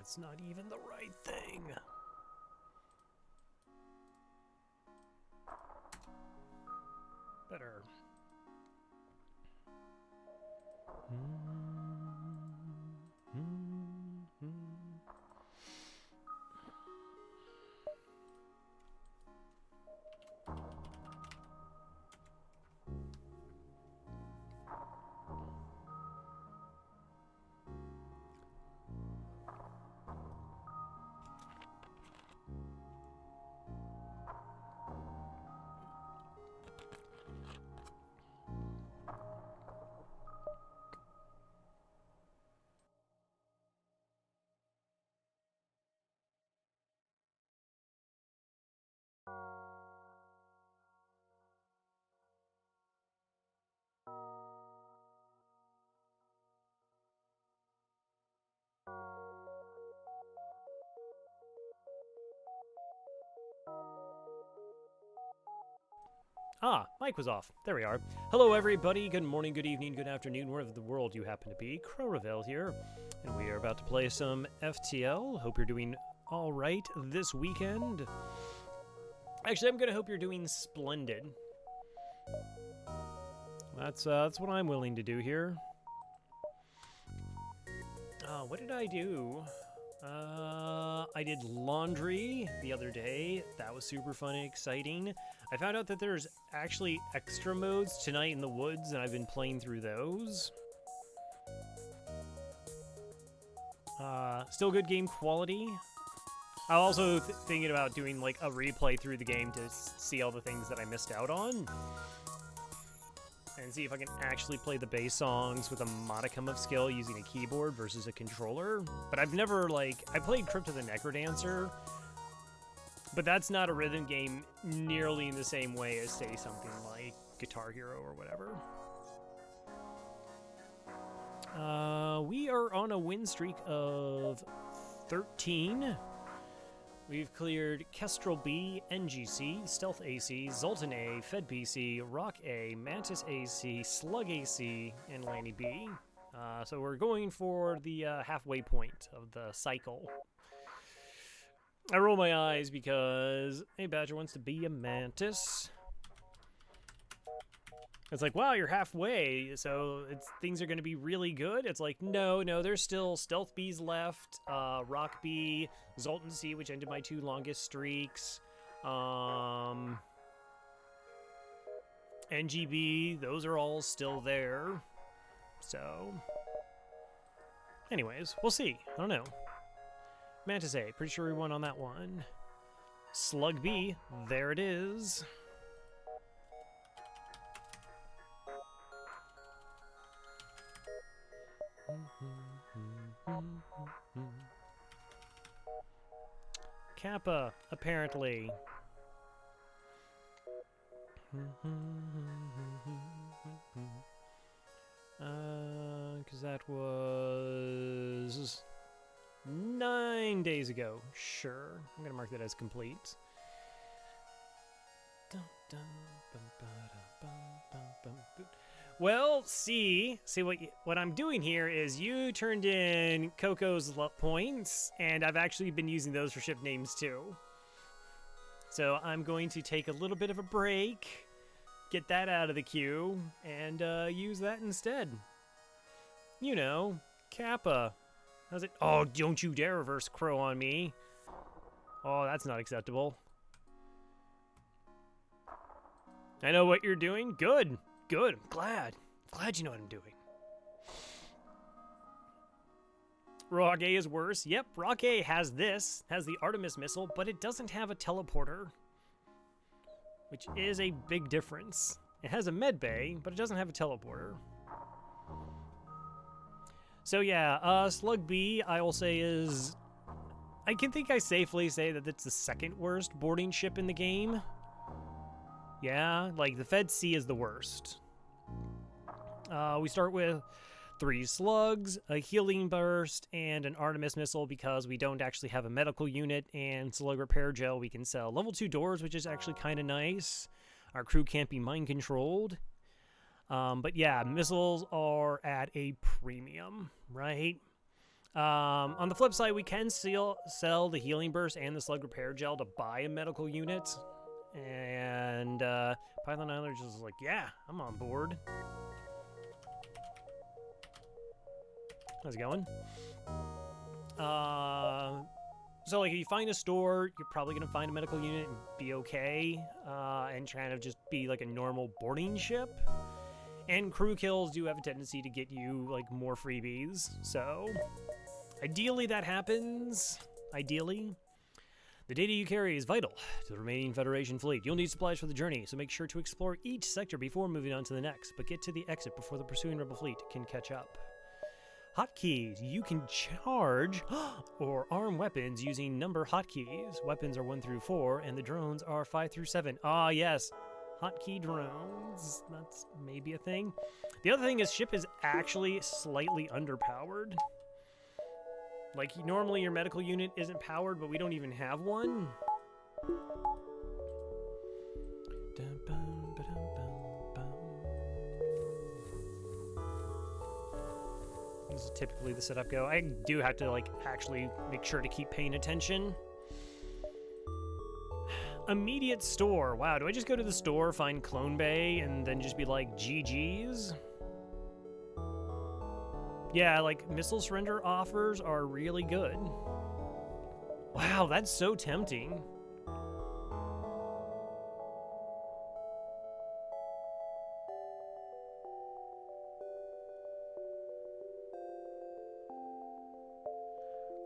That's not even the right thing. Better. Ah, mic was off. There we are. Hello, everybody. Good morning, good evening, good afternoon, wherever the world you happen to be. Crow Revel here, and we are about to play some FTL. Hope you're doing all right this weekend. Actually, I'm going to hope you're doing splendid. That's what I'm willing to do here. What did I do? I did laundry the other day. That was super fun and exciting. I found out that there's actually extra modes tonight in the woods, and I've been playing through those. Still good game quality. I'm also thinking about doing like a replay through the game to see all the things that I missed out on. And see if I can actually play the bass songs with a modicum of skill using a keyboard versus a controller. But I've never, I played Crypt of the Necrodancer, but that's not a rhythm game nearly in the same way as, say, something like Guitar Hero or whatever. We are on a win streak of 13. We've cleared Kestrel B, NGC, Stealth AC, Zoltan A, Fed BC, Rock A, Mantis AC, Slug AC, and Lanny B. So we're going for the halfway point of the cycle. I roll my eyes because, hey, Badger wants to be a Mantis. It's like, wow, you're halfway, so things are going to be really good. It's like, no, there's still Stealth B's left, Rock B, Zoltan C, which ended my 2 longest streaks, NGB, those are all still there. So, anyways, we'll see. I don't know. Mantis A, pretty sure we won on that one. Slug B, there it is. Kappa, apparently. Because that was 9 days ago. Sure. I'm going to mark that as complete. Well, see what I'm doing here is you turned in Coco's points, and I've actually been using those for ship names too. So I'm going to take a little bit of a break, get that out of the queue, and use that instead. You know, Kappa. How's it? Oh, don't you dare reverse crow on me. Oh, that's not acceptable. I know what you're doing. Good. Good. I'm glad. Glad you know what I'm doing. Rock A is worse. Yep, Rock A has the Artemis missile, but it doesn't have a teleporter, which is a big difference. It has a med bay, but it doesn't have a teleporter. So yeah, Slug B, I will say is... I safely say that it's the second worst boarding ship in the game. Yeah, like the Fed C is the worst. We start with 3 slugs, a healing burst, and an Artemis missile because we don't actually have a medical unit, and slug repair gel we can sell. Level 2 doors, which is actually kind of nice. Our crew can't be mind controlled. But yeah, missiles are at a premium, right? On the flip side, we can sell the healing burst and the slug repair gel to buy a medical unit. And Python Islanders is like, yeah, I'm on board. How's it going? So like if you find a store, you're probably gonna find a medical unit and be okay, and trying to just be like a normal boarding ship. And crew kills do have a tendency to get you like more freebies, so ideally that happens. Ideally. The data you carry is vital to the remaining Federation fleet. You'll need supplies for the journey, so make sure to explore each sector before moving on to the next, but get to the exit before the pursuing Rebel fleet can catch up. Hotkeys. You can charge or arm weapons using number hotkeys. Weapons are 1 through 4, and the drones are 5 through 7. Ah, yes. Hotkey drones. That's maybe a thing. The other thing is ship is actually slightly underpowered. Like, normally your medical unit isn't powered, but we don't even have one. This is typically the setup go. I do have to, like, actually make sure to keep paying attention. Immediate store. Wow, do I just go to the store, find Clone Bay, and then just be like, GG's? Yeah, like, missile surrender offers are really good. Wow, that's so tempting.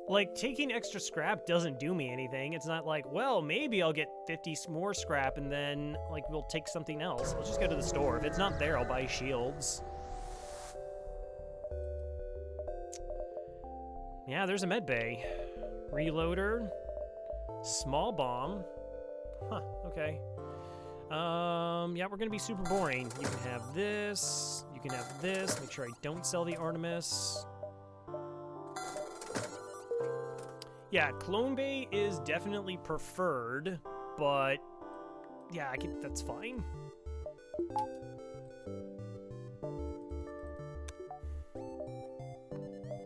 Like, taking extra scrap doesn't do me anything. It's not like, well, maybe I'll get 50 more scrap and then, like, we'll take something else. Let's just go to the store. If it's not there, I'll buy shields. Yeah, there's a med bay. Reloader. Small bomb. Huh, okay. Yeah, we're gonna be super boring. You can have this. You can have this. Make sure I don't sell the Artemis. Yeah, Clone Bay is definitely preferred, but yeah, that's fine.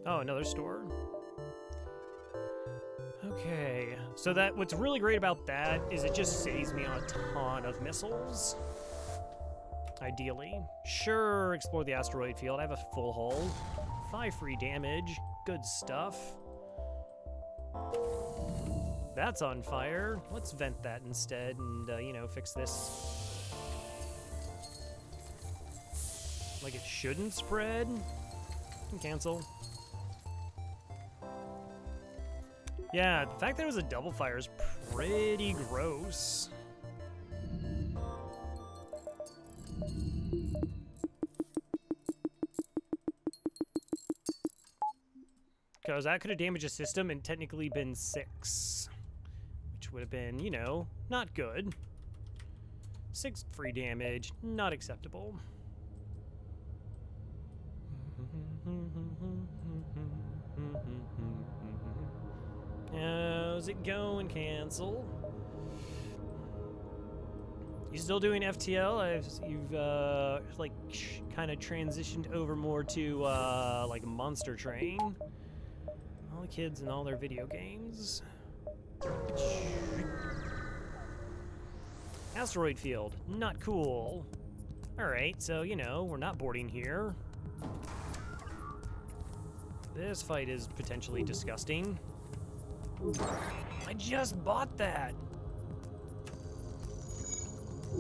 Oh, another store. Okay, so what's really great about that is it just saves me on a ton of missiles. Ideally. Sure, explore the asteroid field. I have a full hull. 5 free damage. Good stuff. That's on fire. Let's vent that instead and, you know, fix this. Like it shouldn't spread. Can cancel. Yeah, the fact that it was a double fire is pretty gross. Because that could have damaged a system and technically been 6. Which would have been, you know, not good. 6 free damage, not acceptable. How's it going, cancel? You still doing FTL? You've like kind of transitioned over more to like Monster Train. All the kids and all their video games. Asteroid field, not cool. All right, so you know we're not boarding here. This fight is potentially disgusting. I just bought that.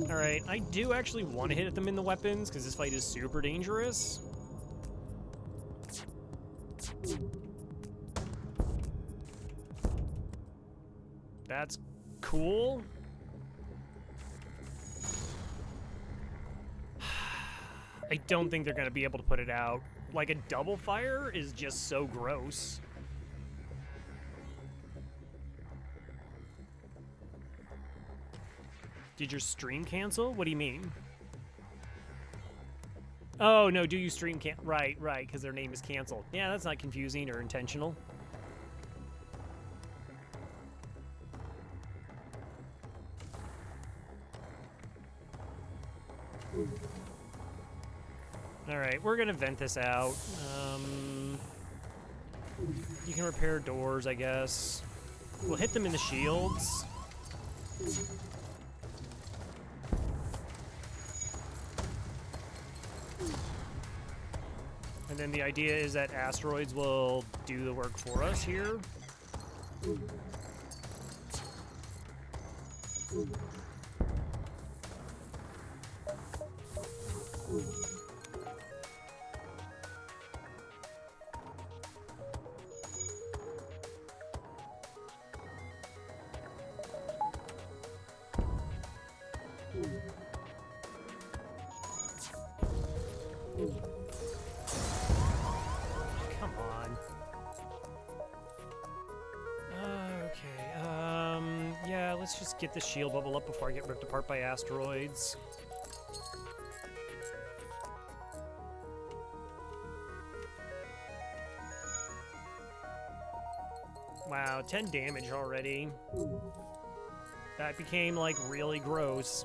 All right, I do actually want to hit at them in the weapons because this fight is super dangerous. That's cool. I don't think they're going to be able to put it out. Like, a double fire is just so gross. Did your stream cancel? What do you mean? Oh, no, do you stream Right, because their name is canceled. Yeah, that's not confusing or intentional. All right, we're gonna vent this out. You can repair doors, I guess. We'll hit them in the shields. And then the idea is that asteroids will do the work for us here. Come on. Okay, yeah, let's just get the shield bubble up before I get ripped apart by asteroids. Wow, 10 damage already. That became, like, really gross.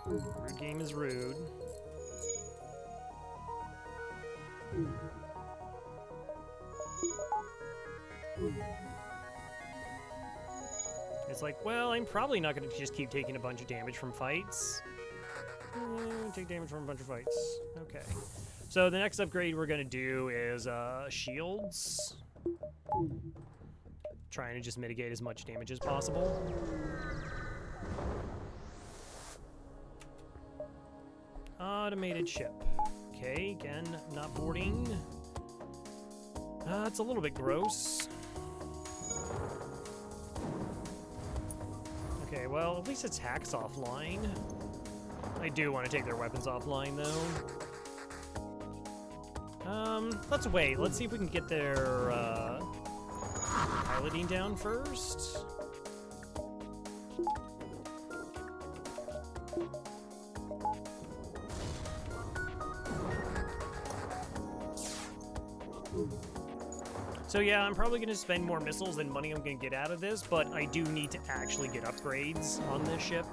Rude game is rude. It's like, well, I'm probably not going to just keep taking a bunch of damage from fights. Take damage from a bunch of fights. Okay. So the next upgrade we're going to do is shields. Trying to just mitigate as much damage as possible. Automated ship. Okay, again, not boarding. It's a little bit gross. Okay, well, at least attack's offline. I do want to take their weapons offline, though. Let's wait. Let's see if we can get their, piloting down first. So yeah, I'm probably going to spend more missiles than money I'm going to get out of this, but I do need to actually get upgrades on this ship.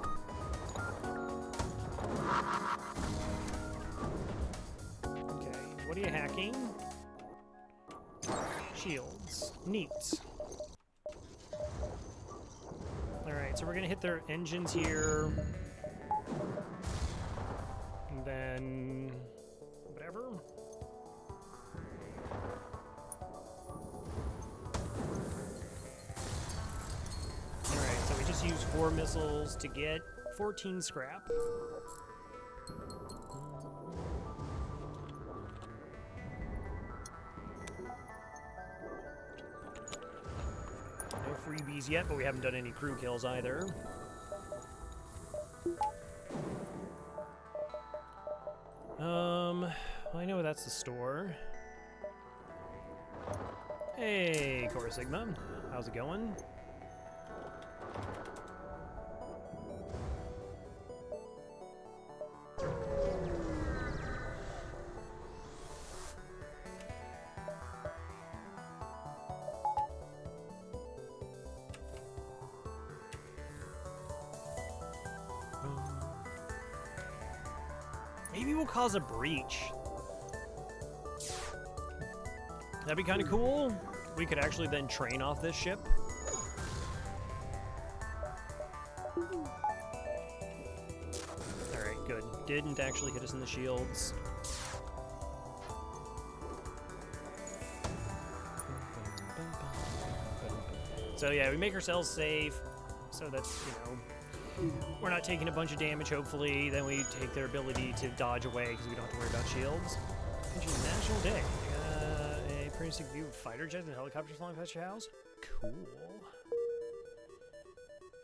Okay, what are you hacking? Shields. Neat. Alright, so we're going to hit their engines here. And then... whatever. Use 4 missiles to get 14 scrap. No freebies yet, but we haven't done any crew kills either. I know that's the store. Hey, Core Sigma. How's it going? Maybe we'll cause a breach. That'd be kind of cool. We could actually then train off this ship. Alright, good. Didn't actually hit us in the shields. So yeah, we make ourselves safe so that, you know, we're not taking a bunch of damage, hopefully. Then we take their ability to dodge away because we don't have to worry about shields. International Day. A pretty sick view of fighter jets and helicopters flying past your house. Cool.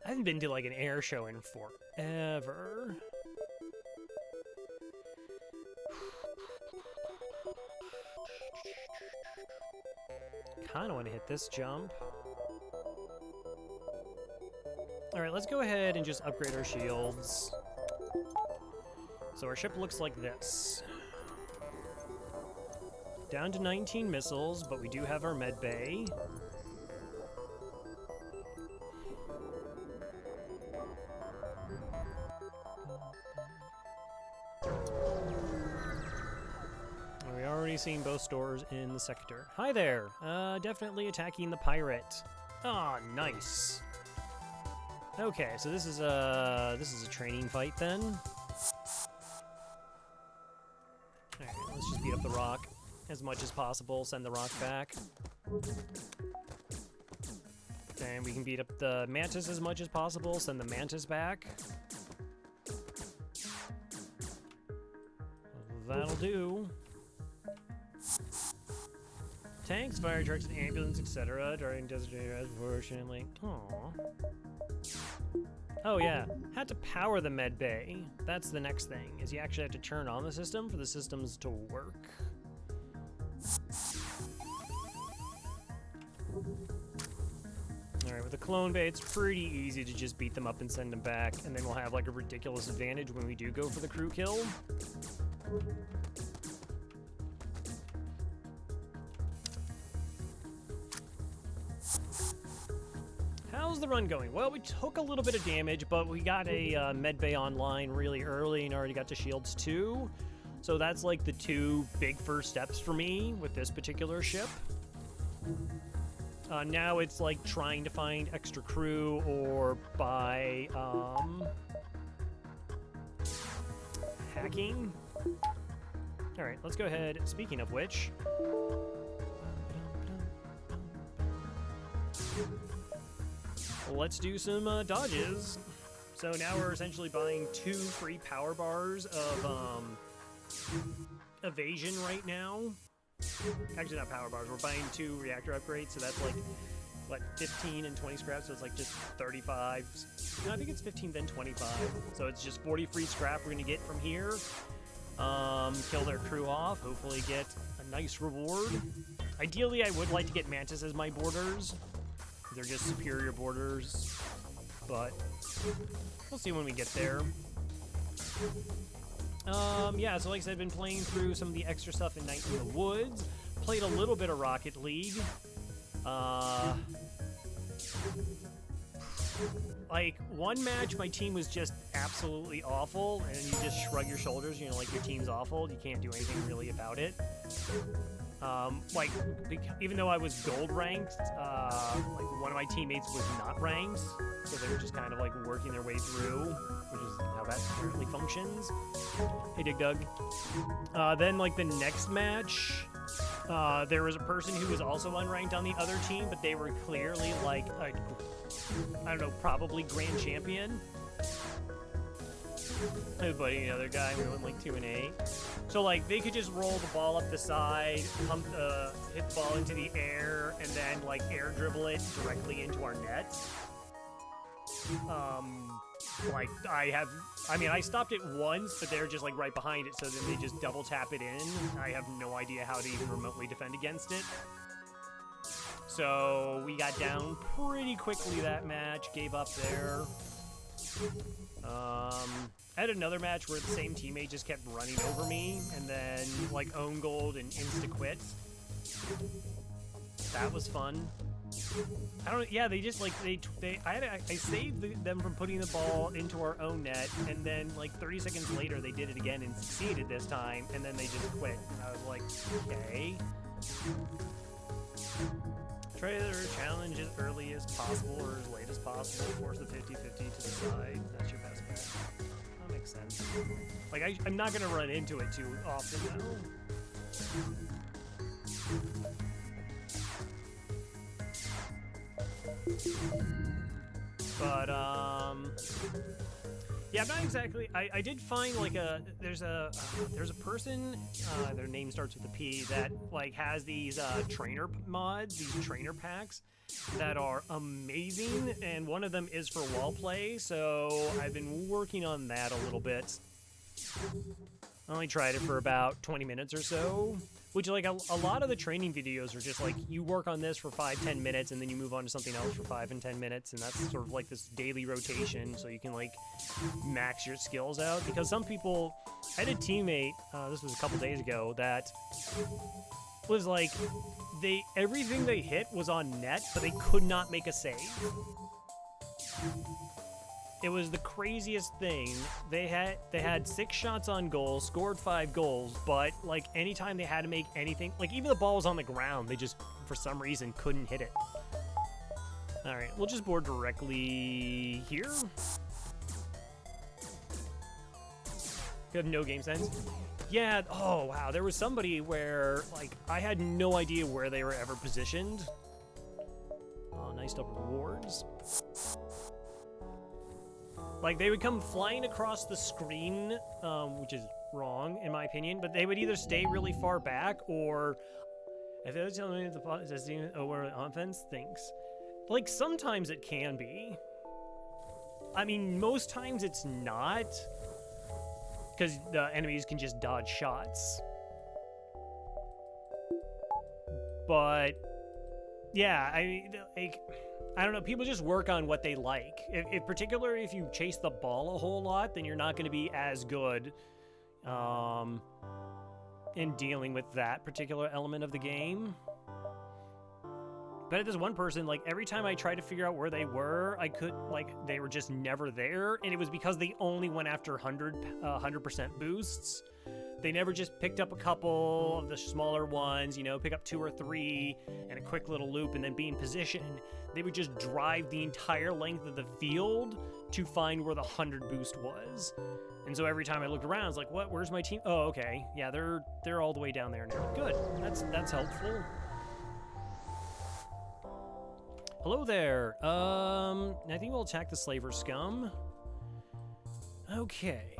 I haven't been to like an air show in forever. Kinda want to hit this jump. Alright, let's go ahead and just upgrade our shields. So our ship looks like this. Down to 19 missiles, but we do have our med bay. There we are. already seen both stores in the sector. Hi there. Definitely attacking the pirate. Ah, nice. Okay, so this is a training fight then. Alright, let's just beat up the rock as much as possible, send the rock back. And we can beat up the mantis as much as possible, send the mantis back. That'll do. Tanks, fire trucks, ambulance, etc. during designated unfortunately. Aww. Oh yeah, had to power the med bay. That's the next thing, is you actually have to turn on the system for the systems to work. Alright, with the clone bay, it's pretty easy to just beat them up and send them back, and then we'll have like a ridiculous advantage when we do go for the crew kill. How's the run going? Well, we took a little bit of damage, but we got a med bay online really early and already got to shields too. So that's like the two big first steps for me with this particular ship. Now it's like trying to find extra crew or buy hacking. All right, let's go ahead. Speaking of which, let's do some dodges. So now we're essentially buying 2 free power bars of evasion right now. Actually, not power bars. We're buying 2 reactor upgrades, so that's like, what, 15 and 20 scrap, so it's like just 35. No, I think it's 15, then 25. So it's just 40 free scrap we're going to get from here. Kill their crew off, hopefully get a nice reward. Ideally, I would like to get Mantis as my boarders. They're just superior boarders, but we'll see when we get there. Yeah, so like I said, I've been playing through some of the extra stuff in Night in the Woods. Played a little bit of Rocket League. Like, one match, my team was just absolutely awful, and you just shrug your shoulders, you know, like your team's awful, you can't do anything really about it. Like, even though I was gold ranked, like one of my teammates was not ranked, so they were just kind of like working their way through, which is how that currently functions. Hey, Dig Dug. Then, like, the next match, there was a person who was also unranked on the other team, but they were clearly like I don't know, probably grand champion. But another guy, we went like 2 and 8. So like they could just roll the ball up the side, pump hit the ball into the air, and then like air dribble it directly into our net. Like I stopped it once, but they're just like right behind it, so then they just double tap it in. I have no idea how to even remotely defend against it. So we got down pretty quickly that match, gave up there. I had another match where the same teammate just kept running over me and then like own gold and insta quit. That was fun. They just like I saved them from putting the ball into our own net, and then like 30 seconds later they did it again and succeeded this time, and then they just quit. And I was like, okay. Try to challenge as early as possible or as late as possible. Force the 50-50 to the side. That's your best bet. That makes sense. Like, I'm not going to run into it too often, though. But, yeah, I'm not exactly. I did find like there's a person, their name starts with a P, that like has these trainer mods, these trainer packs that are amazing, and one of them is for wall play. So I've been working on that a little bit. I only tried it for about 20 minutes or so. Which, like, a lot of the training videos are just, like, you work on this for 5-10 minutes, and then you move on to something else for 5 and 10 minutes, and that's sort of, like, this daily rotation, so you can, like, max your skills out. Because some people... I had a teammate, this was a couple days ago, that was, like, everything they hit was on net, but they could not make a save. It was the craziest thing. They had 6 shots on goal, scored 5 goals, but like anytime they had to make anything, like even the ball was on the ground, they just for some reason couldn't hit it. All right, we'll just board directly here. You have no game sense? Yeah, oh wow, there was somebody where like I had no idea where they were ever positioned. Oh, nice double rewards. Like, they would come flying across the screen, which is wrong, in my opinion, but they would either stay really far back, or if they were telling me the possessing over offense thinks. Like, sometimes it can be. I mean, most times it's not, because the enemies can just dodge shots. But, yeah, I mean, like, I don't know, people just work on what they like. If particularly if you chase the ball a whole lot, then you're not going to be as good in dealing with that particular element of the game. But at this one person, like, every time I tried to figure out where they were, I could, like, they were just never there, and it was because they only went after 100% boosts. They never just picked up a couple of the smaller ones, you know, pick up 2 or 3 and a quick little loop and then be in position. They would just drive the entire length of the field to find where the 100 boost was. And so every time I looked around, I was like, what, where's my team? Oh, okay. Yeah, they're all the way down there now. Good. That's helpful. Hello there. I think we'll attack the slaver scum. Okay.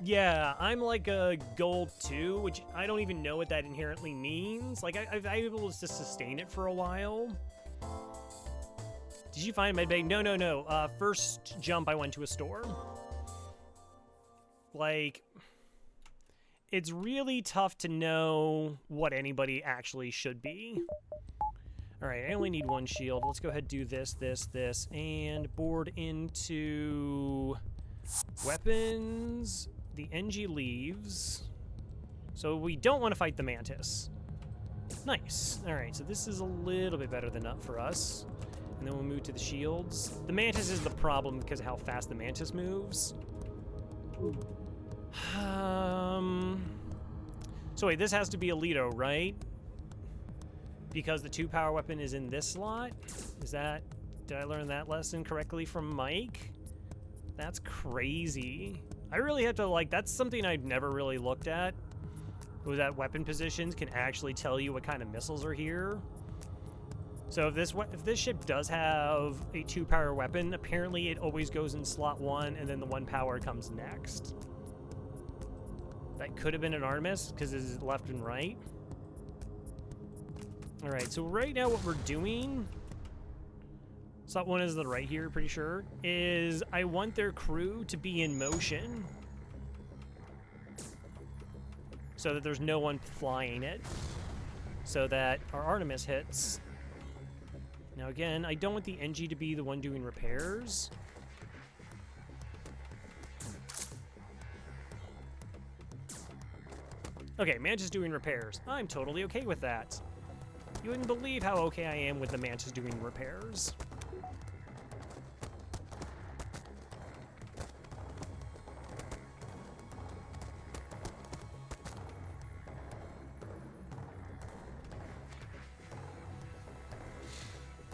Yeah, I'm like a gold 2, which I don't even know what that inherently means. Like, I've been able to sustain it for a while. Did you find a medbay? No. First jump, I went to a store. Like, it's really tough to know what anybody actually should be. All right, I only need 1 shield. Let's go ahead and do this, and board into weapons. The NG leaves. So we don't want to fight the mantis. Nice. All right, so this is a little bit better than up for us. And then we'll move to the shields. The mantis is the problem because of how fast the mantis moves. So wait, this has to be Alito, right? Because the 2 power weapon is in this slot? Is that... Did I learn that lesson correctly from Mike? That's crazy. I really have to, like, that's something I've never really looked at. Was that weapon positions can actually tell you what kind of missiles are here. So if this ship does have a 2 power weapon, apparently it always goes in slot 1 and then the 1 power comes next. That could have been an Artemis because it is left and right. All right, so right now what we're doing, slot 1 is the right here, pretty sure, is I want their crew to be in motion so that there's no one flying it, so that our Artemis hits. Now again, I don't want the NG to be the one doing repairs. Okay, Mantis doing repairs. I'm totally okay with that. You wouldn't believe how okay I am with the Mantis doing repairs.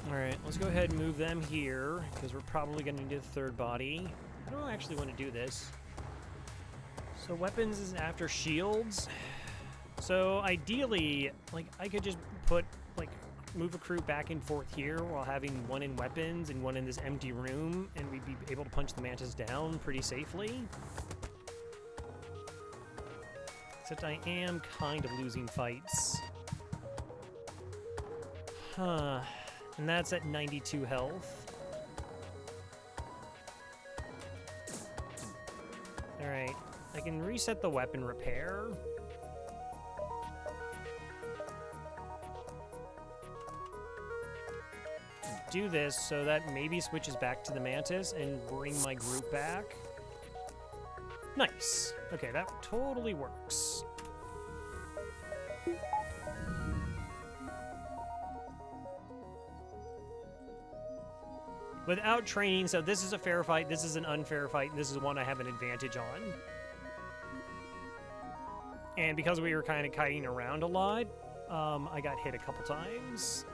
Alright, let's go ahead and move them here, because we're probably going to need a 3rd body. I don't actually want to do this. So weapons is after shields. So ideally, like, I could just put, like, move a crew back and forth here while having 1 in weapons and 1 in this empty room, and we'd be able to punch the Mantis down pretty safely. Except I am kind of losing fights. Huh. And that's at 92 health. Alright. I can reset the weapon repair. Do this so that maybe switches back to the Mantis and bring my group back. Nice. Okay, that totally works. without training, so this is a fair fight, this is an unfair fight, and this is one I have an advantage on. And because we were kind of kiting around a lot, I got hit a couple times.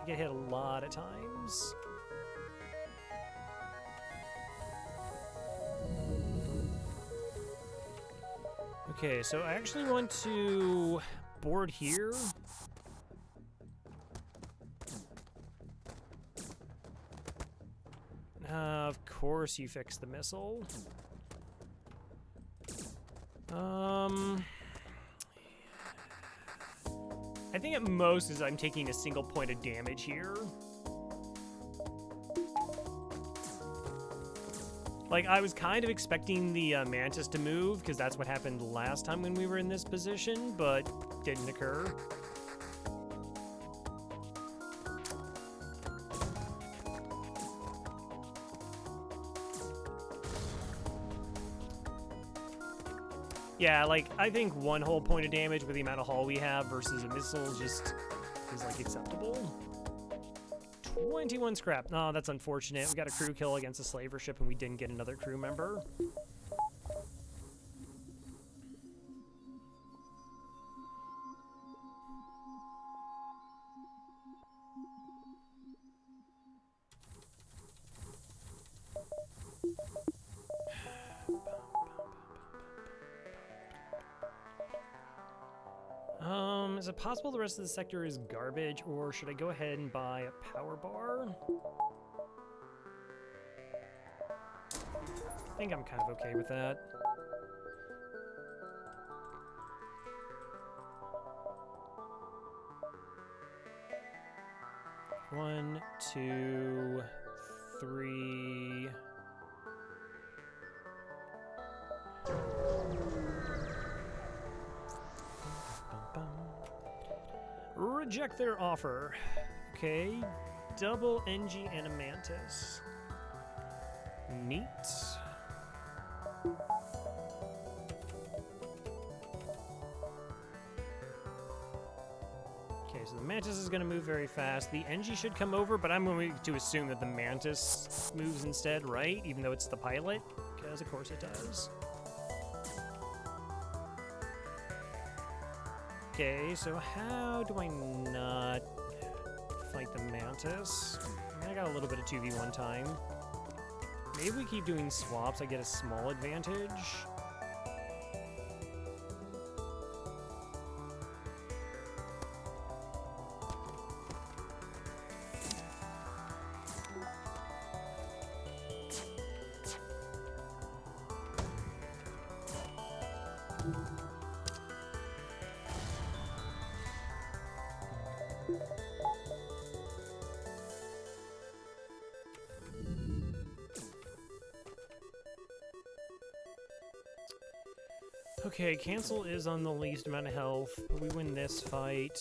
I get hit a lot of times. Okay, so I actually want to board here. Of course you fixed the missile. I think at most is I'm taking a single point of damage here. Like, I was kind of expecting the Mantis to move, because that's what happened last time when we were in this position, but didn't occur. Yeah, like, I think one whole point of damage with the amount of hull we have versus a missile just is, like, acceptable. 21 scrap. Oh, that's unfortunate. We got a crew kill against a slaver ship and we didn't get another crew member. Is it possible the rest of the sector is garbage, or should I go ahead and buy a power bar? I think I'm kind of okay with that. One, two, three. Reject their offer. Okay, double NG and a Mantis. Neat. Okay, so the Mantis is going to move very fast. The NG should come over, but I'm going to assume that the Mantis moves instead, right? Even though it's the pilot, because of course it does. Okay, so how do I not fight the Mantis? I mean, I got a little bit of 2v1 time. Maybe we keep doing swaps, I get a small advantage. Okay, cancel is on the least amount of health, but we win this fight.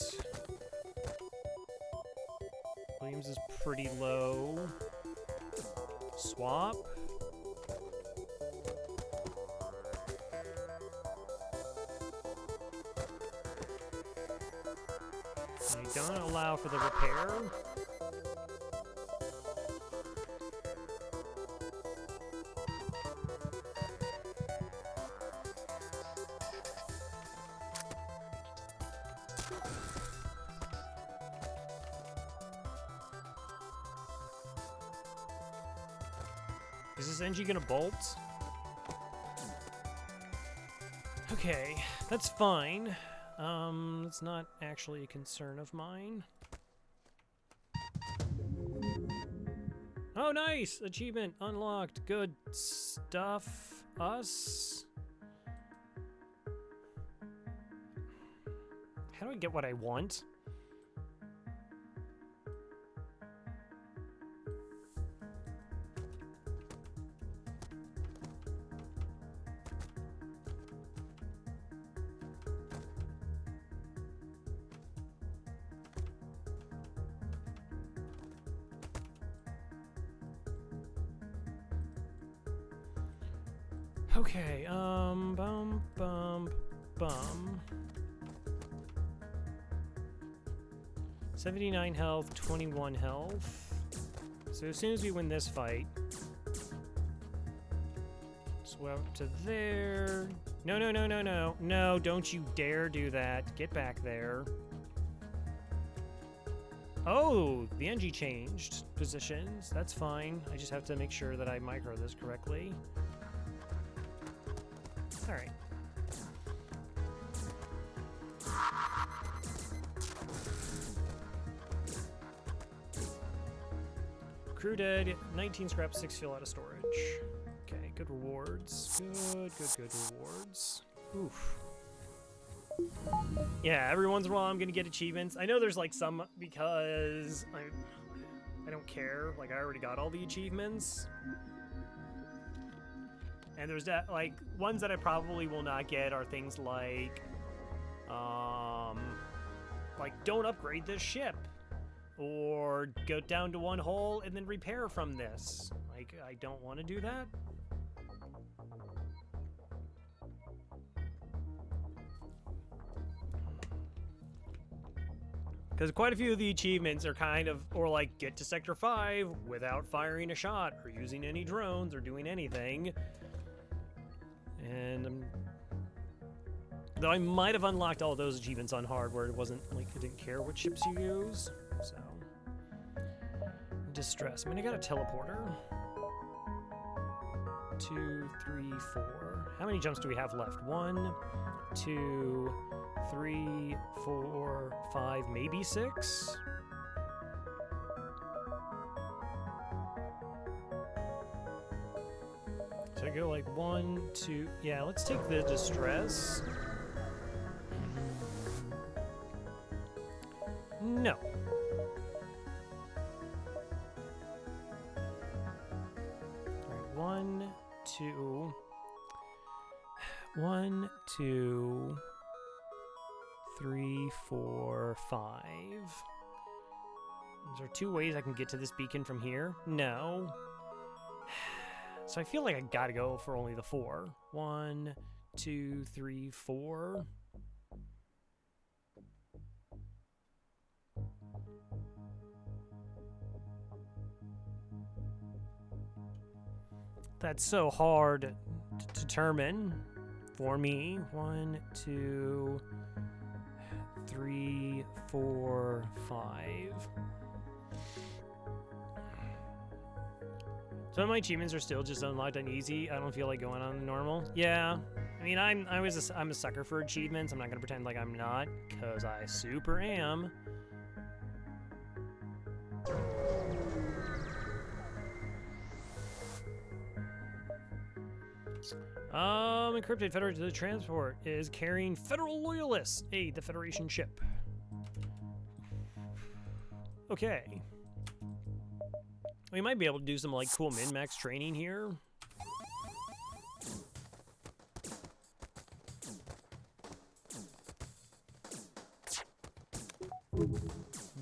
Williams is pretty low. Swap. I don't allow for the repair. Is this NG gonna bolt? Okay, that's fine. It's not actually a concern of mine. Oh, nice! Achievement unlocked. Good stuff. Us. How do I get what I want? Okay, bum, bum, bum. 79 health, 21 health. So as soon as we win this fight, swim up to there. No, no, no, no, no. No, don't you dare do that. Get back there. Oh, the NG changed positions. That's fine. I just have to make sure that I micro this correctly. All right. Crew dead, 19 scrap, 6 fuel out of storage. Okay, good rewards. Good rewards. Oof. Yeah, every once in a while I'm gonna get achievements. I know there's like some because I don't care. Like I already got all the achievements. And there's that like ones that I probably will not get are things like don't upgrade this ship. Or go down to one hole and then repair from this. Like, I don't want to do that. Because quite a few of the achievements are kind of, or like, get to Sector 5 without firing a shot, or using any drones, or doing anything. And, though I might have unlocked all those achievements on hard where it wasn't, like, I didn't care what ships you use. So, distress. I mean, I got a teleporter. 2, 3, 4. How many jumps do we have left? 1, 2, 3, 4, 5, maybe 6? So I go like 1, 2. Yeah, let's take the distress. No. All right, 1, 2, 3, 4, 5. Is there 2 ways I can get to this beacon from here? No. So I feel like I gotta go for only the 4. 1, 2, 3, 4. That's so hard to determine for me. 1, 2, 3, 4, 5. Some of my achievements are still just unlocked on easy. I don't feel like going on normal. Yeah, I mean, I'm a sucker for achievements. I'm not gonna pretend like I'm not, cause I super am. Encrypted Federation transport is carrying Federal loyalists. Aid the Federation ship. Okay. We might be able to do some like cool min-max training here.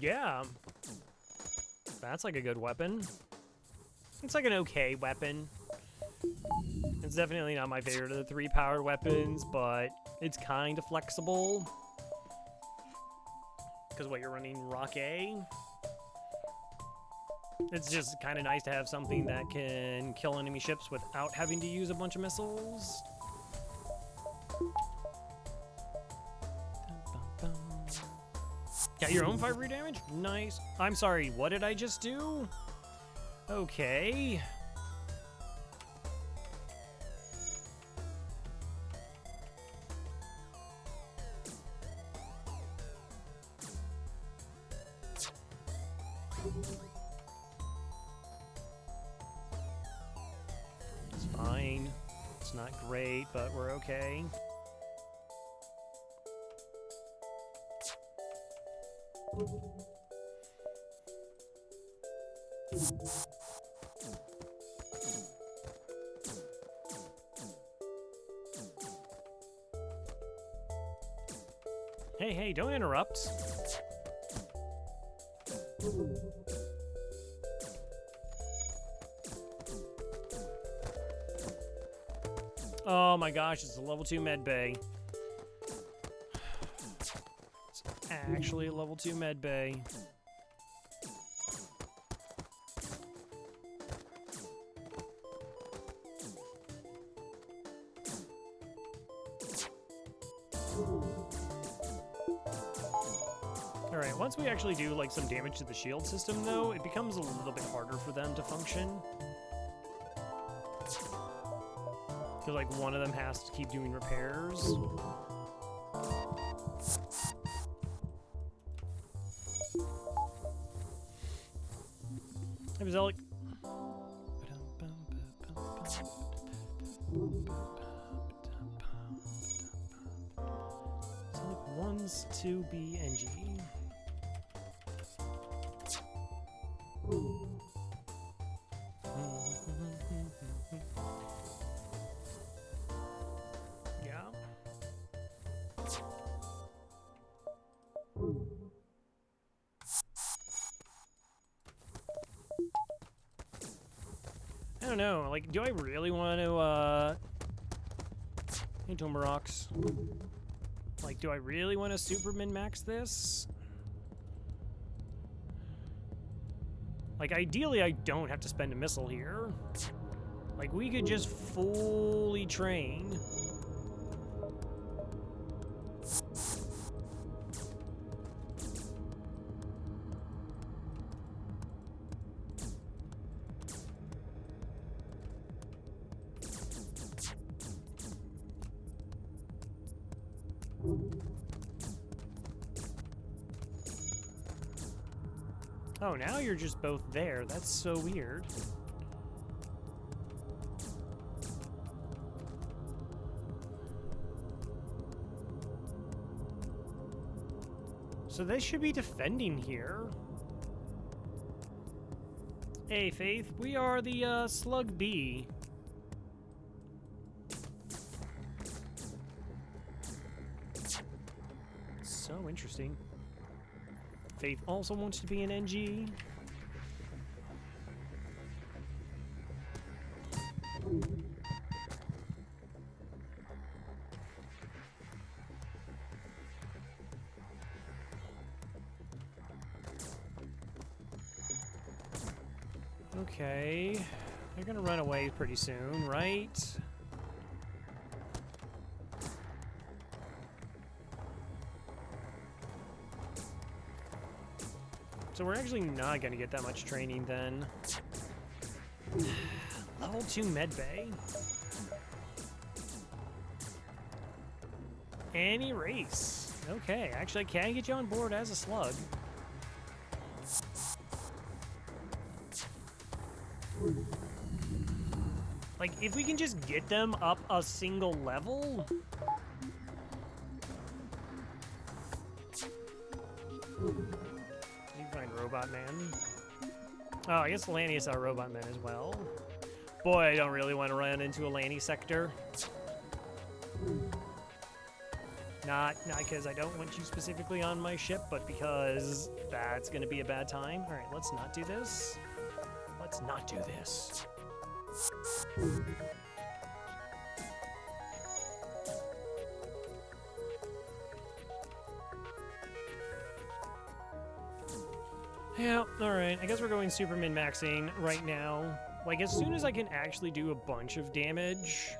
Yeah. That's like a good weapon. It's like an okay weapon. It's definitely not my favorite of the 3 powered weapons, but it's kind of flexible. Because what, you're running Rock A? It's just kind of nice to have something that can kill enemy ships without having to use a bunch of missiles. Got your own 5 re-damage? Nice. I'm sorry, what did I just do? Okay. It's fine. It's not great, but we're okay. Hey, hey, don't interrupt. Oh my gosh, it's a level 2 med bay. It's actually a level 2 med bay. Once we actually do like some damage to the shield system, though, it becomes a little bit harder for them to function. Because like one of them has to keep doing repairs. Hey, Zellic. Zellic wants to be NG. Yeah. I don't know, like, do I really want to, into Marox? Like, do I really want to super min-max this? Like, ideally, I don't have to spend a missile here. Like, we could just fully train. Oh, now you're just both there. That's so weird. So they should be defending here. Hey, Faith, we are the Slug B. So interesting. Faith also wants to be an NG. Okay, they're gonna run away pretty soon, right? So we're actually not gonna get that much training then. Level 2 medbay. Any race. Okay, actually I can get you on board as a slug. Like, if we can just get them up a single level. You find Robot Man. Oh, I guess Lanny saw Robot Man as well. Boy, I don't really want to run into a Lanny sector. Not because I don't want you specifically on my ship, but because that's going to be a bad time. All right, let's not do this. Let's not do this. Yeah, alright. I guess we're going super min-maxing right now. Like, as soon as I can actually do a bunch of damage...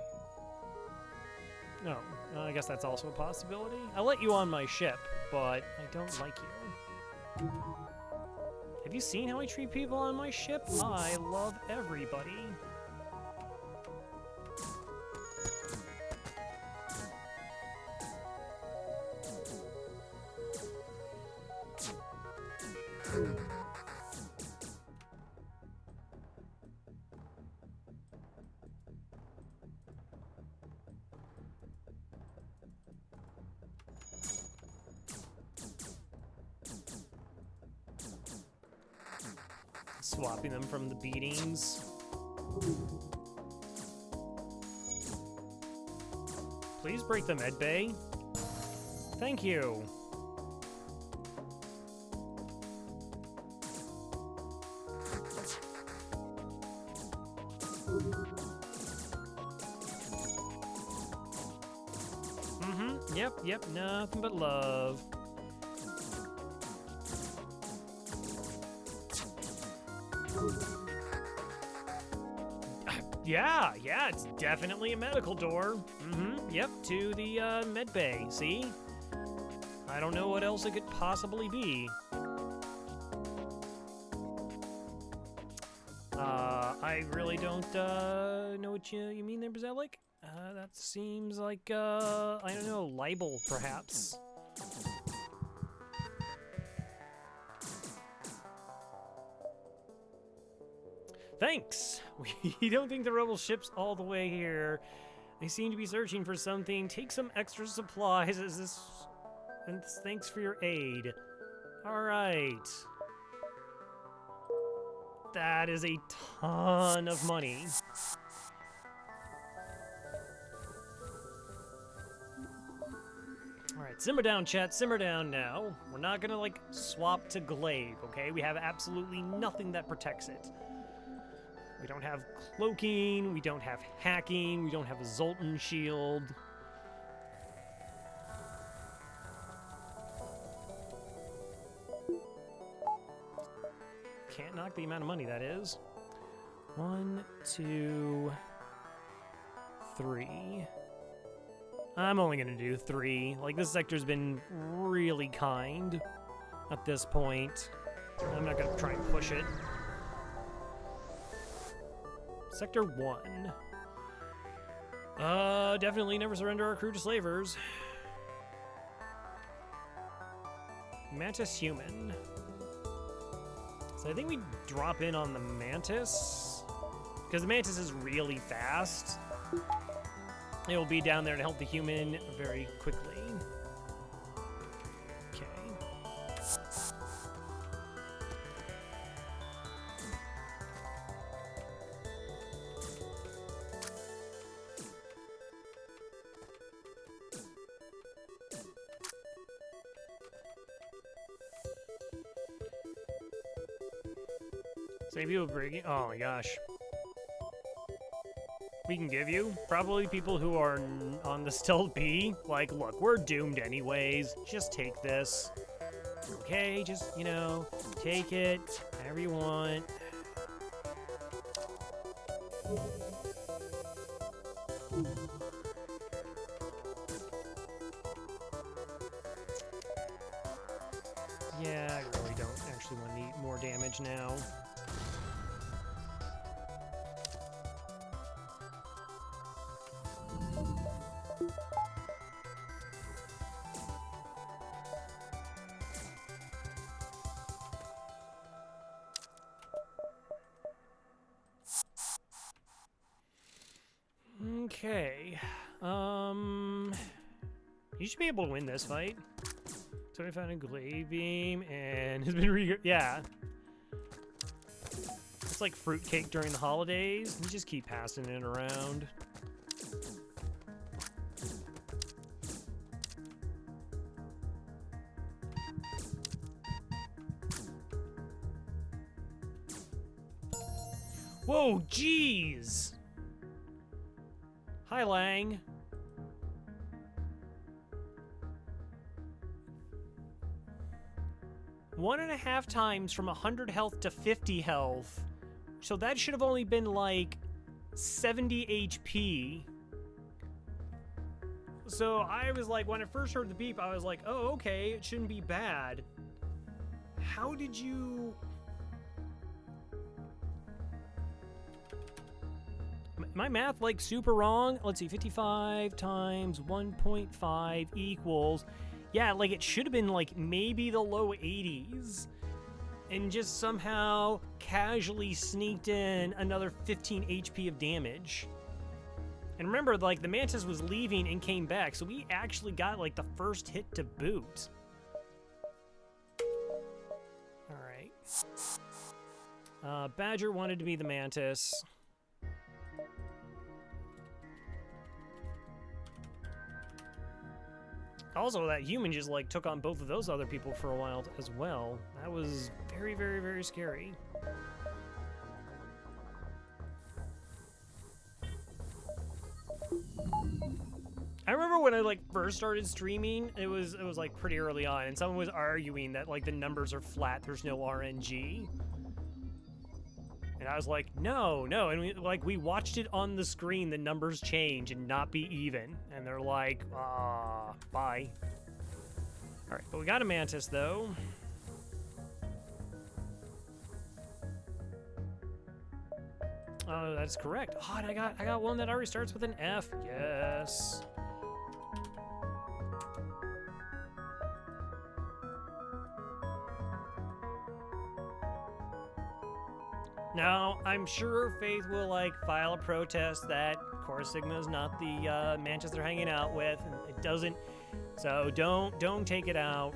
No, I guess that's also a possibility. I'll let you on my ship, but I don't like you. Have you seen how I treat people on my ship? I love everybody. Swapping them from the beatings. Please break the med bay. Thank you. Yep, nothing but love. Yeah, it's definitely a medical door. Yep, to the med bay, see? I don't know what else it could possibly be. I really don't know what you mean there, Bazelic. That seems like, I don't know, libel, perhaps. Thanks! We don't think the rebel ship's all the way here. They seem to be searching for something. Take some extra supplies as this... And thanks for your aid. Alright. That is a ton of money. Alright, simmer down, chat. Simmer down now. We're not gonna, like, swap to glaive, okay? We have absolutely nothing that protects it. We don't have cloaking, we don't have hacking, we don't have a Zoltan shield. Can't knock the amount of money that is. 1, 2, 3. I'm only gonna do 3. Like, this sector's been really kind at this point. I'm not gonna try and push it. Sector 1. Definitely never surrender our crew to slavers. Mantis human. So I think we drop in on the Mantis. Because the Mantis is really fast. It will be down there to help the human very quickly. Okay. Save you a breaking. Oh my gosh. We can give you probably people who are on the Slug B. Like, look, we're doomed anyways. Just take this. Okay, just, you know, take it. Whatever you want. Yeah, I really don't actually want to need more damage now. Okay. You should be able to win this fight. So I found a glaive beam and has been yeah. It's like fruitcake during the holidays. You just keep passing it around. Whoa, jeez! Hi, Lang. One and a half times from 100 health to 50 health. So that should have only been like 70 HP. So I was like, when I first heard the beep, I was like, oh, okay, it shouldn't be bad. How did you... My math, like, super wrong? Let's see, 55 times 1.5 equals... Yeah, like, it should have been, like, maybe the low 80s. And just somehow casually sneaked in another 15 HP of damage. And remember, like, the Mantis was leaving and came back, so we actually got, like, the first hit to boot. Alright. Badger wanted to be the Mantis. Also, that human just, like, took on both of those other people for a while as well. That was very, very, very scary. I remember when I, like, first started streaming, it was like, pretty early on, and someone was arguing that, like, the numbers are flat, there's no RNG. And I was like, no, and we watched it on the screen, the numbers change and not be even. And they're like, bye. All right, but we got a Mantis, though. Oh, that's correct. Oh, and I got one that already starts with an F. Yes. Now, I'm sure Faith will like file a protest that Core Sigma is not the Mantis they're hanging out with. It doesn't. So don't take it out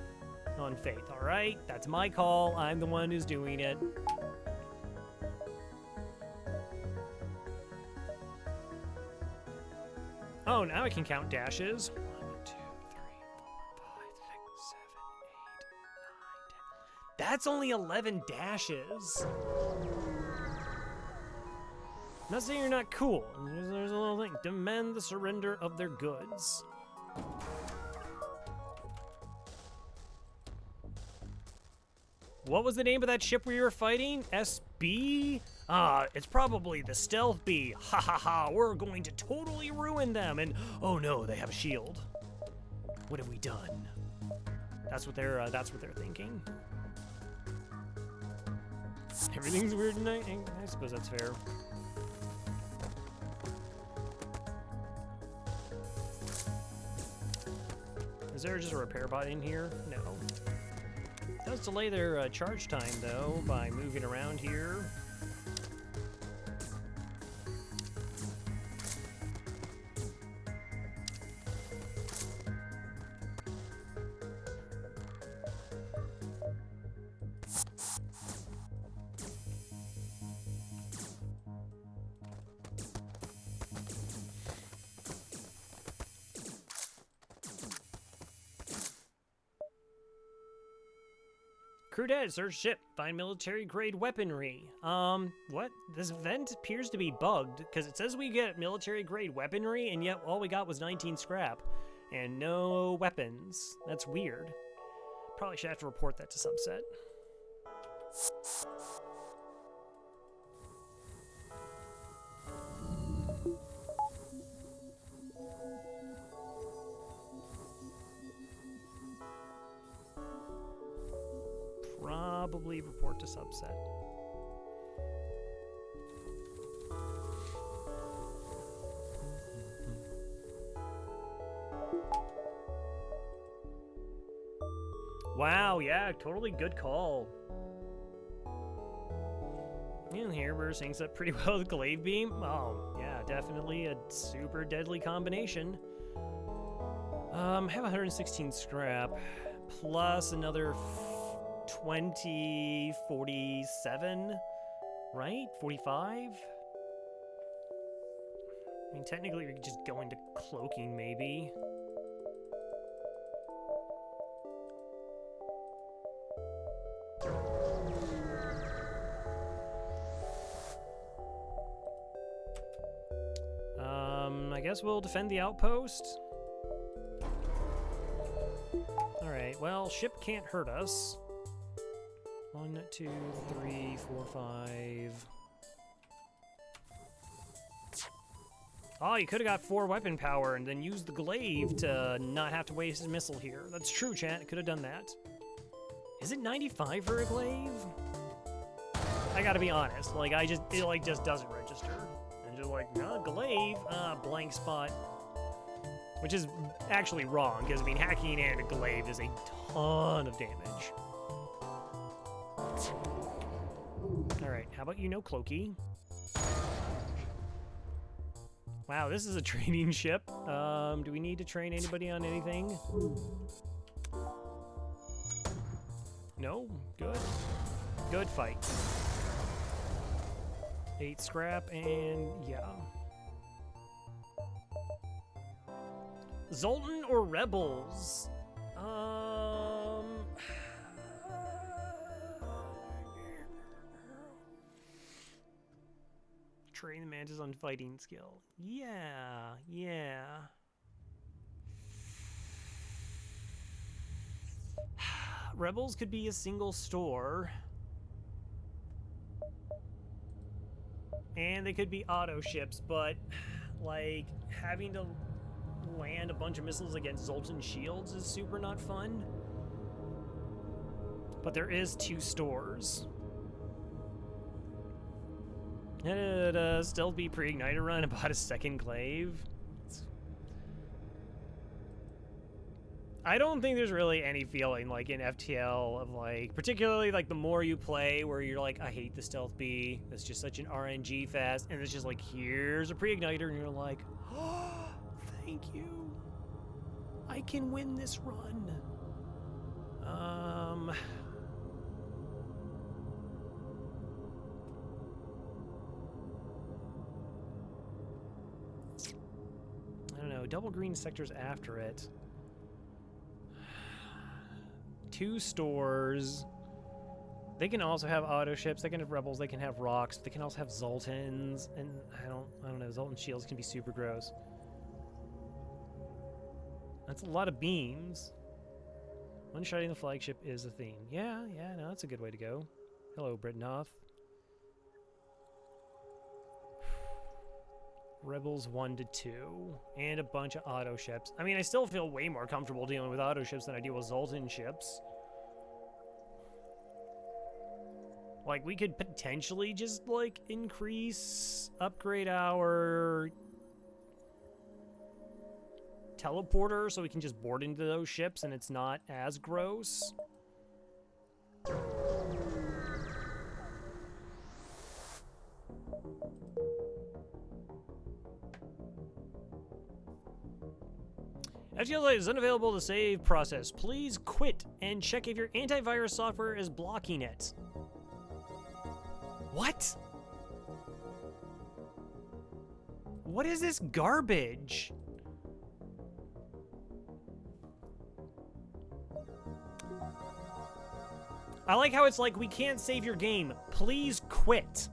on Faith. All right, that's my call. I'm the one who's doing it. Oh, now I can count dashes. 1, 2, 3, 4, 5, 6, 7, 8, 9, 10. That's only 11 dashes. Not saying you're not cool. There's a little thing. Demand the surrender of their goods. What was the name of that ship we were fighting? SB? It's probably the Stealth B. Ha ha ha, we're going to totally ruin them. And oh no, they have a shield. What have we done? That's what they're thinking. Everything's weird tonight. I suppose that's fair. Is there just a repair bot in here? No. It does delay their charge time, though, by moving around here. Crew dead, search ship, find military-grade weaponry. What? This vent appears to be bugged, because it says we get military-grade weaponry, and yet all we got was 19 scrap, and no weapons. That's weird. Probably should have to report that to Subset. Probably report to Subset. Wow, yeah, totally good call. And here we're syncs up pretty well with Glaive Beam. Oh, yeah, definitely a super deadly combination. Have 116 scrap, plus another 20, 47, right? 45? I mean, technically we could just go into cloaking, maybe. I guess we'll defend the outpost. Alright, well, ship can't hurt us. 1, 2, 3, 4, 5. Oh, you could have got 4 weapon power and then used the glaive to not have to waste a missile here. That's true, chat. Could have done that. Is it 95 for a glaive? I gotta be honest. Like, it just doesn't register. And just like, no, glaive, blank spot. Which is actually wrong, because I mean, hacking in a glaive is a ton of damage. Alright, how about you no cloaky? Wow, this is a training ship. Do we need to train anybody on anything? No? Good. Good fight. 8 scrap and yeah. Zoltan or Rebels? Train the Mantis on fighting skill. Yeah. Rebels could be a single store. And they could be auto ships, but like having to land a bunch of missiles against Zoltan shields is super not fun. But there is 2 stores. Stealth B pre-igniter run about a second clave. I don't think there's really any feeling like in FTL of like, particularly like the more you play where you're like, I hate the Stealth B. It's just such an RNG fest. And it's just like, here's a pre-igniter. And you're like, oh, thank you. I can win this run. I don't know. Double green sectors after it. 2 stores. They can also have auto ships. They can have rebels. They can have rocks. They can also have Zoltans. And I don't know. Zoltan shields can be super gross. That's a lot of beams. One-shotting the flagship is a theme. Yeah, no, that's a good way to go. Hello, Britnoth. Rebels 1 to 2. And a bunch of auto ships. I mean, I still feel way more comfortable dealing with auto ships than I deal with Zoltan ships. Like, we could potentially just, like, increase upgrade our teleporter so we can just board into those ships and it's not as gross. FTL is unavailable to save process. Please quit and check if your antivirus software is blocking it. What? What is this garbage? I like how it's like, we can't save your game. Please quit.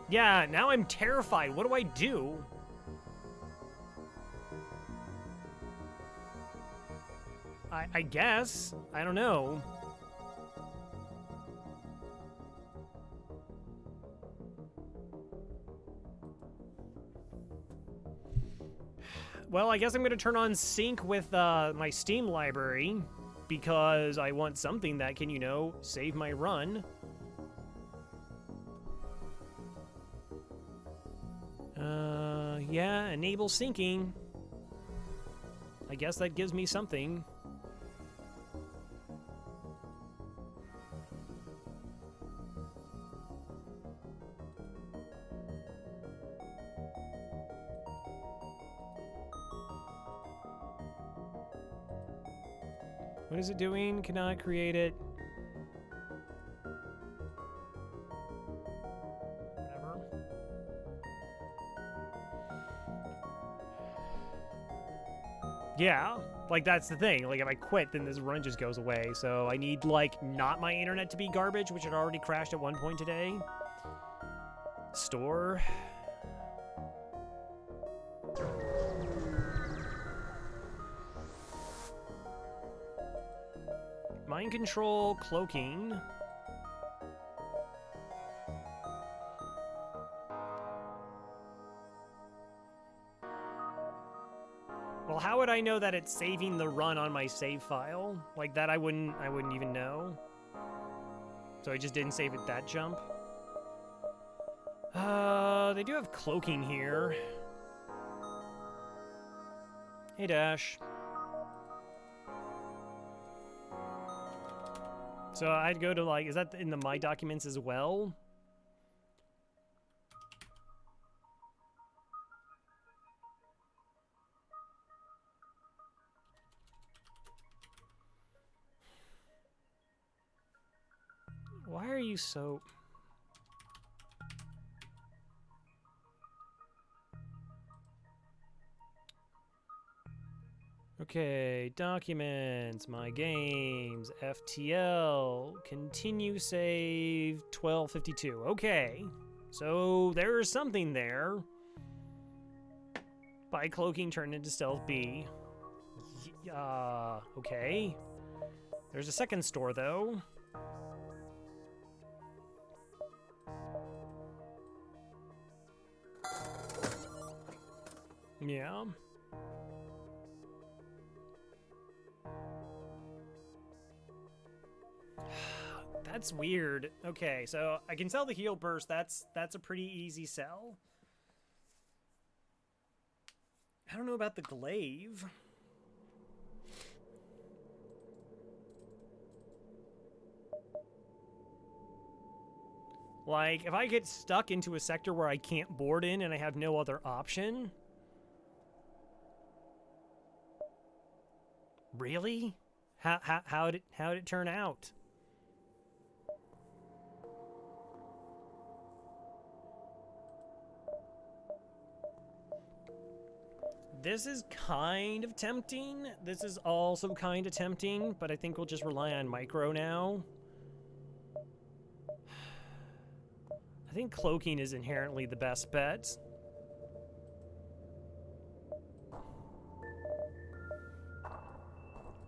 Yeah, now I'm terrified. What do I do? I guess. I don't know. Well, I guess I'm going to turn on sync with my Steam library because I want something that can, you know, save my run. Yeah, enable syncing. I guess that gives me something. What is it doing? Cannot create it. Whatever. Yeah, like that's the thing. Like if I quit, then this run just goes away. So I need like not my internet to be garbage, which had already crashed at one point today. Store. Mind control, cloaking. Well, how would I know that it's saving the run on my save file? Like that I wouldn't even know. So I just didn't save it that jump. They do have cloaking here. Hey, Dash. So I'd go to like, is that in the My Documents as well? Why are you so... Okay, documents, my games, FTL, continue save, 1252. Okay, so there's something there. By cloaking turned into Stealth B. Okay. There's a second store, though. Yeah. That's weird. Okay, so I can sell the heal burst. That's a pretty easy sell. I don't know about the glaive. Like, if I get stuck into a sector where I can't board in and I have no other option... Really? How'd it turn out? This is kind of tempting. This is also kind of tempting, but I think we'll just rely on micro now. I think cloaking is inherently the best bet.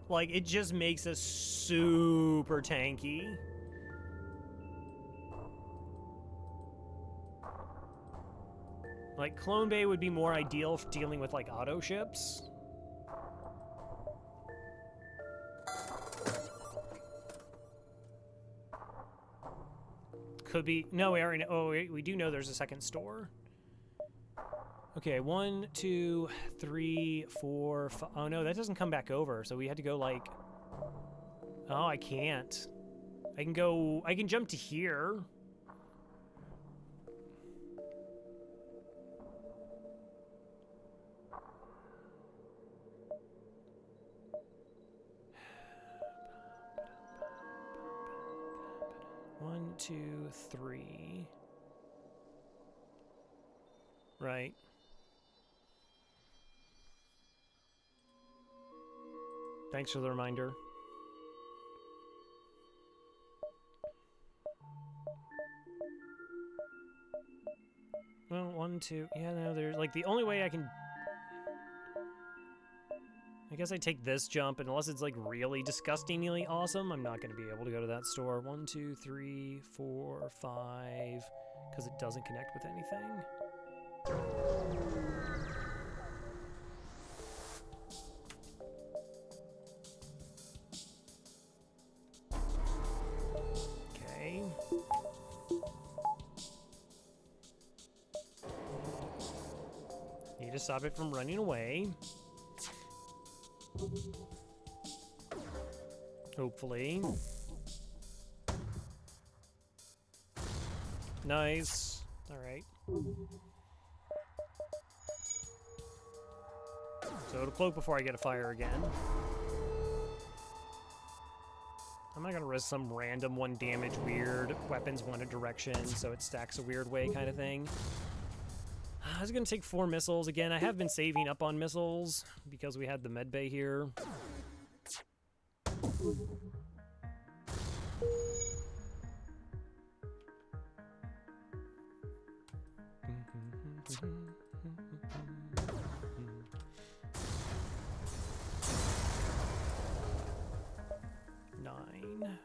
Like, it just makes us super tanky. Like, Clone Bay would be more ideal for dealing with, like, auto ships. Could be... No, we already know... Oh, we do know there's a second store. Okay, 1, 2, 3, 4, 5... Oh, no, that doesn't come back over, so we had to go, like... Oh, I can't. I can go... I can jump to here. One, two, three. Right. Thanks for the reminder. Well, 1, 2. Yeah, no, there's like the only way I can. I guess I take this jump, and unless it's like really disgustingly awesome, I'm not going to be able to go to that store. 1, 2, 3, 4, 5, because it doesn't connect with anything. Okay. Need to stop it from running away. Hopefully. Nice. All right. So it'll cloak before I get a fire again. I'm not gonna risk some random 1 damage weird weapons 1 a direction so it stacks a weird way kind of thing. I was gonna take 4 missiles. Again, I have been saving up on missiles because we had the med bay here. Nine.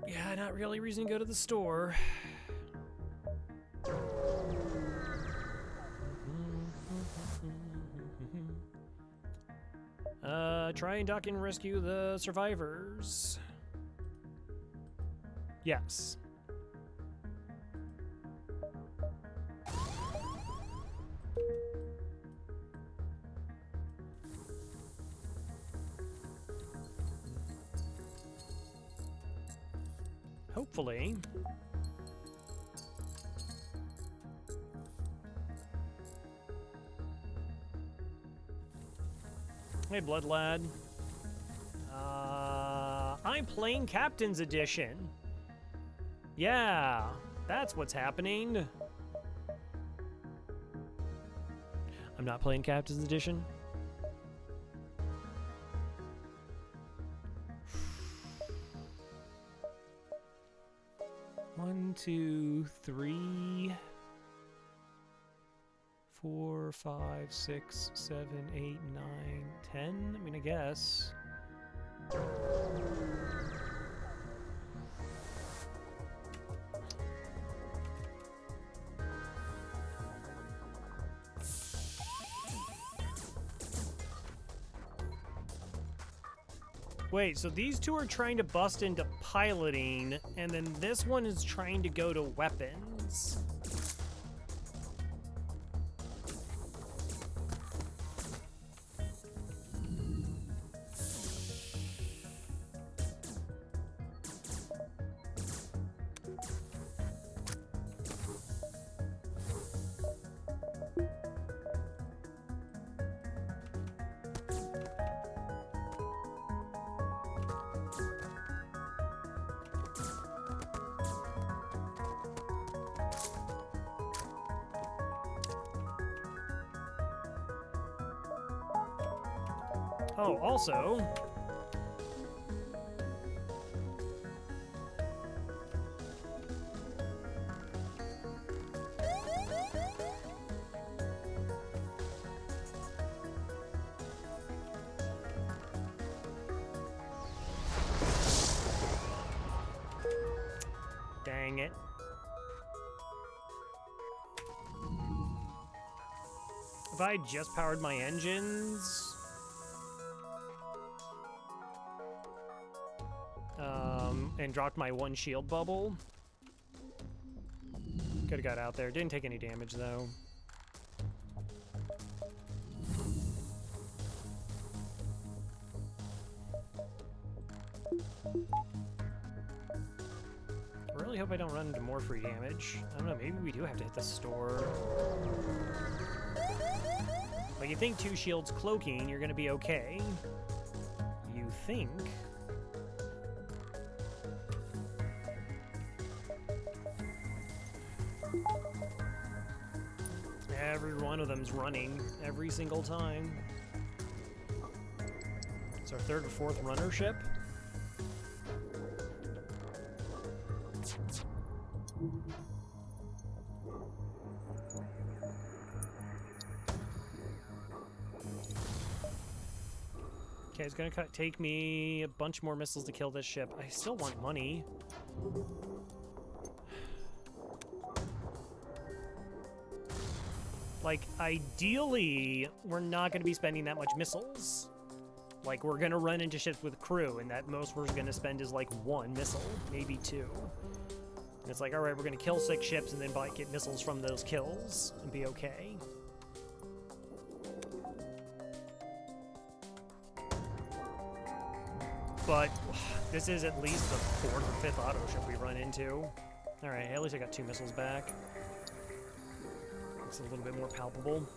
Yeah, not really reason to go to the store. Try and dock and rescue the survivors. Yes. Hopefully. Hey, Blood Lad. I'm playing Captain's Edition. Yeah, that's what's happening. I'm not playing Captain's Edition. One, 2, 3, 4, 5, 6, 7, 8, 9, 10. I mean, I guess. Wait, so these two are trying to bust into piloting, and then this one is trying to go to weapons. Oh, also... Dang it. If I just powered my engines... and dropped my one shield bubble. Could have got out there. Didn't take any damage, though. I really hope I don't run into more free damage. I don't know, maybe we do have to hit the store. Like, you think 2 shields cloaking, you're gonna be okay. You think. Every one of them's running every single time. It's our 3rd or 4th runner ship. Okay, it's gonna take me a bunch more missiles to kill this ship. I still want money. Like, ideally, we're not going to be spending that much missiles. Like, we're going to run into ships with crew, and that most we're going to spend is, like, 1 missile, maybe 2. And it's like, alright, we're going to kill 6 ships and then get missiles from those kills and be okay. But this is at least the 4th or 5th auto ship we run into. Alright, at least I got 2 missiles back. It's a little bit more palpable.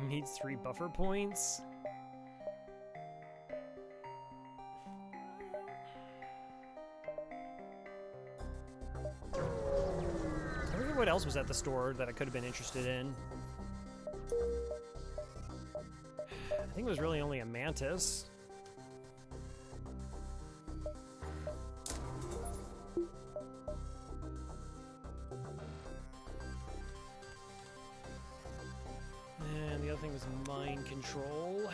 Needs 3 buffer points. I forget what else was at the store that I could have been interested in. I think it was really only a mantis. And the other thing was mind control.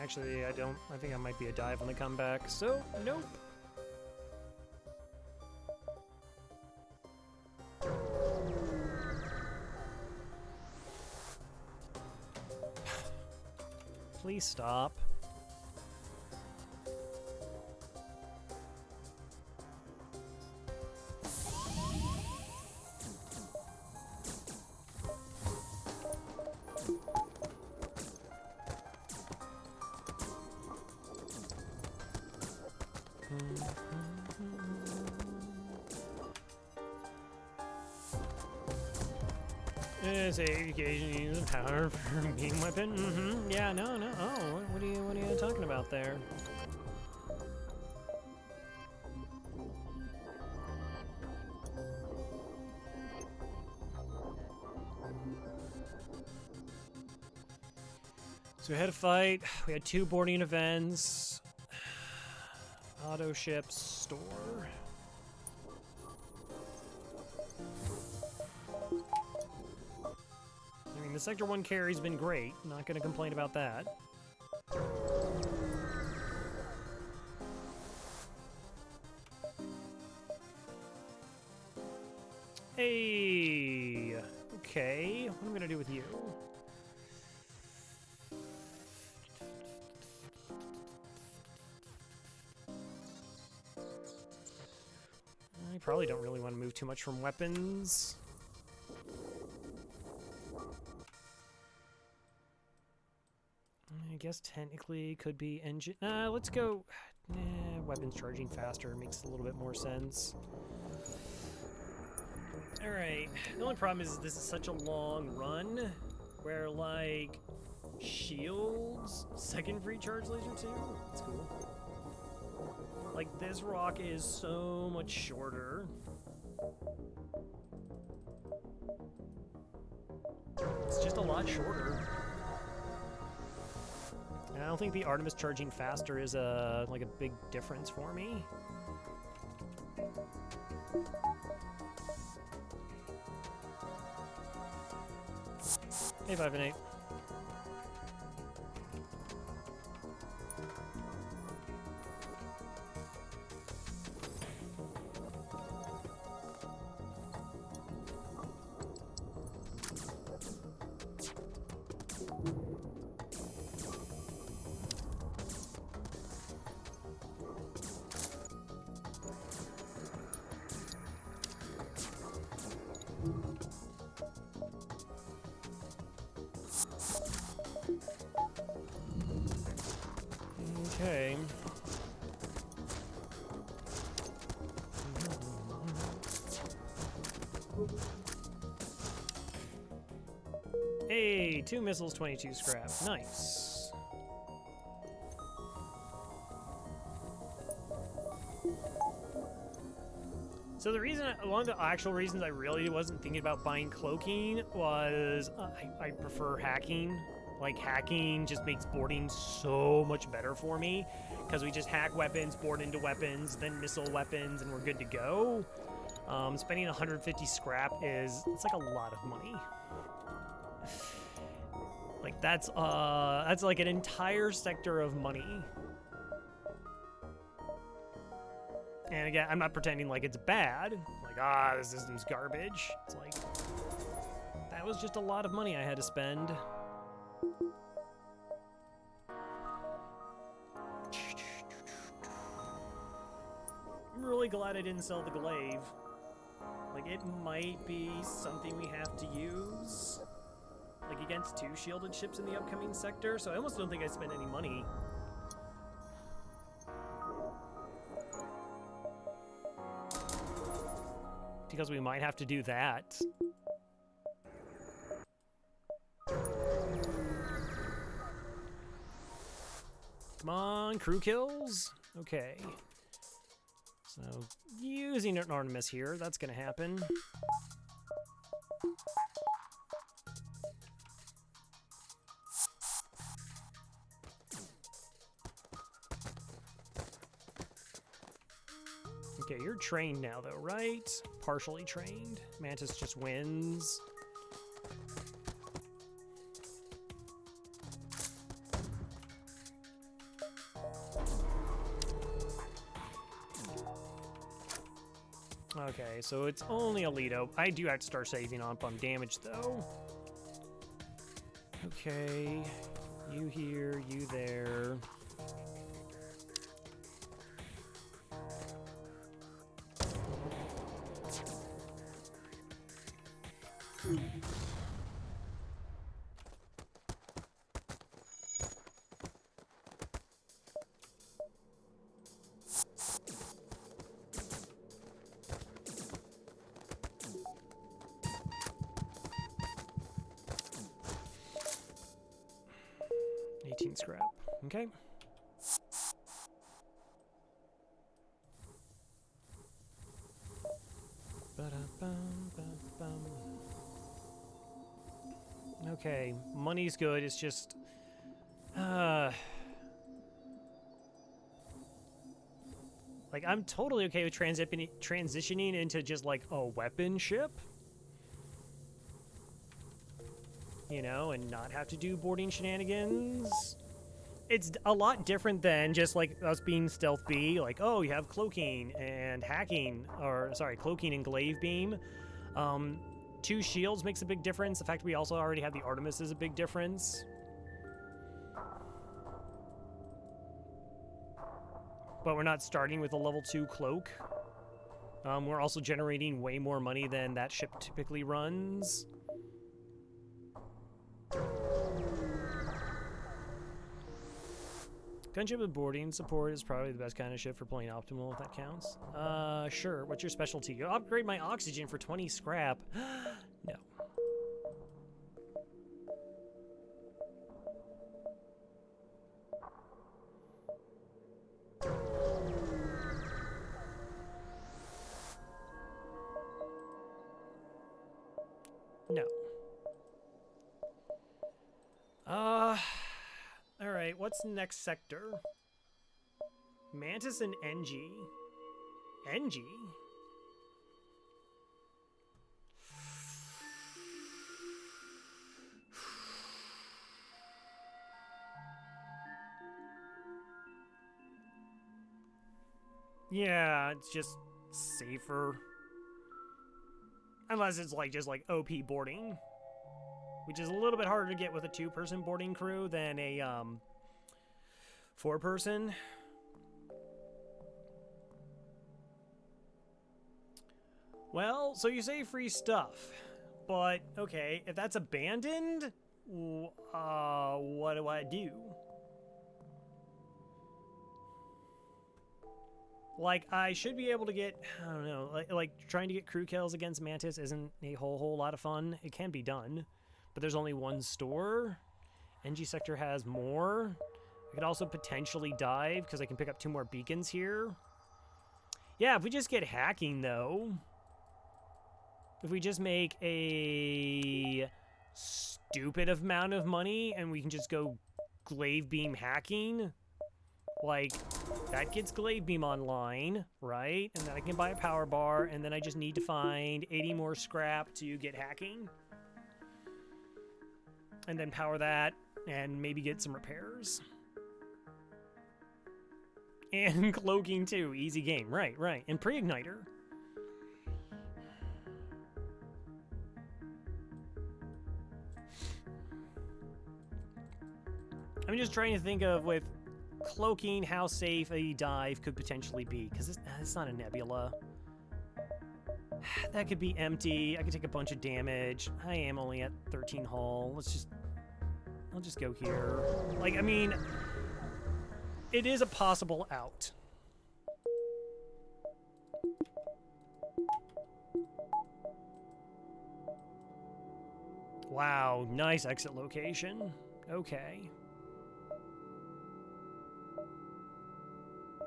Actually, I think I might be a dive on the comeback, so nope. Please stop. It's a occasion use of power for a beam weapon. Yeah, no. Oh, what are you talking about there? So we had a fight. We had 2 boarding events. Auto ships, store. I mean, the Sector 1 carry's been great. Not gonna complain about that. Hey! Okay, what am I gonna do with you? I probably don't really want to move too much from weapons. I guess technically could be engine. Let's go. Weapons charging faster makes a little bit more sense. Alright, the only problem is this is such a long run where, like, shields, second free charge laser too? That's cool. Like, this rock is so much shorter. It's just a lot shorter. And I don't think the Artemis charging faster is like a big difference for me. Hey, 5 and 8. Okay. Hey, 2 missiles, 22 scrap. Nice. So the reason, one of the actual reasons I really wasn't thinking about buying cloaking was I prefer hacking. Like, hacking just makes boarding so much better for me, because we just hack weapons, board into weapons, then missile weapons, and we're good to go. Spending 150 scrap it's like a lot of money. Like, that's like an entire sector of money. And again, I'm not pretending like it's bad. Like, the system's garbage. It's like, that was just a lot of money I had to spend. I'm really glad I didn't sell the glaive. Like, it might be something we have to use, like, against 2 shielded ships in the upcoming sector, so I almost don't think I spent any money. Because we might have to do that. Come on, crew kills? Okay. So, using an Artemis here, that's gonna happen. Okay, you're trained now though, right? Partially trained. Mantis just wins. Okay, so it's only Alito. I do have to start saving on damage though. Okay, you here, you there. Scrap. Okay. Okay, money's good. It's just like, I'm totally okay with transitioning into just like a weapon ship. You know, and not have to do boarding shenanigans. It's a lot different than just like us being Stealth B, like, oh, you have cloaking and hacking, or sorry, cloaking and glaive beam. 2 shields makes a big difference. The fact we also already have the Artemis is a big difference. But we're not starting with a level 2 cloak. We're also generating way more money than that ship typically runs. Gunship with boarding support is probably the best kind of ship for playing optimal, if that counts. Sure. What's your specialty? You upgrade my oxygen for 20 scrap. No. No. Alright, what's the next sector? Mantis and NG. NG? Yeah, it's just safer. Unless it's like just like OP boarding, which is a little bit harder to get with a 2-person boarding crew than a 4-person. Well, so you say free stuff, but okay, if that's abandoned, what do I do? Like, I should be able to get, I don't know, like trying to get crew kills against Mantis isn't a whole lot of fun. It can be done, but there's only 1 store. NG sector has more. I could also potentially dive because I can pick up 2 more beacons here. Yeah, if we just get hacking though, if we just make a stupid amount of money and we can just go glaive beam hacking, like, that gets glaive beam online, right? And then I can buy a power bar, and then I just need to find 80 more scrap to get hacking. And then power that, and maybe get some repairs. And cloaking too, easy game, right. And pre-igniter. I'm just trying to think of, with cloaking, how safe a dive could potentially be, because it's not a nebula. That could be empty. I could take a bunch of damage. I am only at 13 hull. I'll just go here. Like, I mean, it is a possible out. Wow, nice exit location. Okay.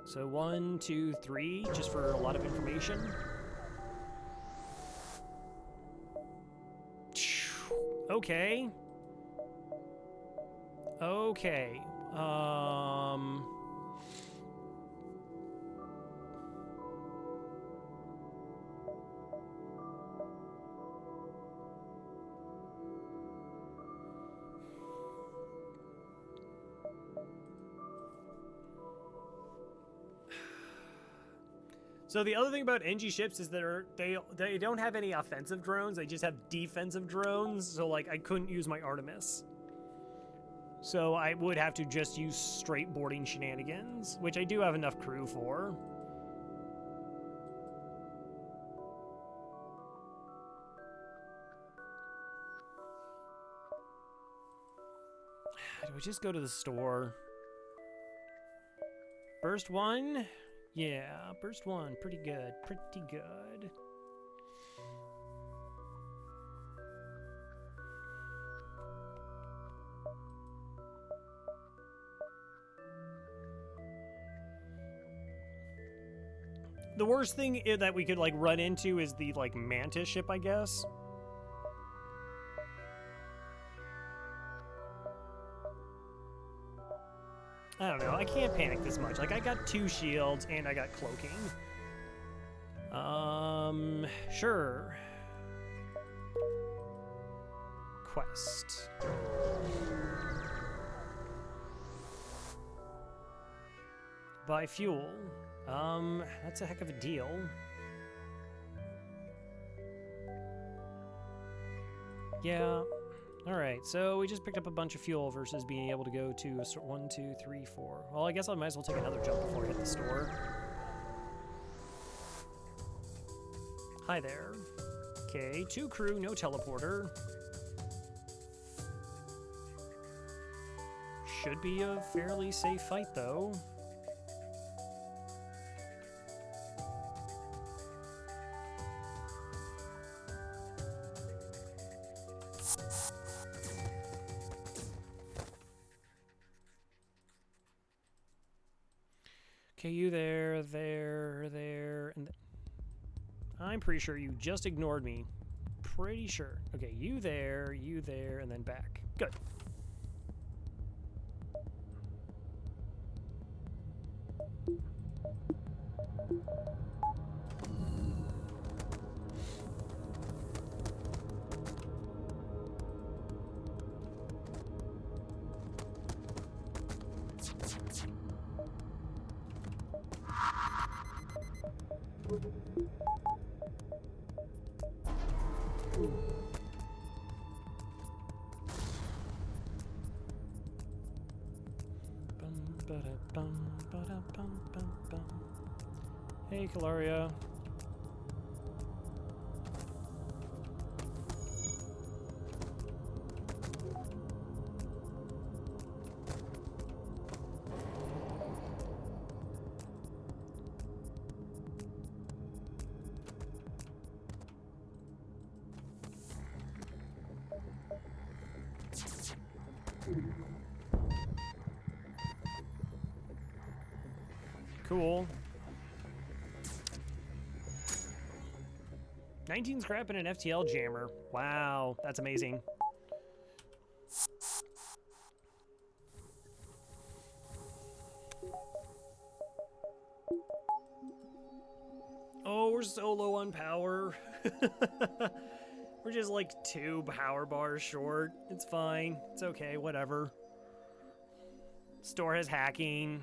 So 1, 2, 3, just for a lot of information. Okay. Okay. So the other thing about NG ships is that they don't have any offensive drones. They just have defensive drones. So like I couldn't use my Artemis. So I would have to just use straight boarding shenanigans, which I do have enough crew for. Do I just go to the store? Burst 1? Yeah, burst 1, pretty good, pretty good. The worst thing that we could like run into is the like Mantis ship, I guess. I don't know. I can't panic this much. Like, I got 2 shields and I got cloaking. Sure. Quest. Buy fuel. That's a heck of a deal. Yeah. All right, so we just picked up a bunch of fuel versus being able to go to a 1, 2, 3, 4. Well, I guess I might as well take another jump before I hit the store. Hi there. Okay, 2 crew, no teleporter. Should be a fairly safe fight, though. Okay, you there, and I'm pretty sure you just ignored me. Pretty sure. Okay, you there, and then back. Good. Hey, Calaria. Cool. 19 scrap and an FTL jammer. Wow, that's amazing. Oh, we're so low on power. We're just like 2 power bars short. It's fine. It's okay, whatever. Store has hacking.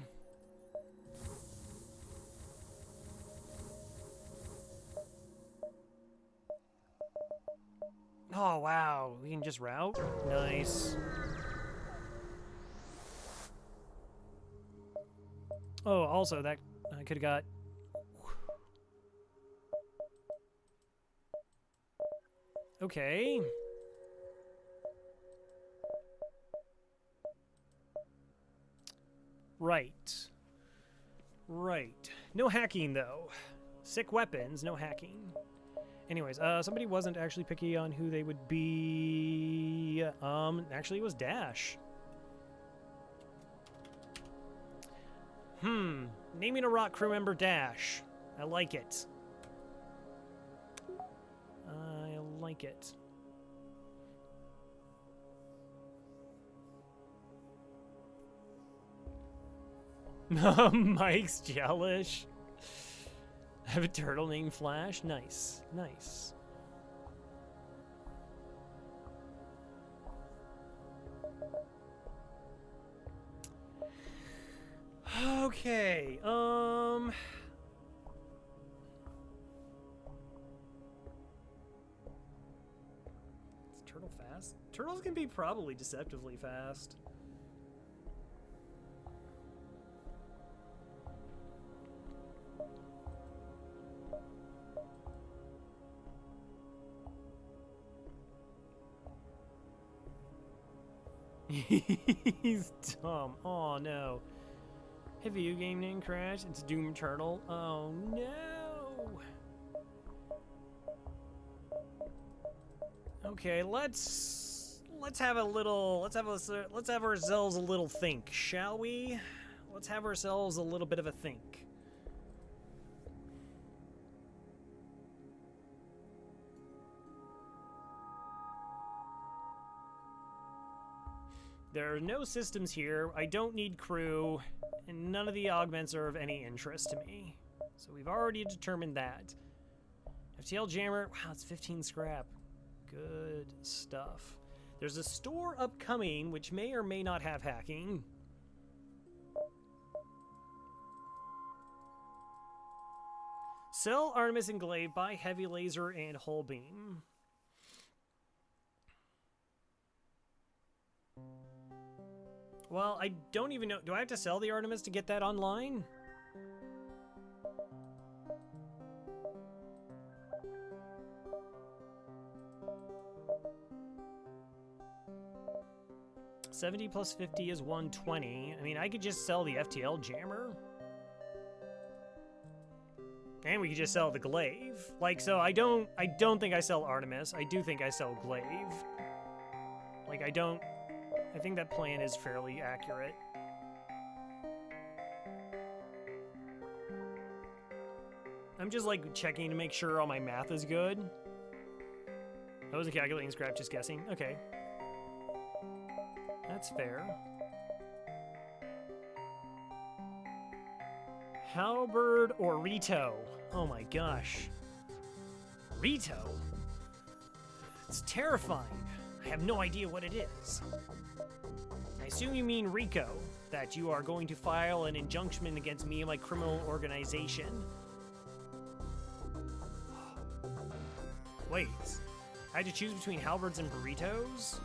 Oh, wow. We can just route? Nice. Oh, also, that I could have got... Okay. Right. Right. No hacking, though. Sick weapons, no hacking. Anyways, somebody wasn't actually picky on who they would be. Actually, it was Dash. Naming a rock crew member Dash. I like it. I like it. Mike's jealous. I have a turtle named Flash. Nice. Nice. Okay. Is turtle fast? Turtles can be probably deceptively fast. He's dumb. Oh no. Hey, video game name crash. It's Doom Turtle. Oh no. Okay, let's have a little. Let's have ourselves a little think, shall we? Let's have ourselves a little bit of a think. There are no systems here, I don't need crew, and none of the augments are of any interest to me. So we've already determined that. FTL jammer, wow, it's 15 scrap. Good stuff. There's a store upcoming, which may or may not have hacking. Sell Artemis and Glaive, buy heavy laser and hull beam. Well, I don't even know. Do I have to sell the Artemis to get that online? $70 plus 50 is 120. I mean, I could just sell the FTL jammer. And we could just sell the glaive. Like, so I don't think I sell Artemis. I do think I sell glaive. Like, I think that plan is fairly accurate. I'm just, like, checking to make sure all my math is good. I wasn't calculating scrap, just guessing. Okay. That's fair. Halberd or Rito? Oh my gosh. Rito? It's terrifying. I have no idea what it is. I assume you mean Rico, that you are going to file an injunction against me and my criminal organization. Wait, I had to choose between halberds and burritos?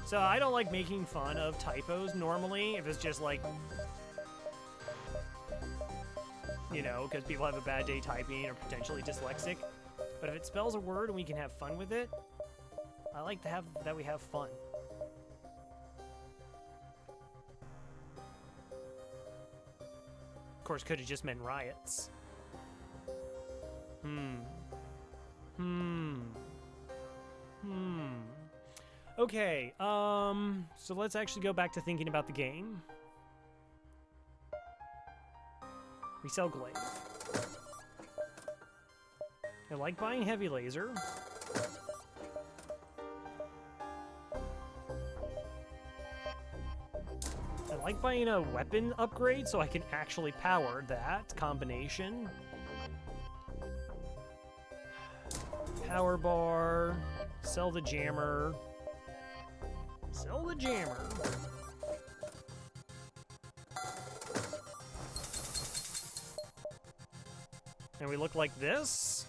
So I don't like making fun of typos normally, if it's just like, you know, because people have a bad day typing or potentially dyslexic. But if it spells a word and we can have fun with it, I like to have that we have fun. Of course, could have just meant riots. Okay, so let's actually go back to thinking about the game. We sell glaive. I like buying heavy laser. I like buying a weapon upgrade so I can actually power that combination. Power bar, sell the jammer. Sell the jammer. And we look like this.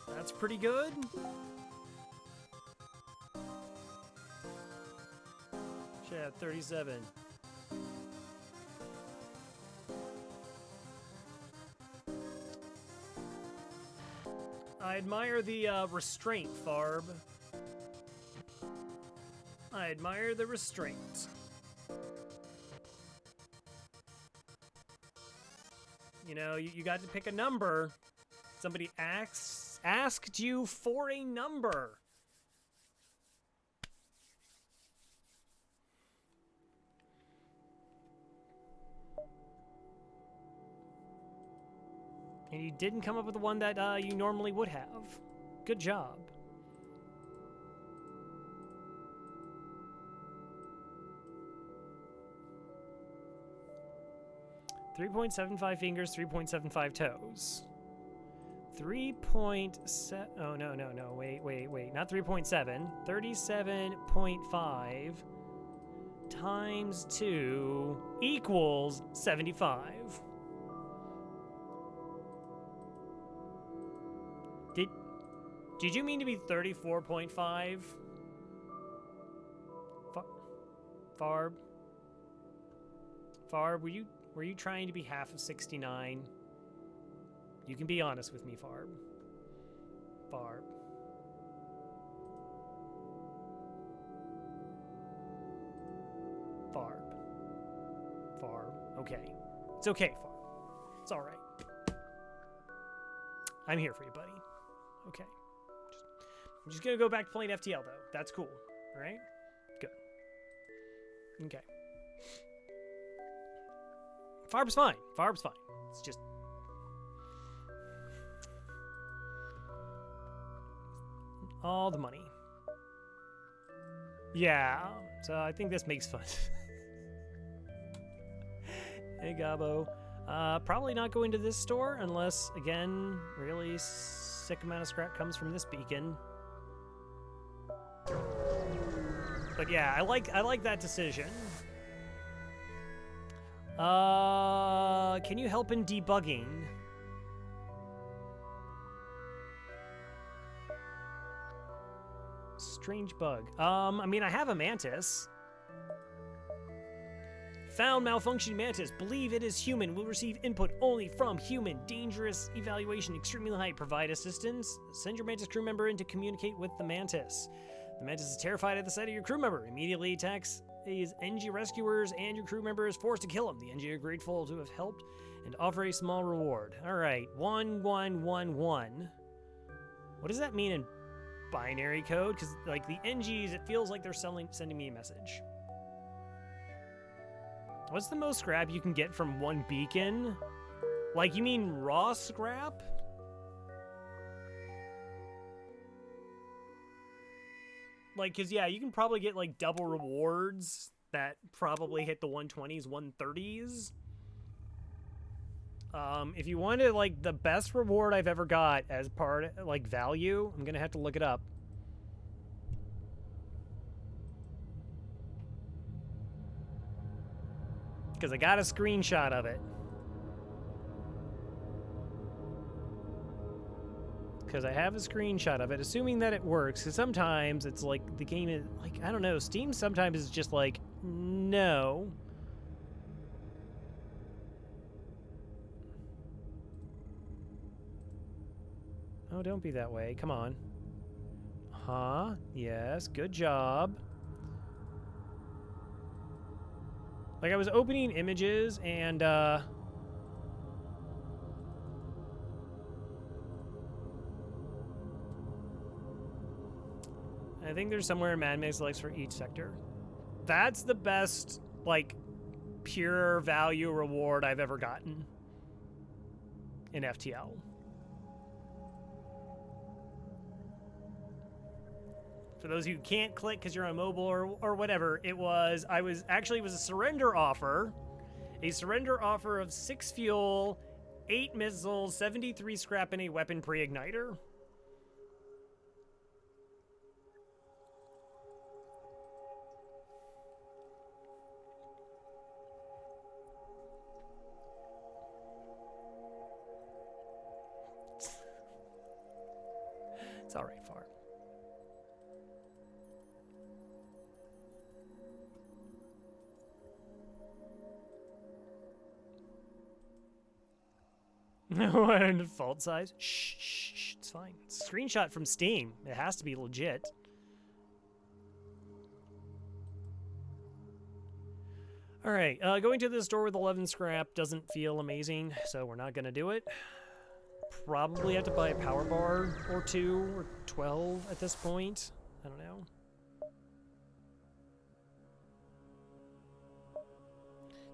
That's pretty good. Chat 37. I admire the restraint, Farb. I admire the restraint. You know, you got to pick a number. Somebody asked you for a number. And you didn't come up with the one that you normally would have. Good job. .75 fingers, 3.75 toes. 3.7. Oh, no. Wait. Not 3.7. 37.5 times 2 equals 75. Did you mean to be 34.5? Farb? Farb, were you trying to be half of 69? You can be honest with me, Farb. Farb. Farb. Okay. It's okay, Farb. It's all right. I'm here for you, buddy. Okay. I'm just gonna go back to playing FTL, though. That's cool. All right? Good. Okay. Farb's fine. Farb's fine. It's just... all the money. Yeah. So I think this makes fun. Hey, Gabo. Probably not going to this store unless, again, really sick amount of scrap comes from this beacon. But yeah, I like that decision. Can you help in debugging? Strange bug. I mean, I have a mantis. Found malfunctioning mantis. Believe it is human. Will receive input only from human. Dangerous evaluation. Extremely high. Provide assistance. Send your mantis crew member in to communicate with the mantis. The mantis is terrified at the sight of your crew member. Immediately attacks his NG rescuers, and your crew member is forced to kill him. The NG are grateful to have helped and offer a small reward. All right, 1111. What does that mean in binary code? Because like the NGs, it feels like they're sending me a message. What's the most scrap you can get from one beacon? Like, you mean raw scrap? Like, because, yeah, you can probably get, like, double rewards that probably hit the 120s, 130s. If you wanted, like, the best reward I've ever got as part, like, value, I'm going to have to look it up. Because I got a screenshot of it. Because I have a screenshot of it, assuming that it works. Because sometimes it's like the game is like, I don't know, Steam sometimes is just like, no. Oh, don't be that way. Come on. Huh? Yes, good job. Like, I was opening images, and, I think there's somewhere Mad Max likes for each sector. That's the best, like, pure value reward I've ever gotten in FTL. For those who can't click because you're on mobile or whatever, it was a surrender offer. A surrender offer of 6 fuel, 8 missiles, 73 scrap, and a weapon pre-igniter. It's all right, Far. No, default size. Shh, it's fine. It's a screenshot from Steam. It has to be legit. All right, going to the store with 11 scrap doesn't feel amazing, so we're not gonna do it. Probably have to buy a power bar or 2 or 12 at this point. I don't know.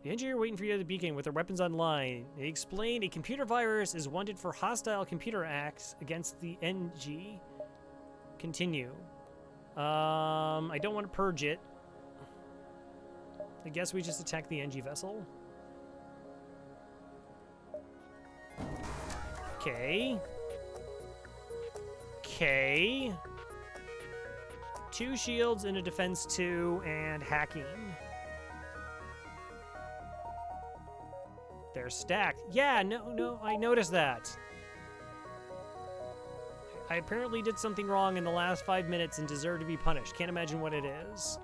The engineer waiting for you at the beacon with their weapons online. They explained a computer virus is wanted for hostile computer acts against the NG. Continue. I don't want to purge it. I guess we just attack the NG vessel. Okay. Okay. 2 shields and a defense 2 and hacking. They're stacked. Yeah, no, I noticed that. I apparently did something wrong in the last 5 minutes and deserve to be punished. Can't imagine what it is.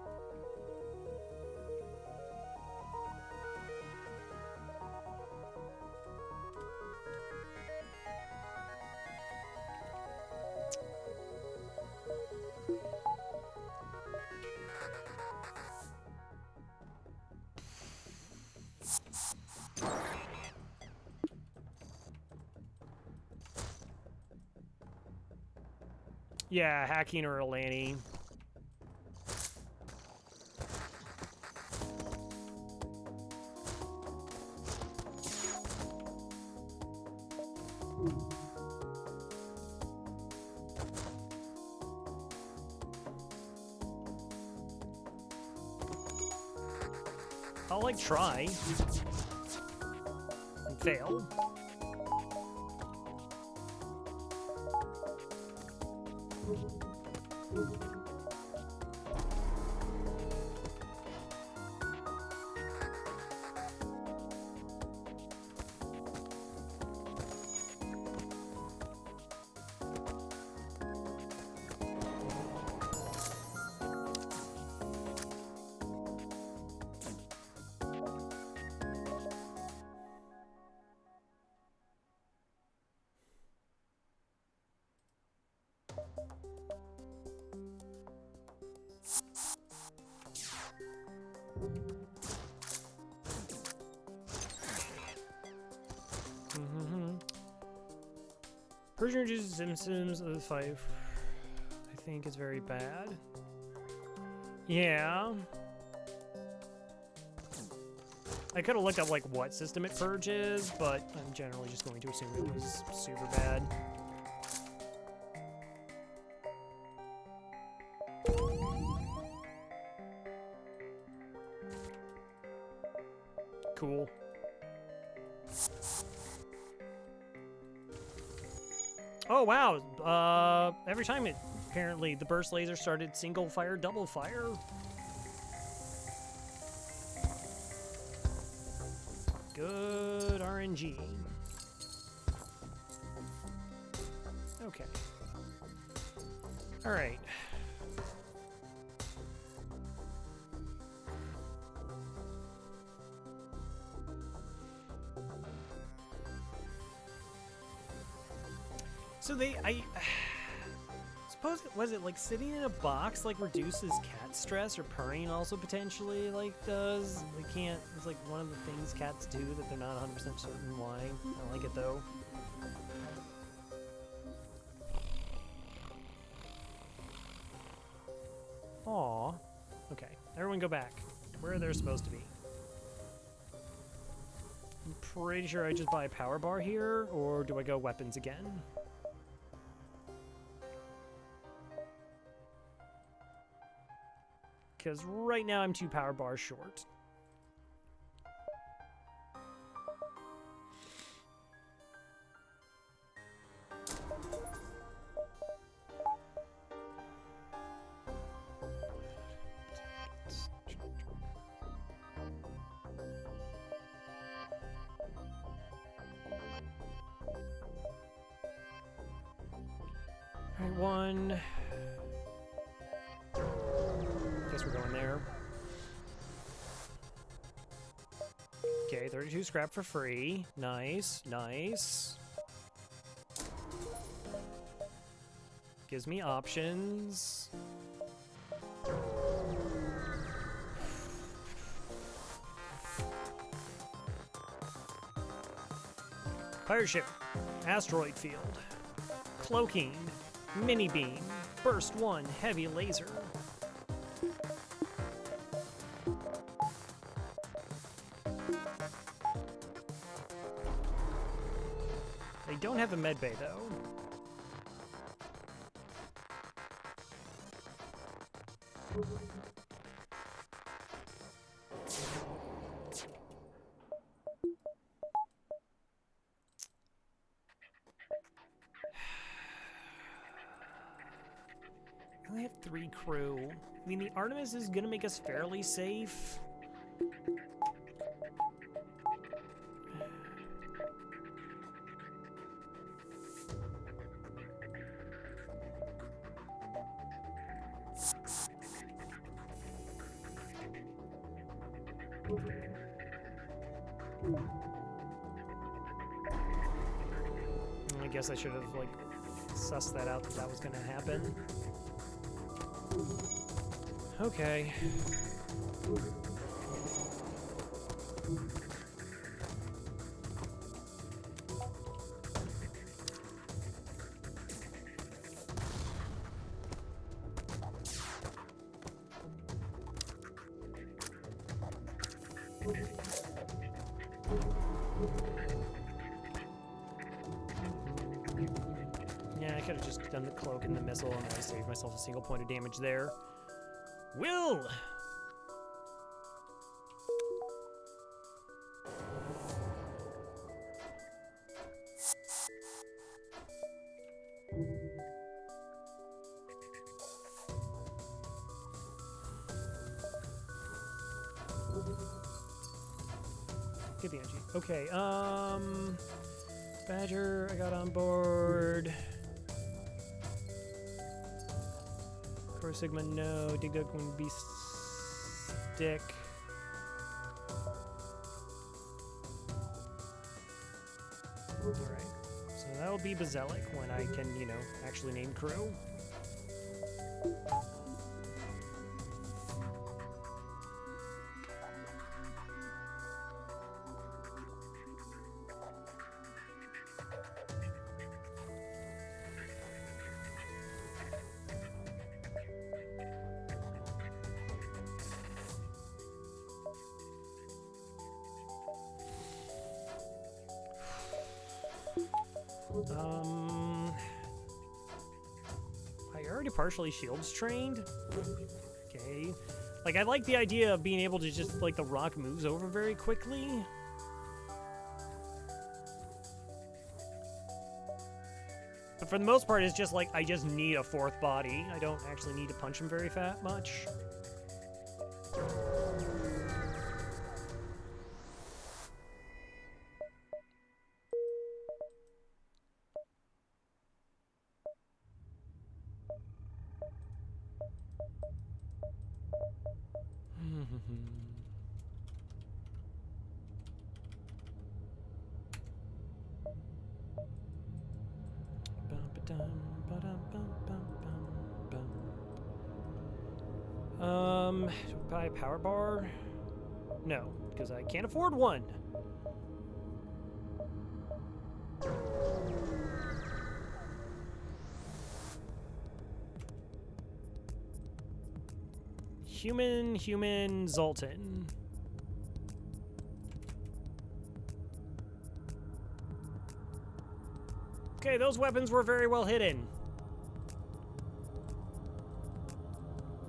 Yeah, hacking or a Lanny. I'll, like, try. And fail. Persian reduces symptoms of the fight. I think it's very bad. Yeah. I could have looked up like what system it purges, but I'm generally just going to assume it was super bad. Cool. Oh wow! Every time apparently the burst laser started single fire, double fire. Good RNG. Okay. All right. So I suppose, was it like sitting in a box like reduces cat stress, or purring also potentially like does? They can't, it's like one of the things cats do that they're not 100% certain why. I like it though. Aw. Okay, everyone go back. Where they're supposed to be. I'm pretty sure I just buy a power bar here, or do I go weapons again? Because right now I'm 2 power bars short. All right, 1. Guess we're going there. Okay, 32 scrap for free. Nice, nice. Gives me options. Pirate ship, asteroid field, cloaking, mini beam, burst 1, heavy laser. They don't have a med bay though. I only have 3 crew. I mean, the Artemis is gonna make us fairly safe. I guess I should have, like, sussed that out that was gonna happen. Okay. Yeah, I could have just done the cloak and the missile and I saved myself a single point of damage there. Will! Get the energy. Okay, Badger, I got on board. Core Sigma, no. Dig Dug can be stick. Alright. So that'll be Bazelic when I can, you know, actually name crew. I already partially shields trained. Okay. Like, I like the idea of being able to just, like, the rock moves over very quickly. But for the most part, it's just like, I just need a fourth body. I don't actually need to punch him very much. Buy a power bar? No, because I can't afford one. Human, Zoltan. Okay, those weapons were very well hidden.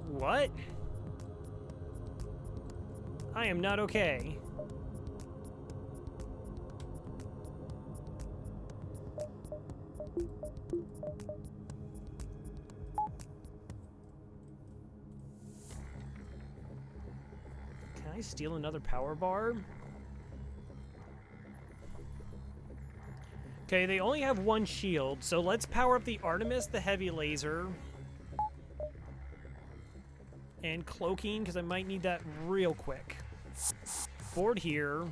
What? I am not okay. Can I steal another power bar? Okay, they only have one shield, so let's power up the Artemis, the heavy laser. And cloaking, because I might need that real quick. Board here.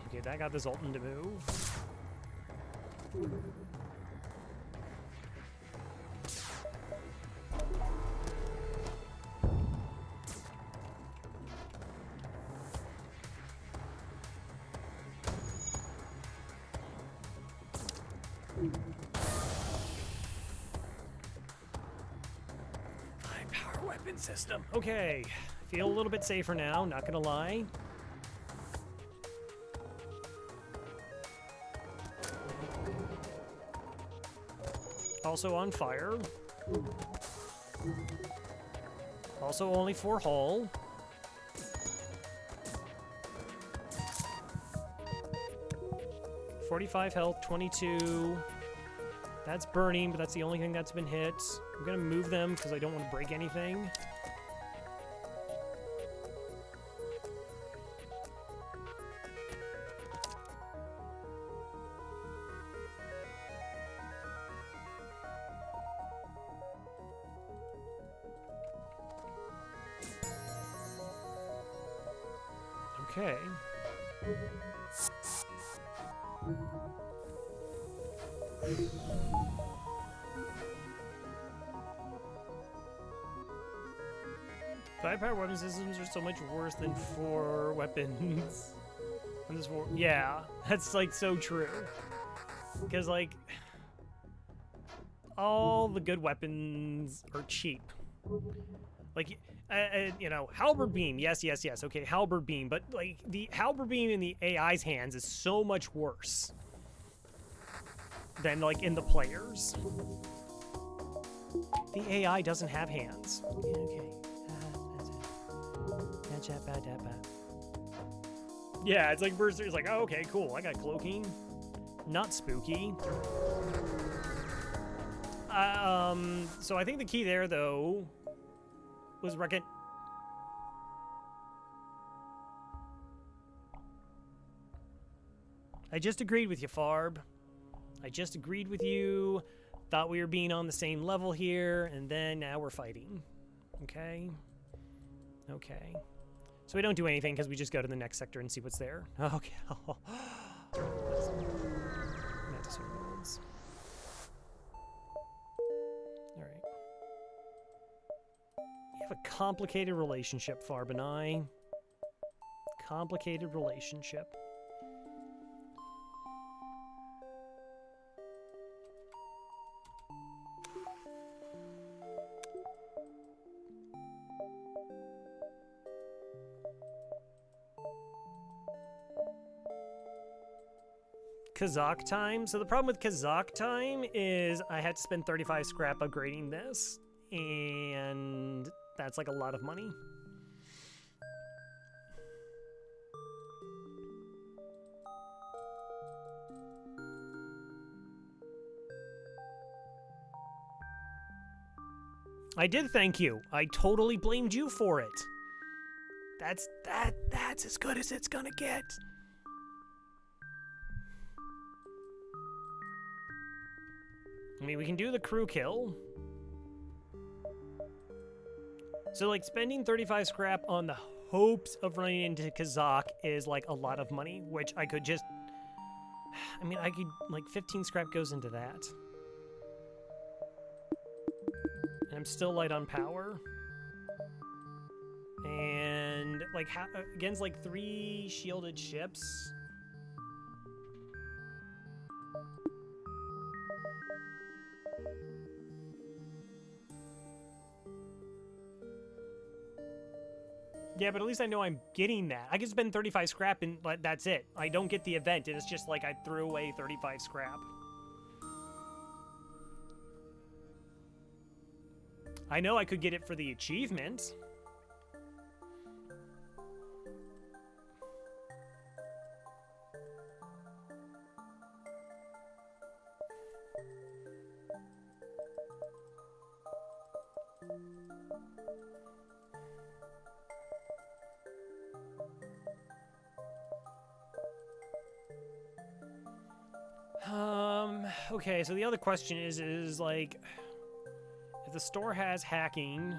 Okay, that got the Zoltan to move. Power weapon system. Okay, feel a little bit safer now, not gonna lie. Also on fire. Also only 4 hull. $45 health, 22. That's burning, but that's the only thing that's been hit. I'm gonna move them because I don't want to break anything. Okay. Five-power weapon systems are so much worse than 4 weapons. Yeah, that's like so true. Because like all the good weapons are cheap. Like, you know, halberd beam, yes. Okay, halberd beam, but like the halberd beam in the AI's hands is so much worse than like in the players. The AI doesn't have hands. Okay. Yeah, it's like Berserker's like, oh, okay, cool. I got cloaking. Not spooky. So I think the key there, though, was I just agreed with you, Farb. I just agreed with you. Thought we were being on the same level here, and then now we're fighting. Okay? Okay. So we don't do anything because we just go to the next sector and see what's there. Okay. Alright. We have a complicated relationship, Farb and I. Complicated relationship. Kazakh time. So the problem with Kazakh time is I had to spend 35 scrap upgrading this, and that's like a lot of money. I did thank you. I totally blamed you for it. That's as good as it's gonna get. I mean, we can do the crew kill. So, like, spending 35 scrap on the hopes of running into Kazakh is, like, a lot of money, which I could just... I mean, I could, like, 15 scrap goes into that. And I'm still light on power. And, like, against, like, 3 shielded ships... Yeah, but at least I know I'm getting that. I can spend 35 scrap and that's it. I don't get the event. It's just like I threw away 35 scrap. I know I could get it for the achievement. Okay, so the other question is like, if the store has hacking...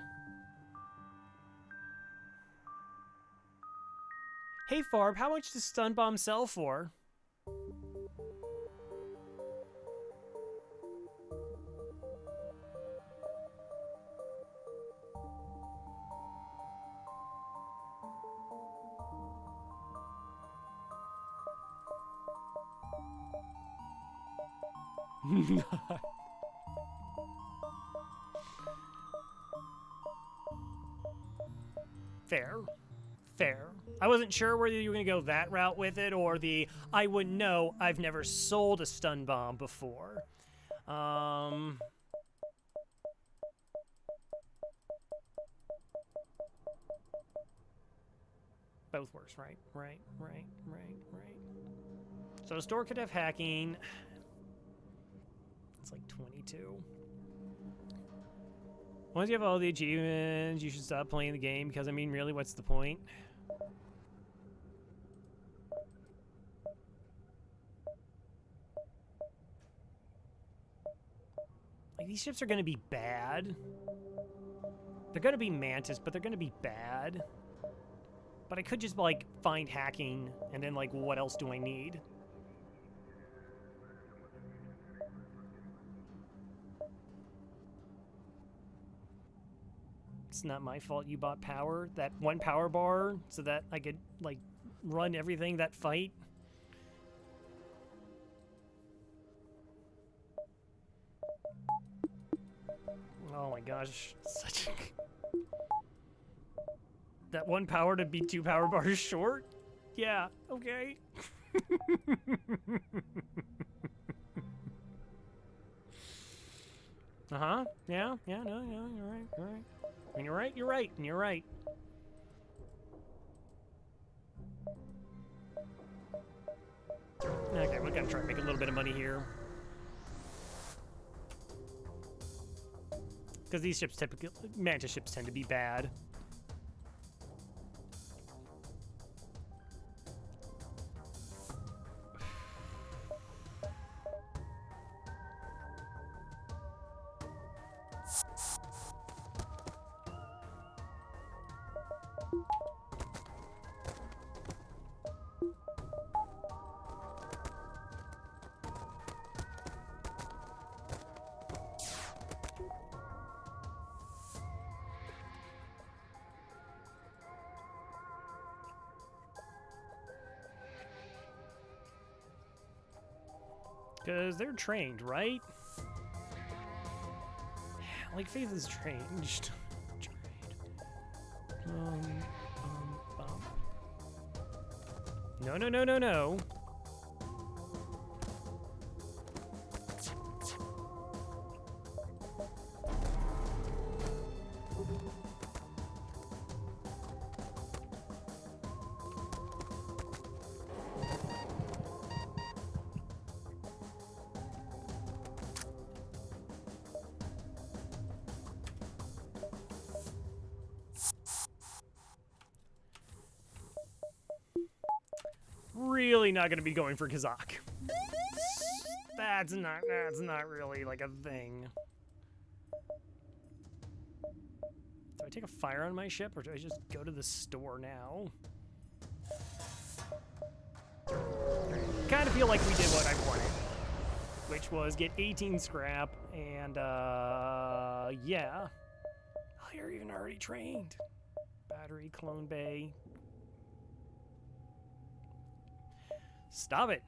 Hey Farb, how much does Stun Bomb sell for? Fair. Fair. I wasn't sure whether you were going to go that route with it or the I wouldn't know, I've never sold a stun bomb before. Both works, right? Right. So the store could have hacking. It's like 22. Once you have all the achievements, you should stop playing the game because, I mean, really, what's the point? Like, these ships are going to be bad. They're going to be Mantis, but they're going to be bad. But I could just, like, find hacking, and then, like, what else do I need? It's not my fault you bought power. That one power bar so that I could, like, run everything that fight. Oh my gosh. Such a... That one power to be 2 power bars short? Yeah, okay. Uh-huh. Yeah, no, you're right. And you're right. Okay, we're gonna try to make a little bit of money here. Because these ships typically, Mantis ships tend to be bad. Because they're trained, right? Like, Faith is changed. No. really not going to be going for Kazakh. That's not really like a thing. Do I take a fire on my ship, or do I just go to the store now? Kind of feel like we did what I wanted, which was get 18 scrap, and yeah. Oh, you're even already trained. Battery, clone bay. Stop it.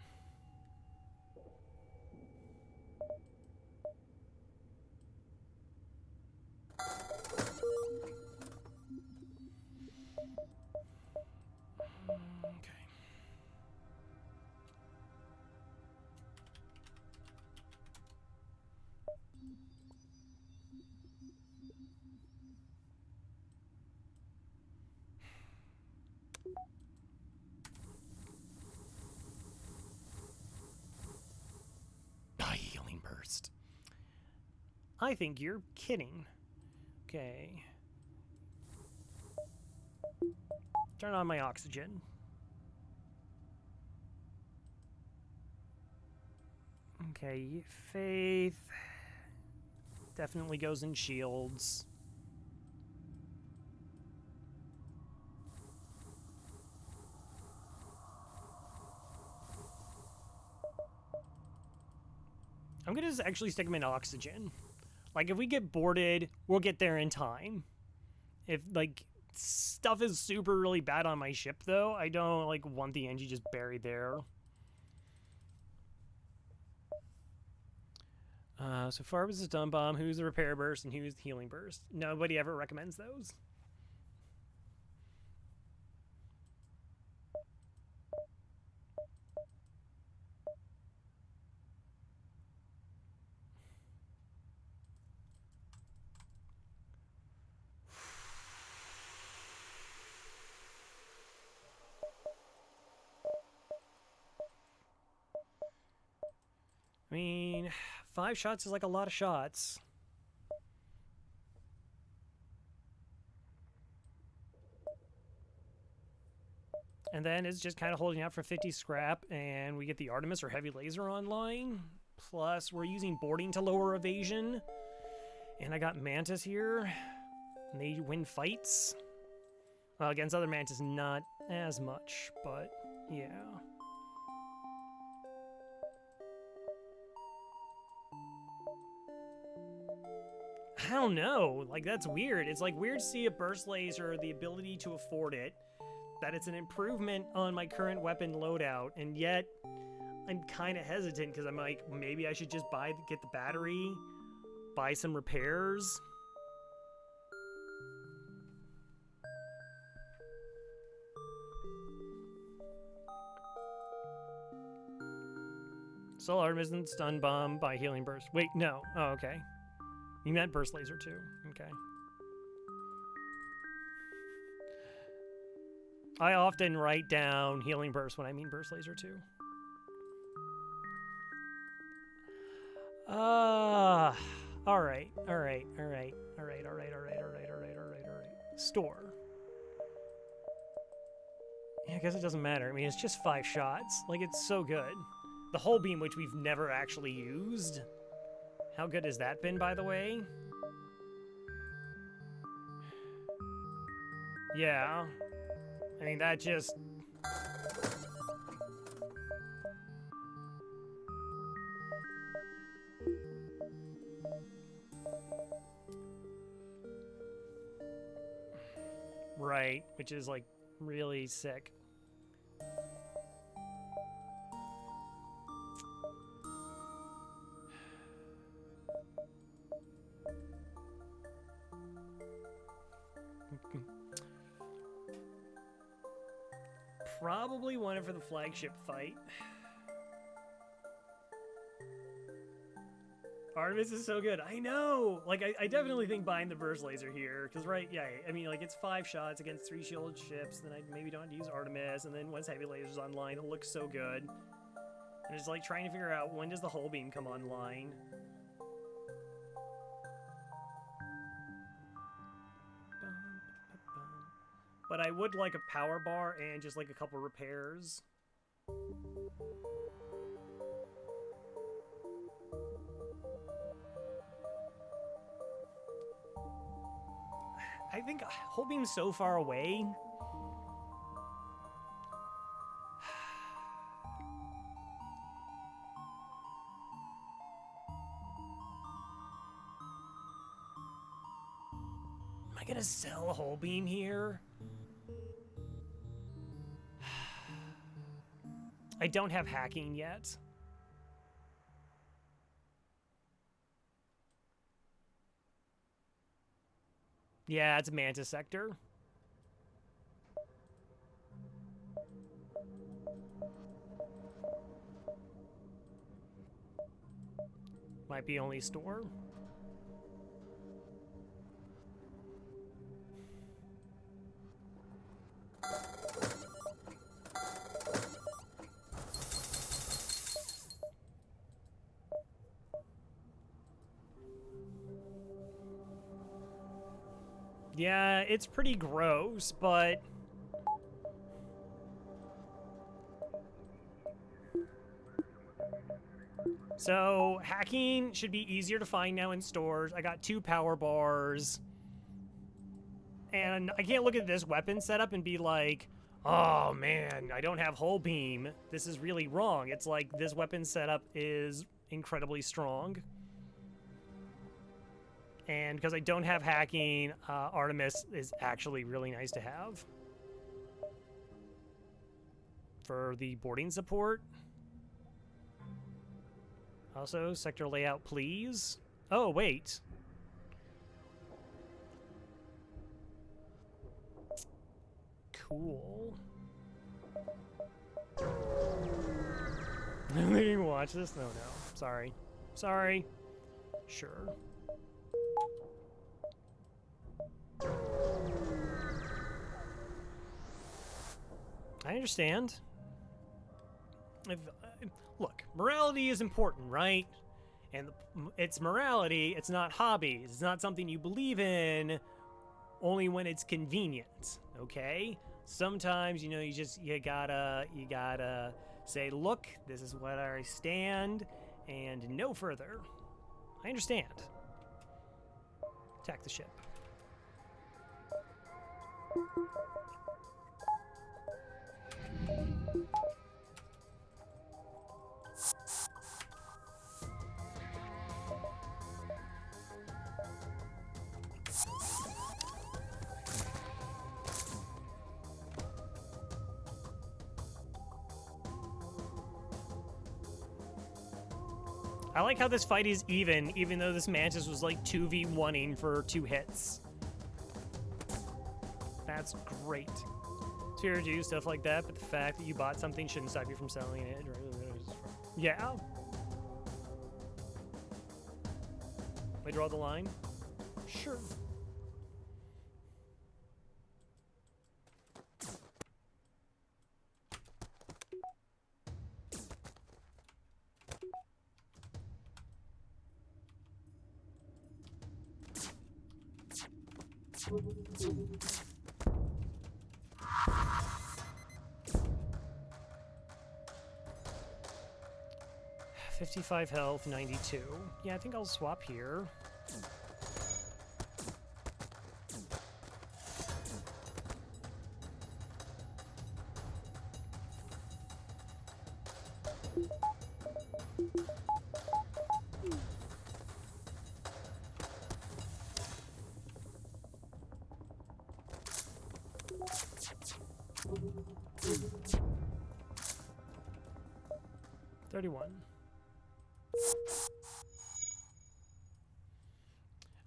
Okay. Healing burst. I think you're kidding. Okay. Turn on my oxygen. Okay, faith definitely goes in shields. I'm gonna just actually stick them in oxygen. Like, if we get boarded, we'll get there in time. If, like, stuff is super really bad on my ship, though, I don't, like, want the engine just buried there. So far was the stun bomb, who's the repair burst, and who's the healing burst. Nobody ever recommends those. I mean, 5 shots is like a lot of shots. And then it's just kind of holding out for 50 scrap, and we get the Artemis or Heavy Laser online. Plus, we're using boarding to lower evasion. And I got Mantis here, and they win fights. Well, against other Mantis, not as much, but yeah. I don't know. Like, that's weird. It's like weird to see a burst laser, the ability to afford it, that it's an improvement on my current weapon loadout, and yet I'm kind of hesitant because I'm like, maybe I should just get the battery, buy some repairs. Soul Artemis and stun bomb by healing burst. Wait, no. Oh, okay. You meant burst laser too. Okay. I often write down healing burst when I mean burst laser too. All right. Store. Yeah, I guess it doesn't matter. I mean, it's just 5 shots. Like, it's so good. The hull beam, which we've never actually used. How good has that been, by the way? Yeah. I mean, that just... Right, which is, like, really sick. Probably want it for the flagship fight. Artemis is so good. I know! Like, I definitely think buying the burst laser here. Because, right, yeah, I mean, like, it's 5 shots against 3 shielded ships. Then I maybe don't use Artemis. And then once Heavy Laser's online, it looks so good. And it's like trying to figure out when does the hull beam come online. But I would like a power bar and just like a couple repairs. I think whole beam's so far away. Am I gonna sell a whole beam here? I don't have hacking yet. Yeah, it's a Mantis sector. Might be only store. Yeah, it's pretty gross, but... So, hacking should be easier to find now in stores. I got 2 power bars. And I can't look at this weapon setup and be like, oh man, I don't have whole beam. This is really wrong. It's like this weapon setup is incredibly strong. And because I don't have hacking, Artemis is actually really nice to have. For the boarding support. Also, sector layout, please. Oh, wait. Cool. They didn't watch this? No, no. Sorry. Sorry. Sure. I understand. Look, morality is important, right? And it's morality, it's not hobbies. It's not something you believe in only when it's convenient, okay? Sometimes, you know, you gotta say, look, this is what I stand, and no further. I understand. Attack the ship. I like how this fight is even though this Mantis was like 2v1ing for 2 hits. That's great. It's fair to do stuff like that, but the fact that you bought something shouldn't stop you from selling it. Yeah. I draw the line? Sure. $55 health, 92. Yeah, I think I'll swap here.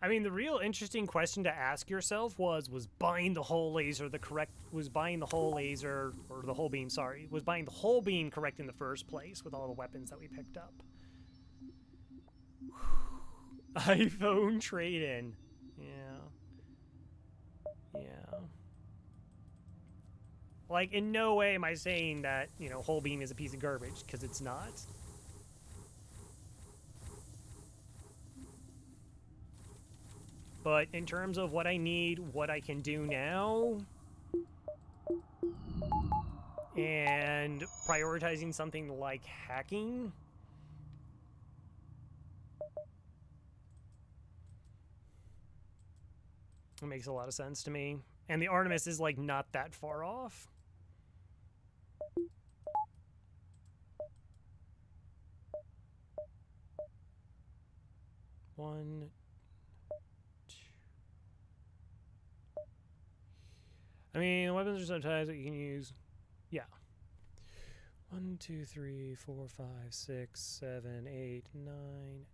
I mean, the real interesting question to ask yourself was buying the whole laser was buying the whole laser, or the whole beam, sorry, was buying the whole beam correct in the first place with all the weapons that we picked up? iPhone trade-in. Yeah. Yeah. Like, in no way am I saying that, you know, whole beam is a piece of garbage, because it's not. But in terms of what I need, what I can do now, and prioritizing something like hacking. It makes a lot of sense to me. And the Artemis is like not that far off. One, two. I mean, the weapons are sometimes that you can use. Yeah. 1, 2, 3, 4, 5, 6, 7, 8, 9,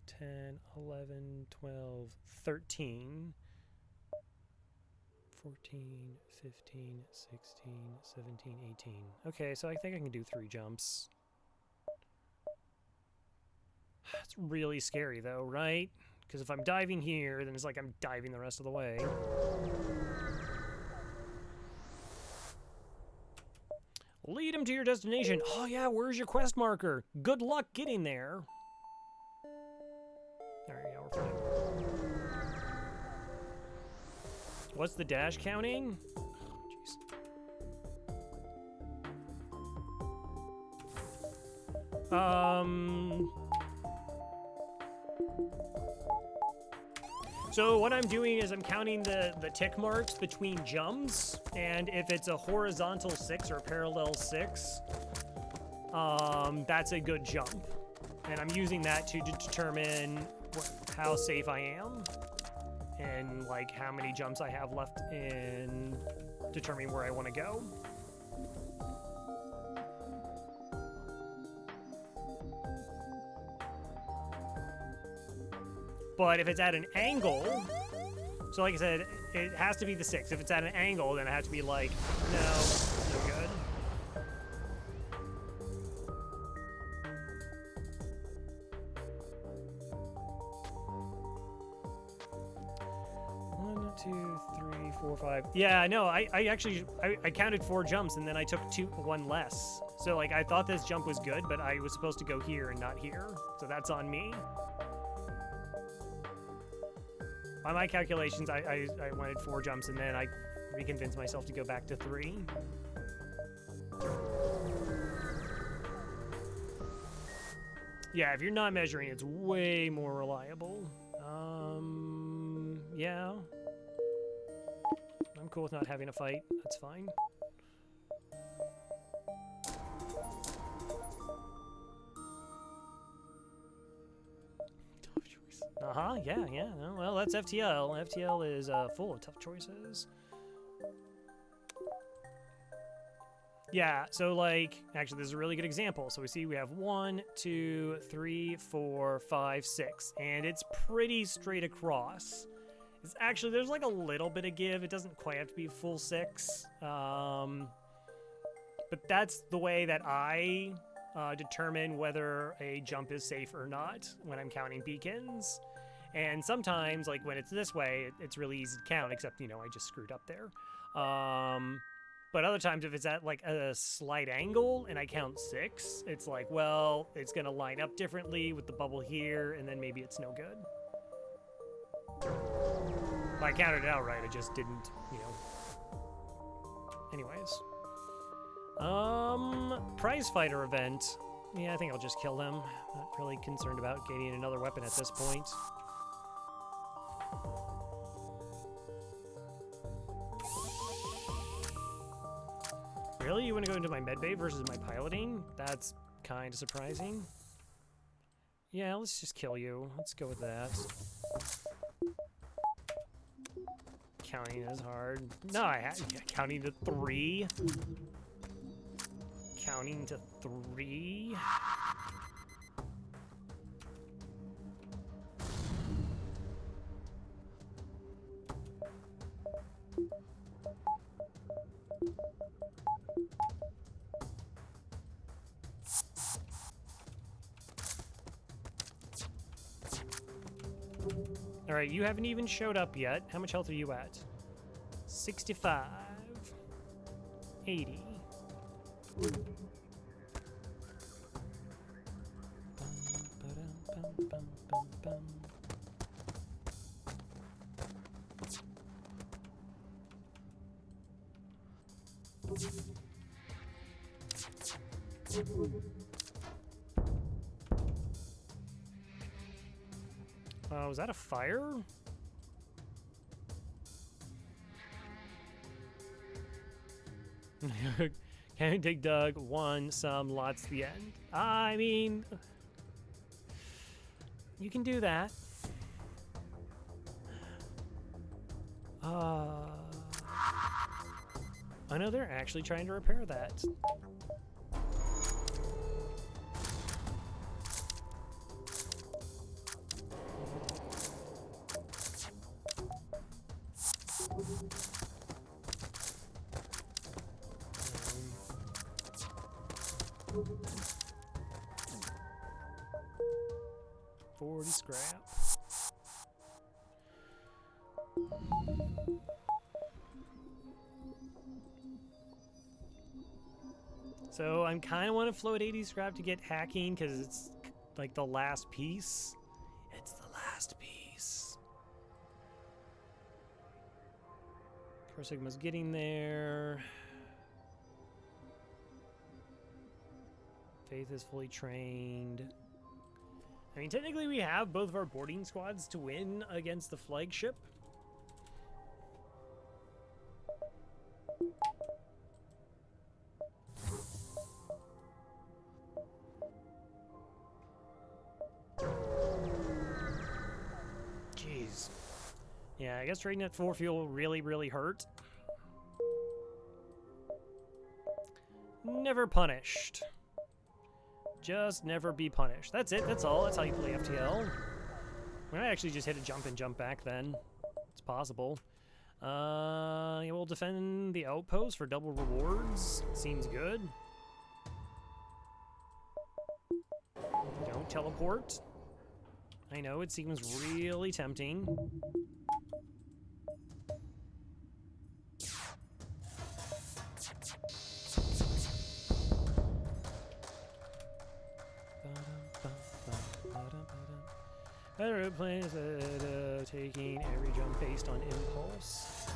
10, 11, 12, 13, 14, 15, 16, 17, 18. Okay, so I think I can do 3 jumps. It's really scary though, right? Because if I'm diving here, then it's like I'm diving the rest of the way. Lead him to your destination. Oh yeah, where's your quest marker? Good luck getting there. There we go, we're fine. What's the dash counting? Oh, so what I'm doing is I'm counting the tick marks between jumps, and if it's a horizontal 6 or a parallel 6, that's a good jump. And I'm using that to determine how safe I am, and like how many jumps I have left in determining where I want to go. But if it's at an angle, so like I said, it has to be the 6. If it's at an angle, then I have to be like, no, it's no good. One, 2, 3, 4, 5. Yeah, no, I actually counted 4 jumps and then I took 1 less. So like I thought this jump was good, but I was supposed to go here and not here. So that's on me. By my calculations, I wanted 4 jumps, and then I reconvinced myself to go back to 3. Yeah, if you're not measuring, it's way more reliable. Yeah. I'm cool with not having a fight. That's fine. Yeah. Well, that's FTL. FTL is full of tough choices. Yeah, so like, actually, this is a really good example. So we see we have 1, 2, 3, 4, 5, 6, and it's pretty straight across. It's actually, there's like a little bit of give. It doesn't quite have to be full 6. But that's the way that I determine whether a jump is safe or not when I'm counting beacons. And sometimes, like when it's this way, it's really easy to count, except, you know, I just screwed up there. But other times, if it's at like a slight angle and I count 6, it's like, well, it's gonna line up differently with the bubble here, and then maybe it's no good. If I counted it out right, I just didn't, you know. Anyways. Prize fighter event. Yeah, I think I'll just kill them. Not really concerned about gaining another weapon at this point. Really? You want to go into my medbay versus my piloting? That's kind of surprising. Yeah, let's just kill you. Let's go with that. Counting is hard. No, counting to 3. Counting to 3. All right, you haven't even showed up yet. How much health are you at? 65. 80. Was that a fire? Can't dig Doug, one, some, lots, the end. I mean, you can do that. I know they're actually trying to repair that. $40 scrap. So I'm kind of want to float 80 scrap to get hacking because it's like the last piece. It's the last piece. Core Sigma's getting there. Faith is fully trained. I mean, technically we have both of our boarding squads to win against the flagship. Jeez. Yeah, I guess trading at 4 fuel really, really hurt. Never punished. Just never be punished. That's it. That's all. That's how you play FTL. We might actually just hit a jump and jump back then. It's possible. Yeah, we'll defend the outpost for double rewards. Seems good. Don't teleport. I know, it seems really tempting. Better plans at taking every jump based on impulse.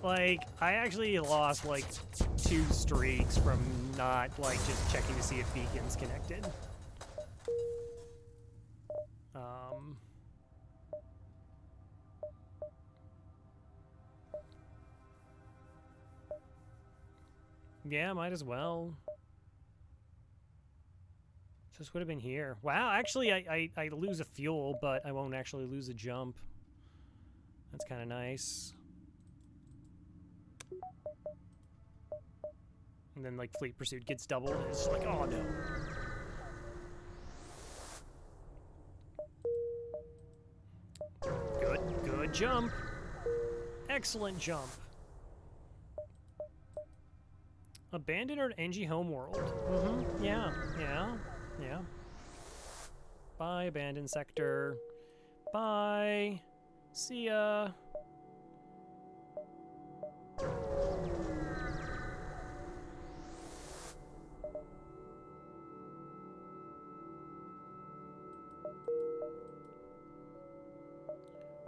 Like, I actually lost like 2 streaks from not like just checking to see if beacon's connected. Yeah, might as well. This would have been here. Wow, actually, I lose a fuel, but I won't actually lose a jump. That's kind of nice. And then, like, Fleet Pursuit gets doubled. It's just like, oh, no. Good jump. Excellent jump. Abandon our NG homeworld. Mm-hmm. Yeah. Bye, abandoned sector. Bye. See ya.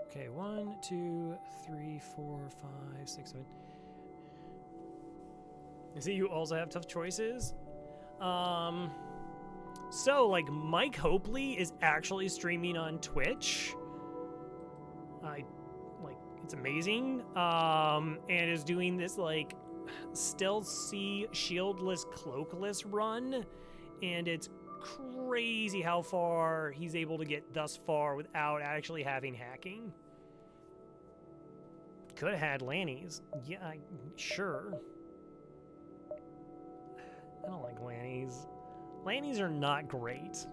Okay, 1, 2, 3, 4, 5, 6, 7. I see you also have tough choices. So, like, Mike Hopley is actually streaming on Twitch. It's amazing. And is doing this, like, Stealth C shieldless, cloakless run. And it's crazy how far he's able to get thus far without actually having hacking. Could have had Lanny's. Yeah, sure. I don't like Lanny's. Lanny's are not great.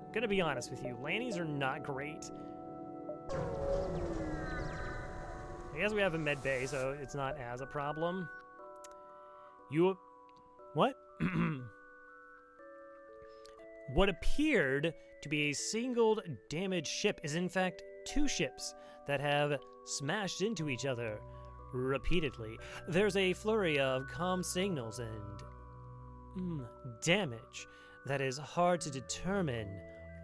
I'm gonna be honest with you. Lanny's are not great. I guess we have a med bay, so it's not as a problem. What? What appeared to be a single damaged ship is in fact 2 ships that have smashed into each other repeatedly. There's a flurry of comm signals and damage that is hard to determine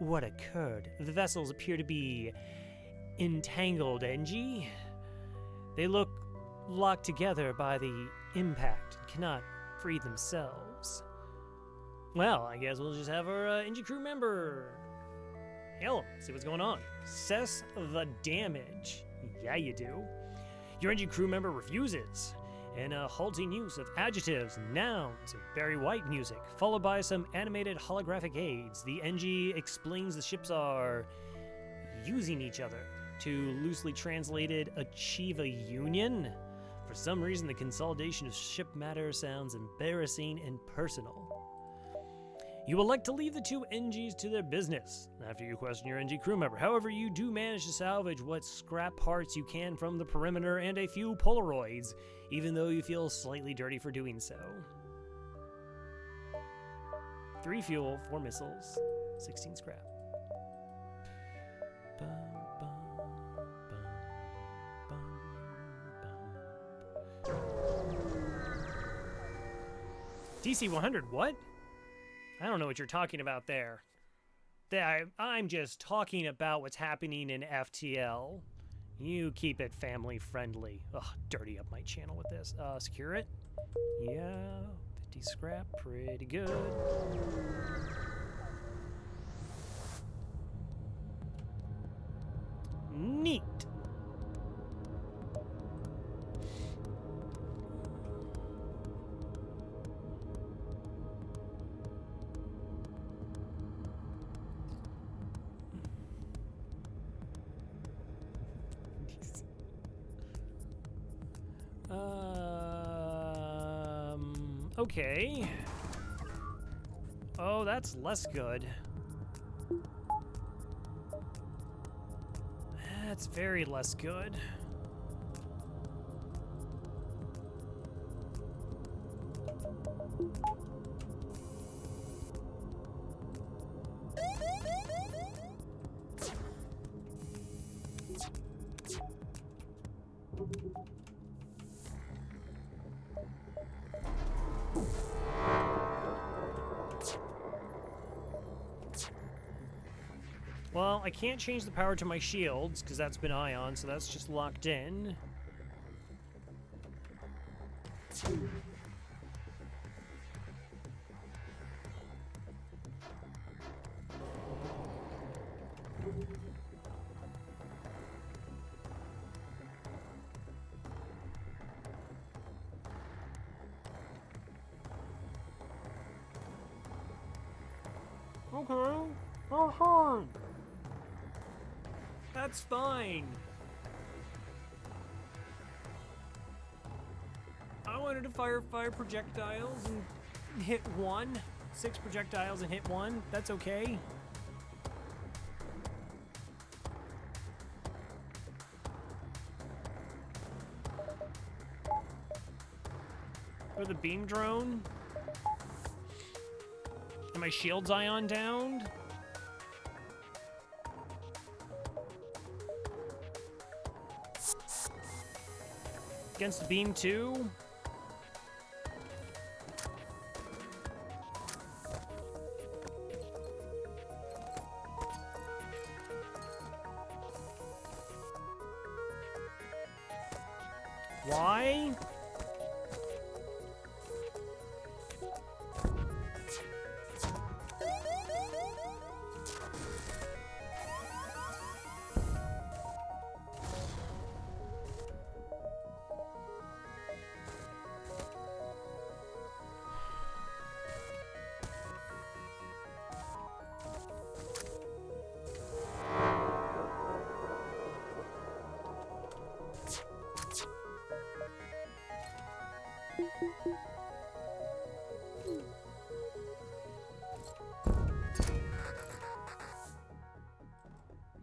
what occurred. The vessels appear to be entangled, NG. They look locked together by the impact and cannot free themselves. Well, I guess we'll just have our NG crew member. Hail him, see what's going on. Assess the damage. Yeah, you do. Your NG crew member refuses. And a halting use of adjectives, nouns, and Barry White music, followed by some animated holographic aids. The NG explains the ships are using each other to loosely translated achieve a union. For some reason, the consolidation of ship matter sounds embarrassing and personal. You elect to leave the two NGs to their business after you question your NG crew member. However, you do manage to salvage what scrap parts you can from the perimeter and a few Polaroids, even though you feel slightly dirty for doing so. 3 fuel, 4 missiles, 16 scrap. DC 100, what? I don't know what you're talking about there. I'm just talking about what's happening in FTL. You keep it family friendly. Ugh, dirty up my channel with this. Secure it? Yeah, 50 scrap, pretty good. Neat. Okay. Oh, that's less good. That's very less good. Well, I can't change the power to my shields, because that's been ion, so that's just locked in. Okay, how hard? That's fine. I wanted to fire 5 projectiles and hit 1. 6 projectiles and hit 1. That's okay. Or the beam drone. And my shields ion downed. Against the beam too. Why?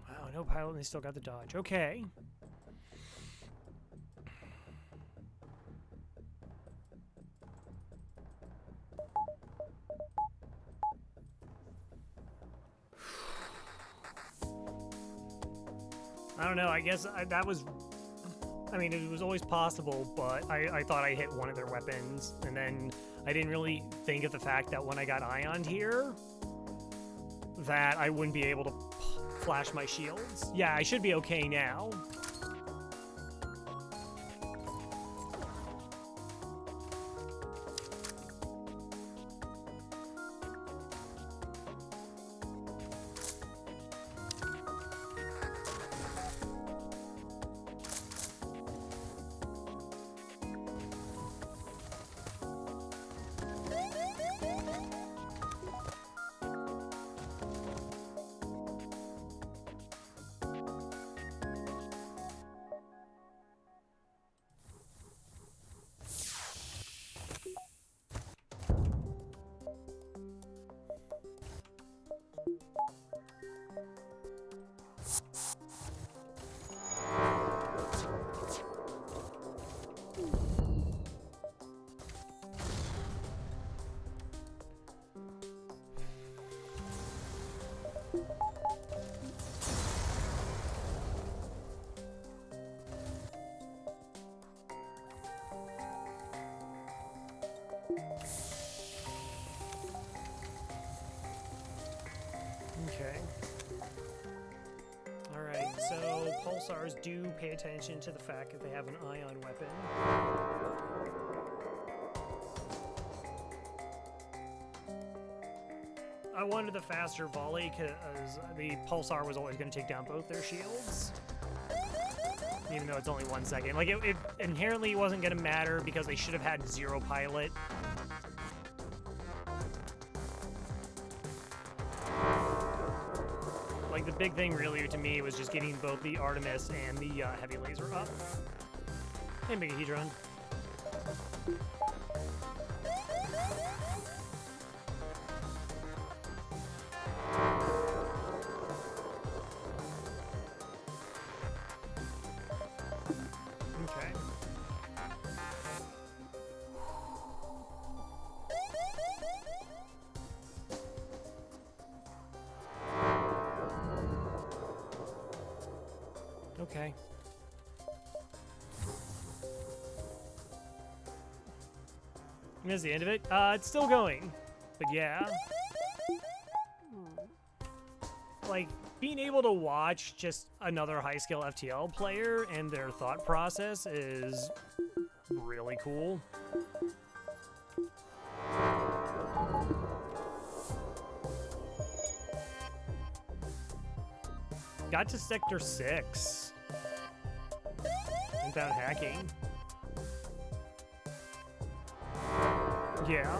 Wow, no pilot and they still got the dodge. Okay. I don't know, I guess that was... I mean, it was always possible, but I thought I hit one of their weapons, and then I didn't really think of the fact that when I got ioned here, that I wouldn't be able to flash my shields. Yeah, I should be okay now. Okay. Alright, so pulsars do pay attention to the fact that they have an ion weapon. I wanted the faster volley because the pulsar was always going to take down both their shields. Even though it's only 1 second. Like, it inherently wasn't going to matter because they should have had 0 pilot. Like, the big thing really to me was just getting both the Artemis and the heavy laser up. Hey, Megahedron. Okay. Okay. And that's the end of it. It's still going, but yeah. Like, being able to watch just another high-skill FTL player and their thought process is really cool. Got to Sector 6 and found hacking. Yeah.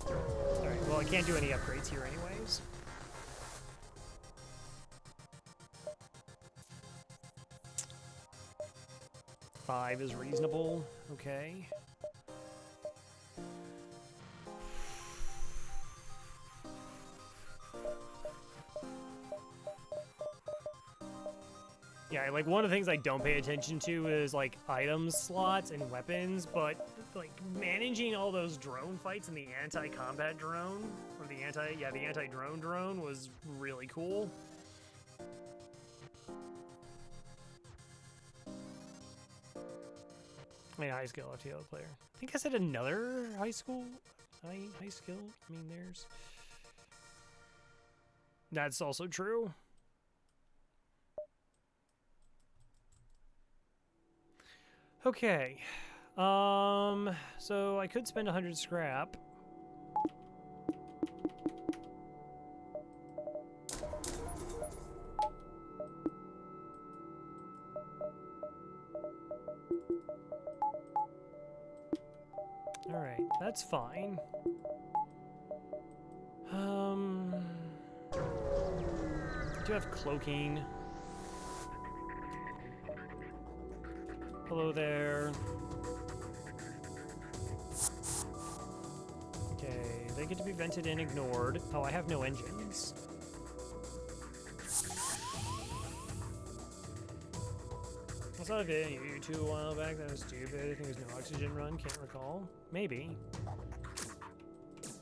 Alright, well, I can't do any upgrades here anyways. Five is reasonable. Okay. Yeah, like, one of the things I don't pay attention to is, like, item slots and weapons, but, like, managing all those drone fights and the anti-combat drone, or the anti-drone drone was really cool. I mean, high skill FTL player. I think I said another high skill. I mean, there's... That's also true. Okay, so I could spend 100 scrap. All right, that's fine. Do have cloaking. Hello there. Okay, they get to be vented and ignored. Oh, I have no engines. I saw a video on YouTube a while back that was stupid. I think it was no oxygen run, can't recall. Maybe.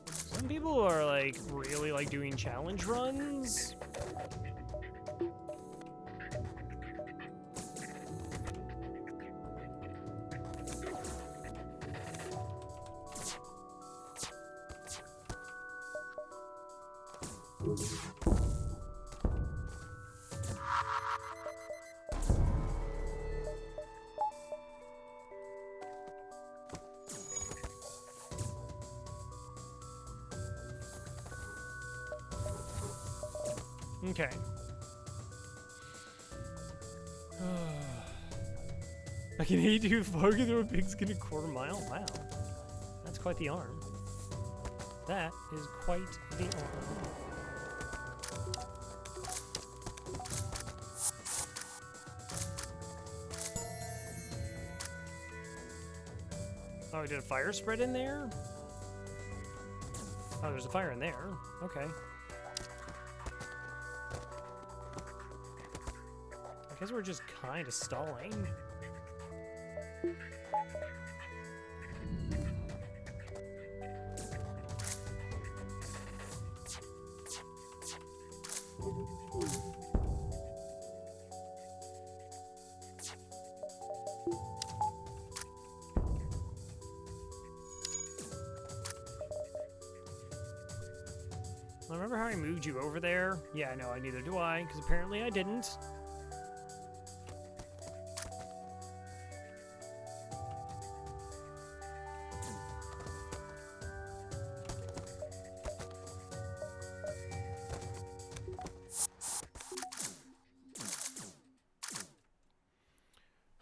Some people are like really like doing challenge runs. Okay. I can 82 focus through a pigskin a quarter mile? Wow. That's quite the arm. That is quite the arm. Oh, did a fire spread in there? Oh, there's a fire in there. Okay. I guess we're just kind of stalling. Remember how I moved you over there? Yeah, no, neither do I, because apparently I didn't.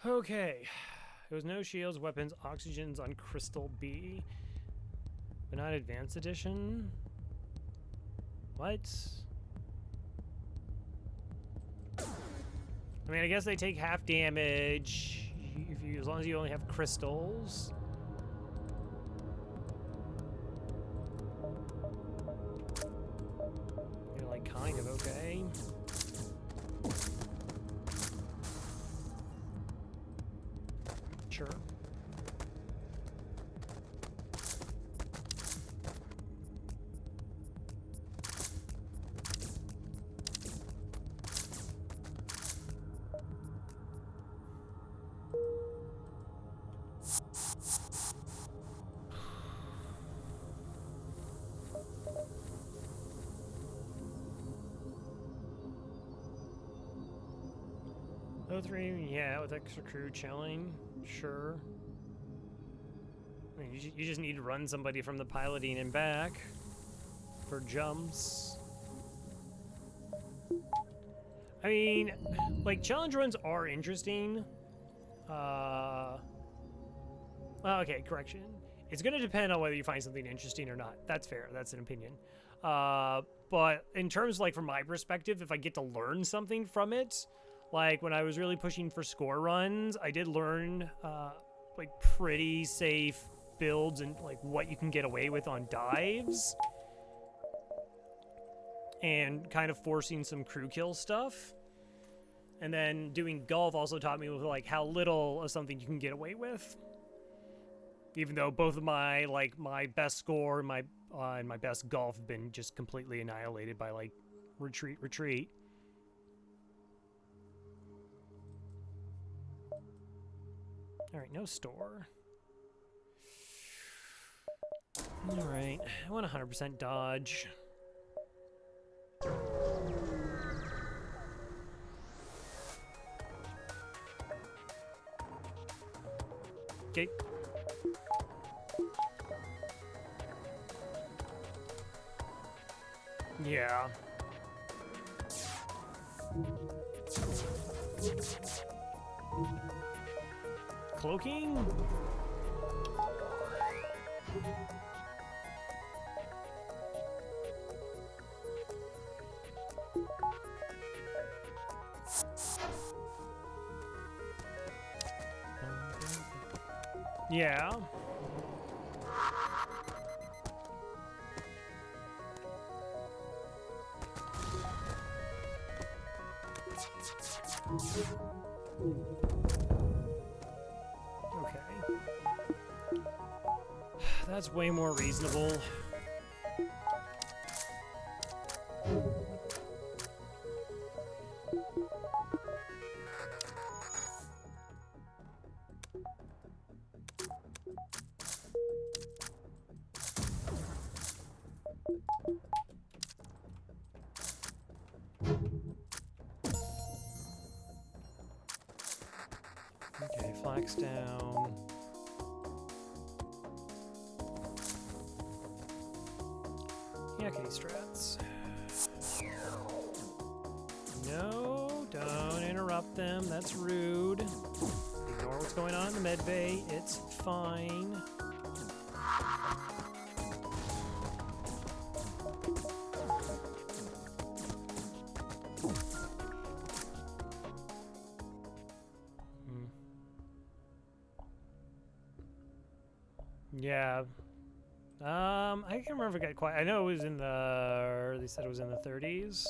Okay. It was no shields, weapons, oxygens on Crystal B. But not Advanced Edition? What? I mean, I guess they take half damage as long as you only have crystals. You're like kind of okay. Sure. O3, yeah, with extra crew chilling, sure. I mean, you just need to run somebody from the piloting and back for jumps. I mean, like, challenge runs are interesting. Well, okay, correction. It's going to depend on whether you find something interesting or not. That's fair. That's an opinion. But in terms, like, from my perspective, if I get to learn something from it, like, when I was really pushing for score runs, I did learn, like, pretty safe builds and, like, what you can get away with on dives. And kind of forcing some crew kill stuff. And then doing golf also taught me, like, how little of something you can get away with. Even though both of my, like, my best score and my best golf have been just completely annihilated by, like, retreat. All right, no store. All right, I want 100% dodge. Okay. Yeah. Cloaking? Yeah. Okay. That's way more reasonable. Okay, flax down. Yeah, okay, strats. No, don't interrupt them. That's rude. Ignore what's going on in the med bay. It's fine. Yeah. I can't remember if it got quiet. I know it was in the... They said it was in the 30s.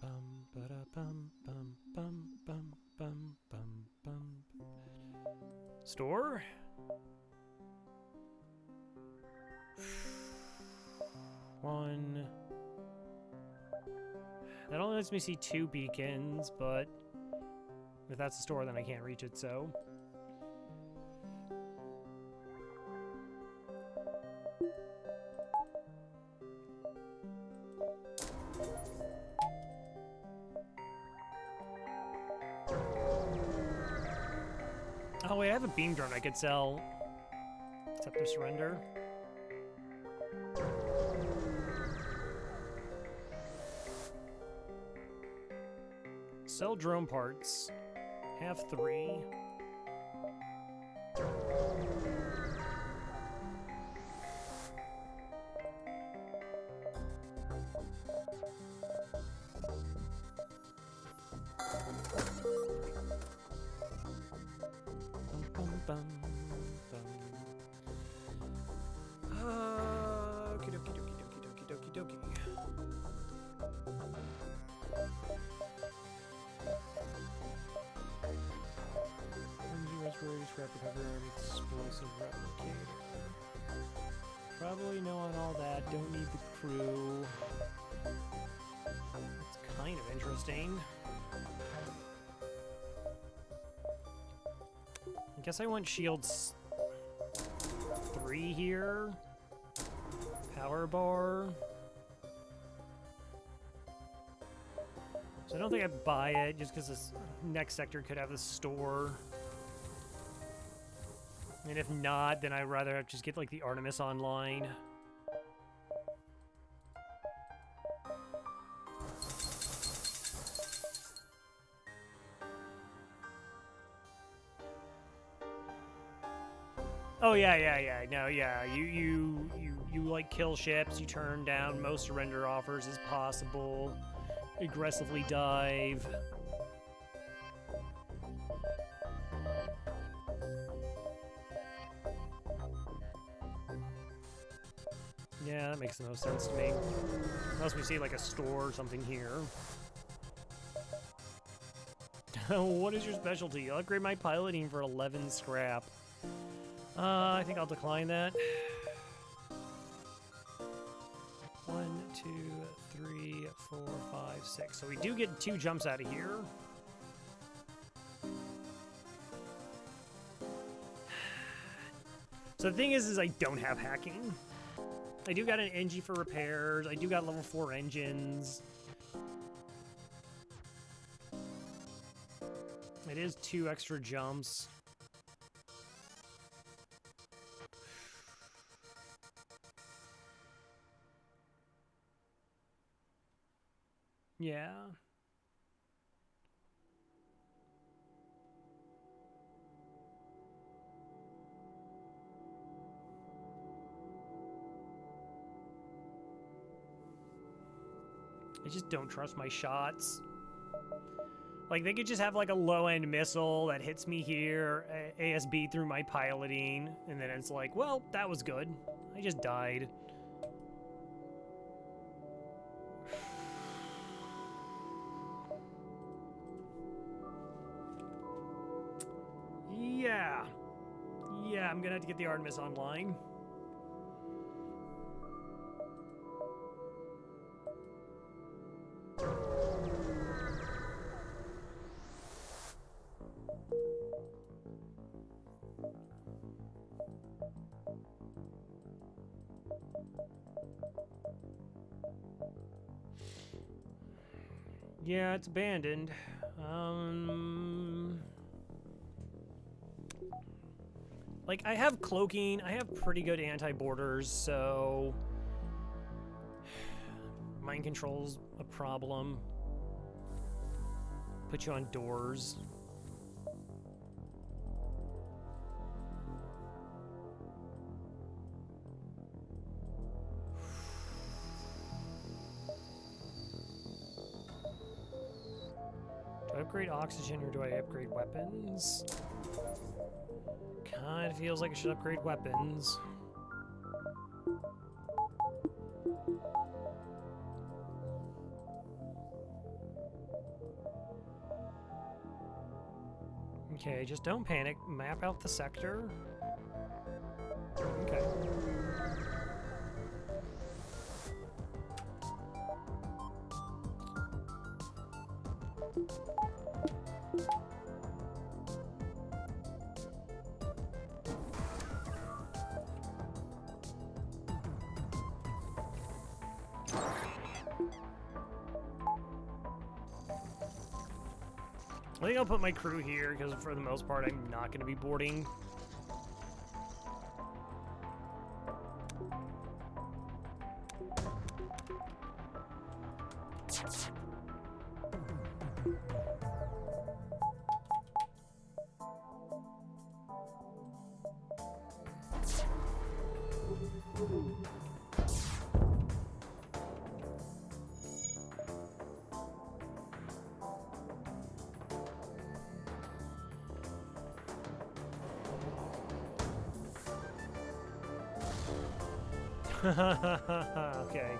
Bum, ba-da, bum, bum, bum, bum, bum, bum, bum. Store? One... That only lets me see 2 beacons, but If that's the store, then I can't reach it, so... Oh wait, I have a beam drone I could sell. Accept or surrender. Sell drone parts. Have 3. Okie dokie dokie dokie dokie dokie dokie. Scrap recovery, explosive replicator. Probably know on all that. Don't need the crew. It's kind of interesting. I guess I want shields 3 here. Power bar. So I don't think I'd buy it just because this next sector could have the store. And if not, then I'd rather just get like the Artemis online. Oh yeah. No, yeah. You like kill ships. You turn down most surrender offers as possible. Aggressively dive. Yeah, that makes the most sense to me. Unless we see like a store or something here. What is your specialty? I'll upgrade my piloting for 11 scrap. I think I'll decline that. 1, 2, 3, 4, 5, 6. So we do get 2 jumps out of here. So the thing is I don't have hacking. I do got an NG for repairs. I do got level 4 engines. It is 2 extra jumps. Yeah. I just don't trust my shots. Like, they could just have, like, a low-end missile that hits me here, ASB through my piloting, and then it's like, well, that was good. I just died. Yeah. Yeah, I'm gonna have to get the Artemis online. Yeah, it's abandoned. Like, I have cloaking, I have pretty good anti-borders, so... Mind control's a problem. Put you on doors. Do I upgrade oxygen or do I upgrade weapons? Kind of feels like I should upgrade weapons. Okay, just don't panic. Map out the sector. Okay. I think I'll put my crew here, because for the most part, I'm not going to be boarding. Okay.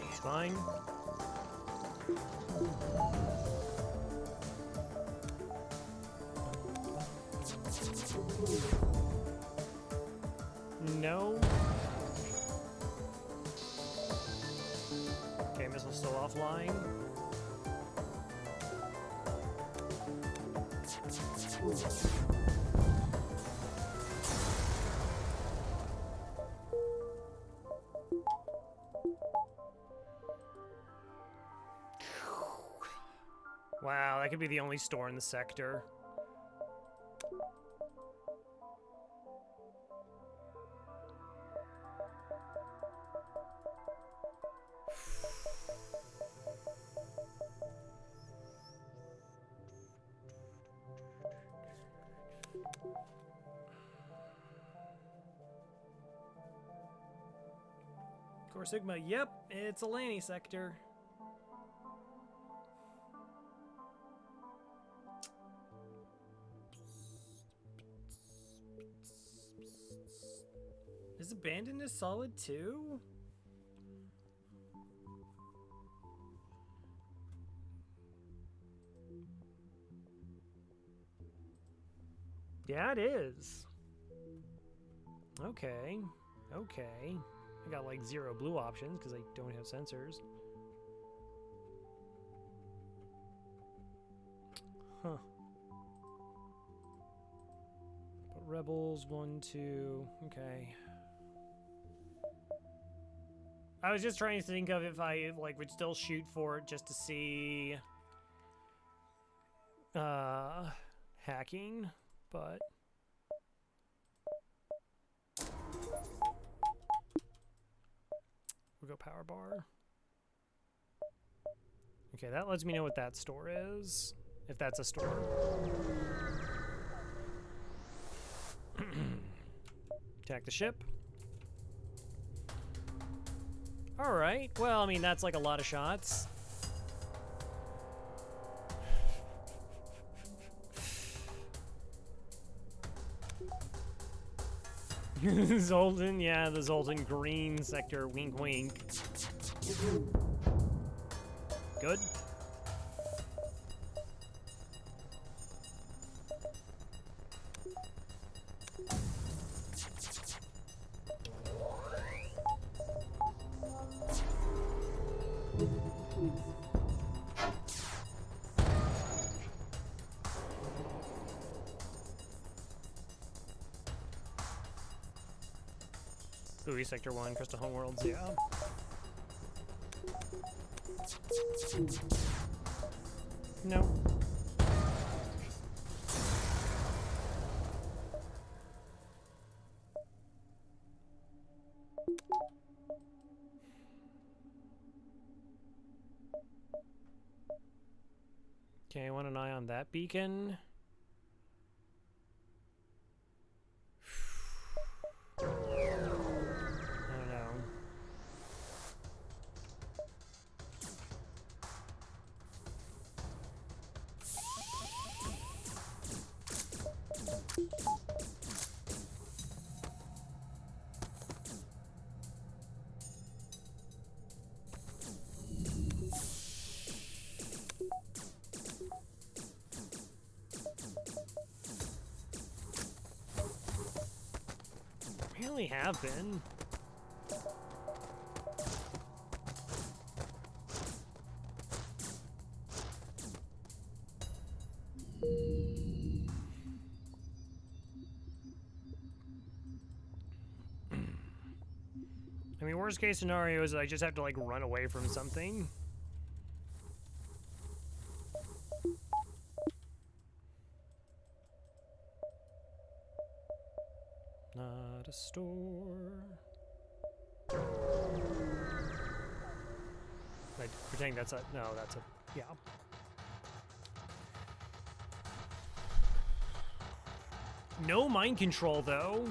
It's fine. No. Okay, missile still offline. Wow, that could be the only store in the sector. Core Sigma, yep, it's a Lanny sector. Is Abandoned is solid too? Yeah, it is. Okay. Okay. I got like 0 blue options because I don't have sensors. Huh. But Rebels, 1, 2. Okay. I was just trying to think of if I like would still shoot for it just to see hacking, but we'll go power bar. Okay, that lets me know what that store is, if that's a store. Attack the ship. All right, well, I mean, that's like a lot of shots. Zoltan, yeah, the Zoltan green sector, wink wink. Good. Buoy Sector 1, Crystal Homeworlds, yeah. No. Okay, I want an eye on that beacon. I don't know. Really have been. worst case scenario is I just have to like run away from something. Not a store. I pretend that's a, no, that's a, yeah. No mind control though.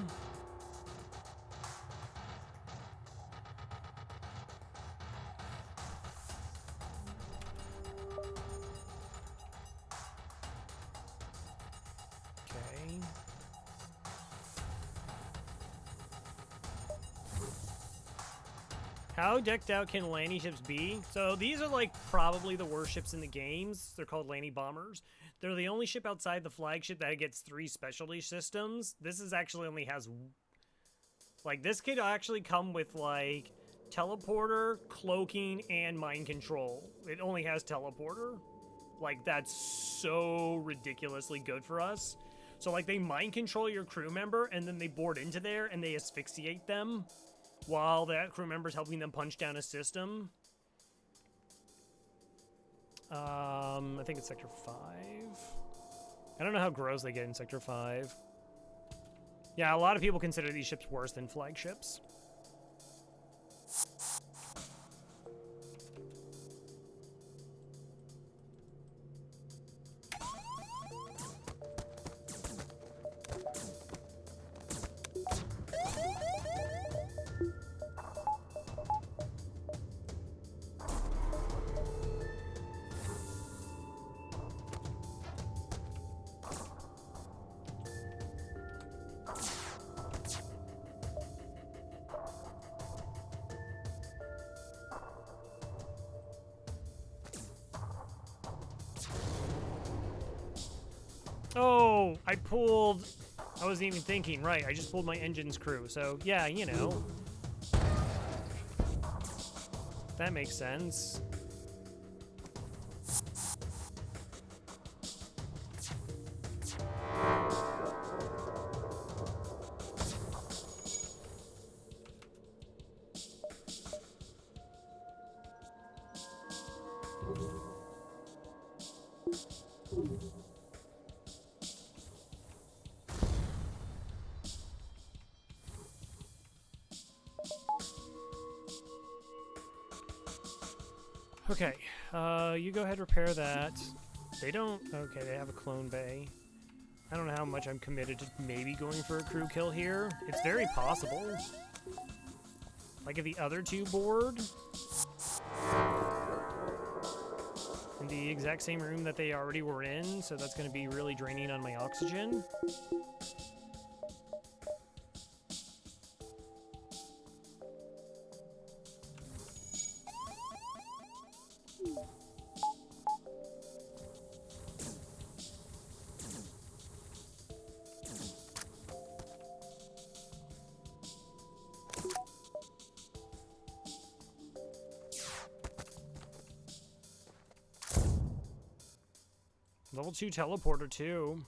Okay. How decked out can Lanny ships be? So these are like probably the worst ships in the games. They're called Lanny bombers. They're the only ship outside the flagship that gets 3 specialty systems. This is actually only has, like, this could actually come with like teleporter, cloaking, and mind control. It only has teleporter. Like, that's so ridiculously good for us. So like they mind control your crew member and then they board into there and they asphyxiate them while that crew member's helping them punch down a system. I think it's Sector 5. I don't know how gross they get in Sector 5. Yeah, a lot of people consider these ships worse than flagships. Oh, I wasn't even thinking, right, I just pulled my engine's crew, so yeah, you know. That makes sense. Okay, you go ahead, repair that. They don't, okay, they have a clone bay. I don't know how much I'm committed to maybe going for a crew kill here. It's very possible. Like if the other two board in the exact same room that they already were in, so that's going to be really draining on my oxygen. Level 2 teleporter, too.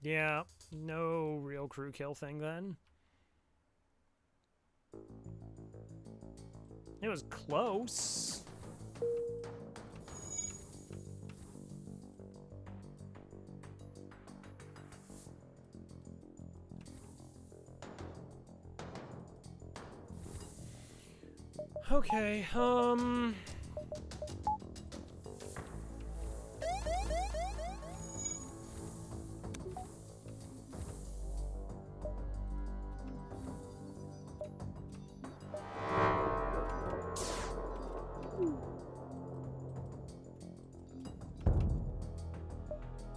Yeah, no real crew kill thing then. It was close. Okay,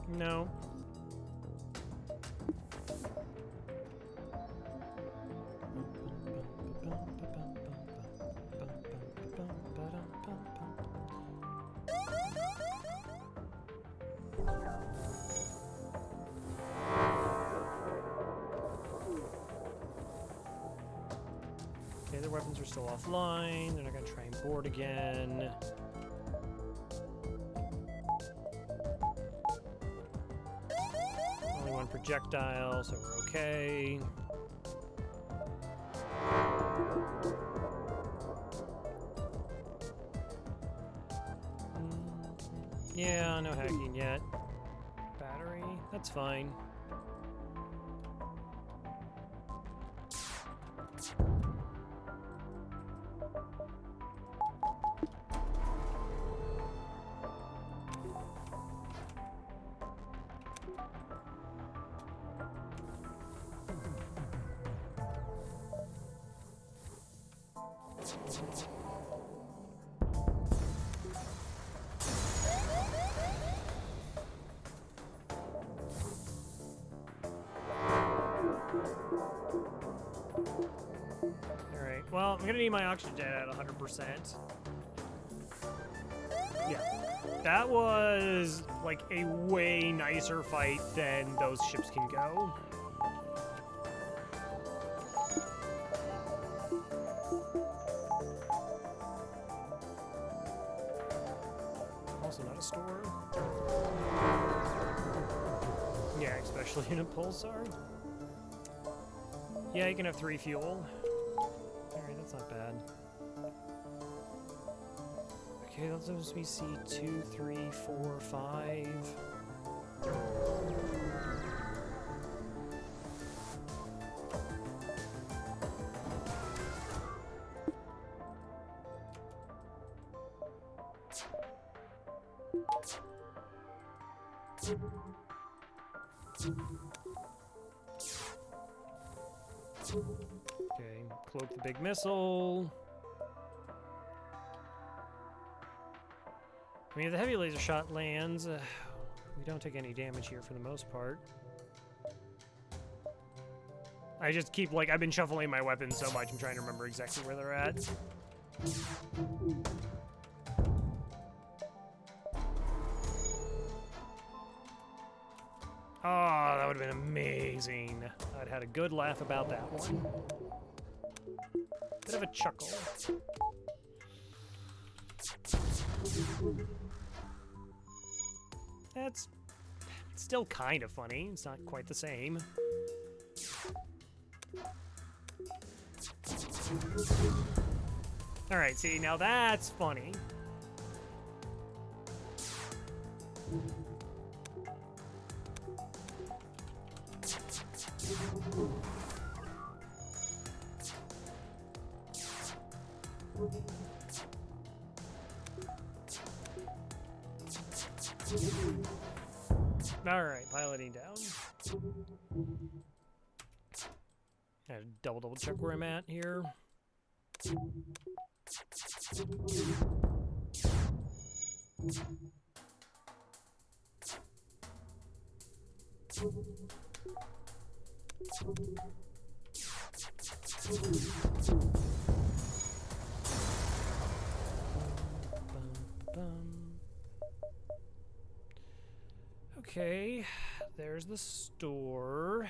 no. Since we're still offline, they're not gonna try and board again. Only one projectile, so we're okay. Yeah, no hacking yet. Battery, that's fine. Alright, well, I'm gonna need my oxygen at 100%. Yeah. That was, like, a way nicer fight than those ships can go. Also not a store. Yeah, especially in a pulsar. Yeah, you can have 3 fuel. Alright, that's not bad. Okay, let's let me see. 2, 3, 4, 5. Okay, cloak the big missile. I mean, if the heavy laser shot lands, we don't take any damage here for the most part. I just keep, like, I've been shuffling my weapons so much, I'm trying to remember exactly where they're at. Oh, that would have been amazing. I'd had a good laugh about that one. Bit of a chuckle. That's still kind of funny. It's not quite the same. All right, see, now that's funny. All right, piloting down. Gotta double check where I'm at here. Okay, there's the store.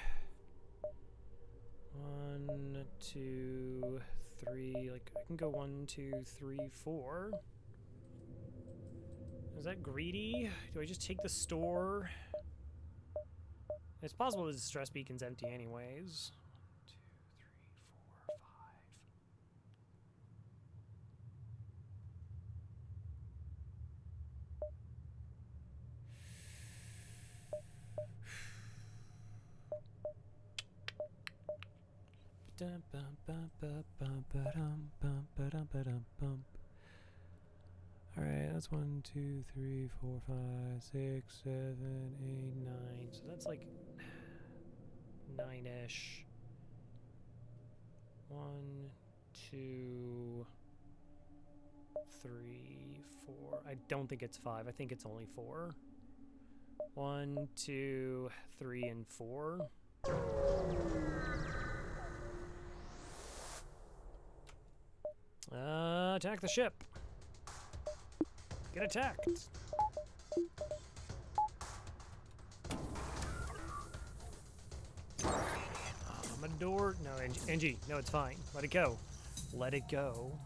1, 2, 3. Like, I can go 1, 2, 3, 4. Is that greedy? Do I just take the store? It's possible the distress beacon's empty anyways. 1, 2, 3, 4, 5. Alright, that's 1, 2, 3, 4, 5, 6, 7, 8, 9. So that's like 9-ish. 1, 2, 3, 4. I don't think it's 5. I think it's only 4. 1, 2, 3, and 4. Attack the ship. Get attacked. I'm a door. No, NG. No, it's fine. Let it go. let it go.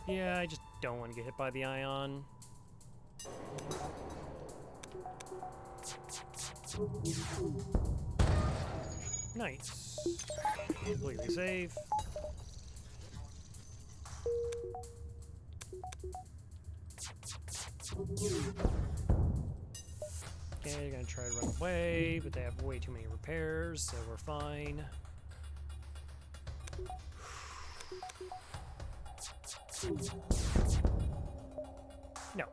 Yeah, I just don't want to get hit by the ion. Nice. Completely safe. Okay, they're gonna try to run away, but they have way too many repairs, so we're fine. No.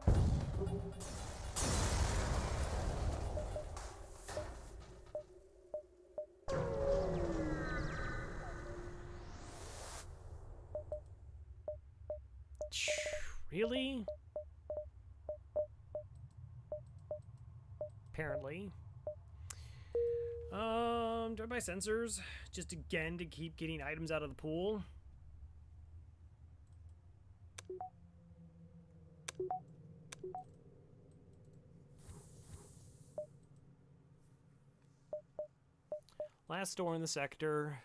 Really? Apparently. Do I buy sensors? Just again to keep getting items out of the pool? Last store in the sector.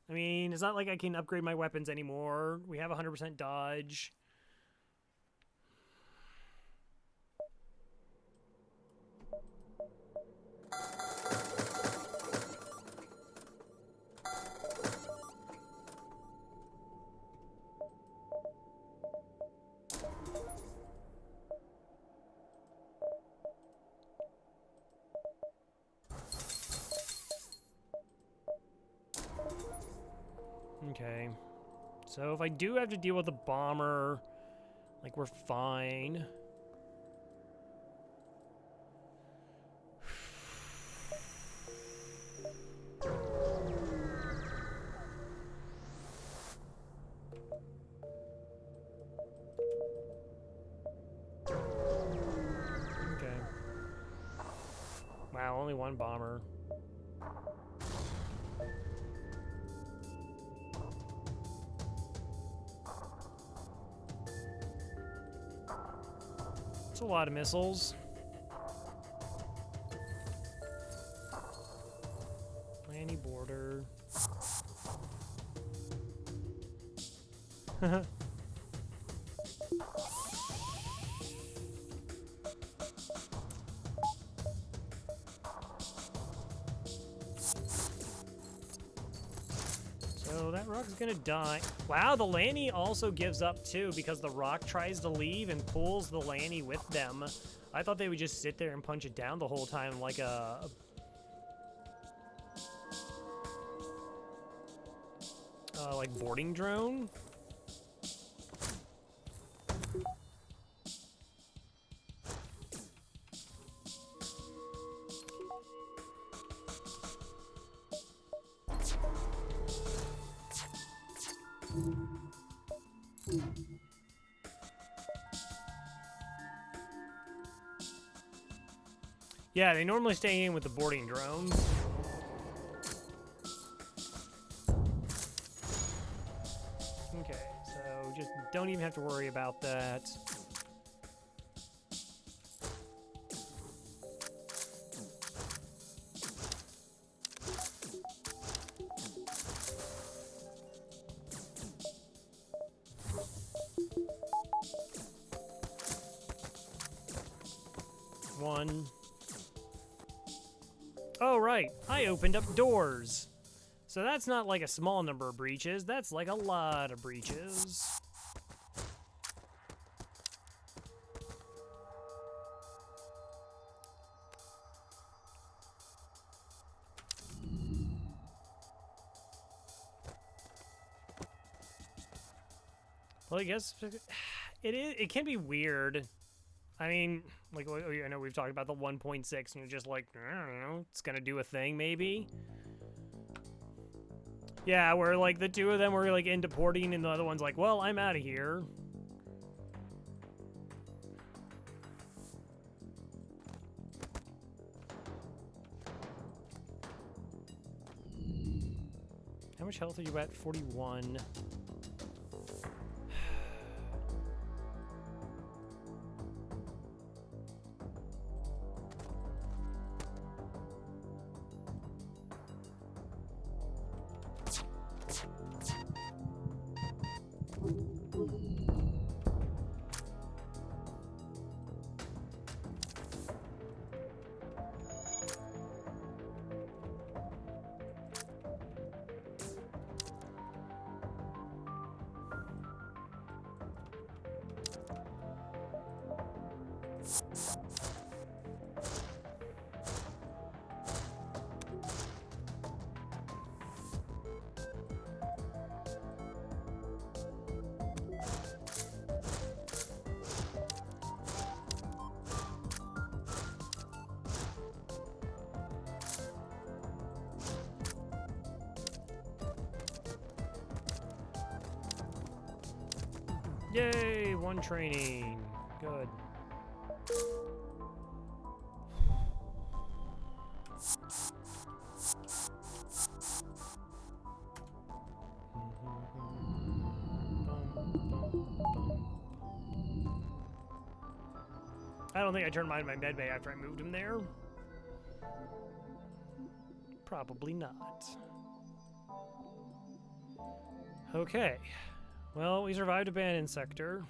I mean, it's not like I can upgrade my weapons anymore. We have 100% dodge. Okay. So if I do have to deal with the bomber, like, we're fine. Okay. Wow, only one bomber. It's a lot of missiles. Lanny border. So that rock's gonna die. Wow, the Lanny also gives up too because the rock tries to leave and pulls the Lanny with them. I thought they would just sit there and punch it down the whole time like a like boarding drone. Yeah, they normally stay in with the boarding drones. Okay, so just don't even have to worry about that. One. Oh, right. I opened up doors. So that's not like a small number of breaches. That's like a lot of breaches. Well, I guess it can be weird. I mean, like, I know we've talked about the 1.6, and you're just like, I don't know, it's gonna do a thing, maybe? Yeah, where, like, the two of them were, like, into porting, and the other one's like, well, I'm out of here. How much health are you at? 41. Yay, one training. Good. I don't think I turned mine in my medbay after I moved him there. Probably not. Okay. Well, we survived abandoned sector.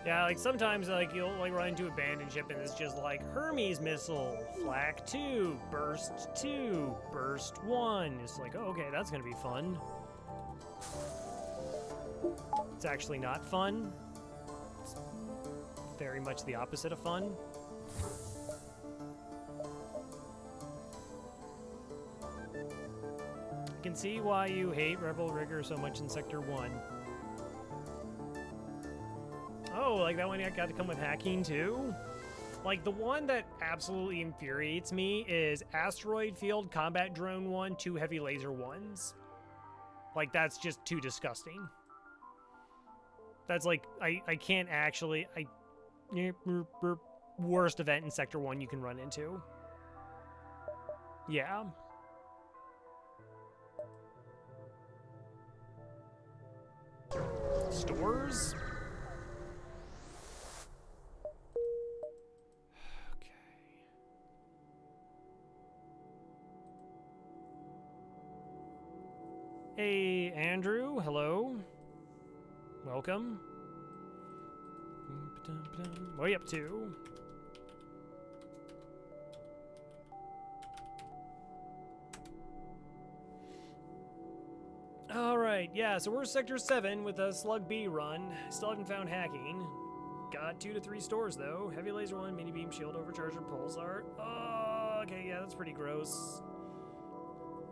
Yeah, like sometimes like you'll like run into abandoned ship and it's just like Hermes missile, flak 2, burst 2, burst 1. It's like, oh, okay, that's gonna be fun. It's actually not fun. It's very much the opposite of fun. I can see why you hate Rebel Rigger so much in Sector 1. Oh, like that one got to come with hacking too? Like the one that absolutely infuriates me is Asteroid Field Combat Drone 1, 2 Heavy Laser 1s. Like that's just too disgusting. That's like, I can't actually, worst event in Sector 1 you can run into. Yeah. Stores? Hey, Andrew, hello. Welcome. What are you up to? Alright, yeah, so we're Sector 7 with a Slug B run. Still haven't found hacking. Got 2 to 3 stores, though. Heavy Laser 1, Mini Beam, Shield Overcharger, Pulsar. Oh, okay, yeah, that's pretty gross.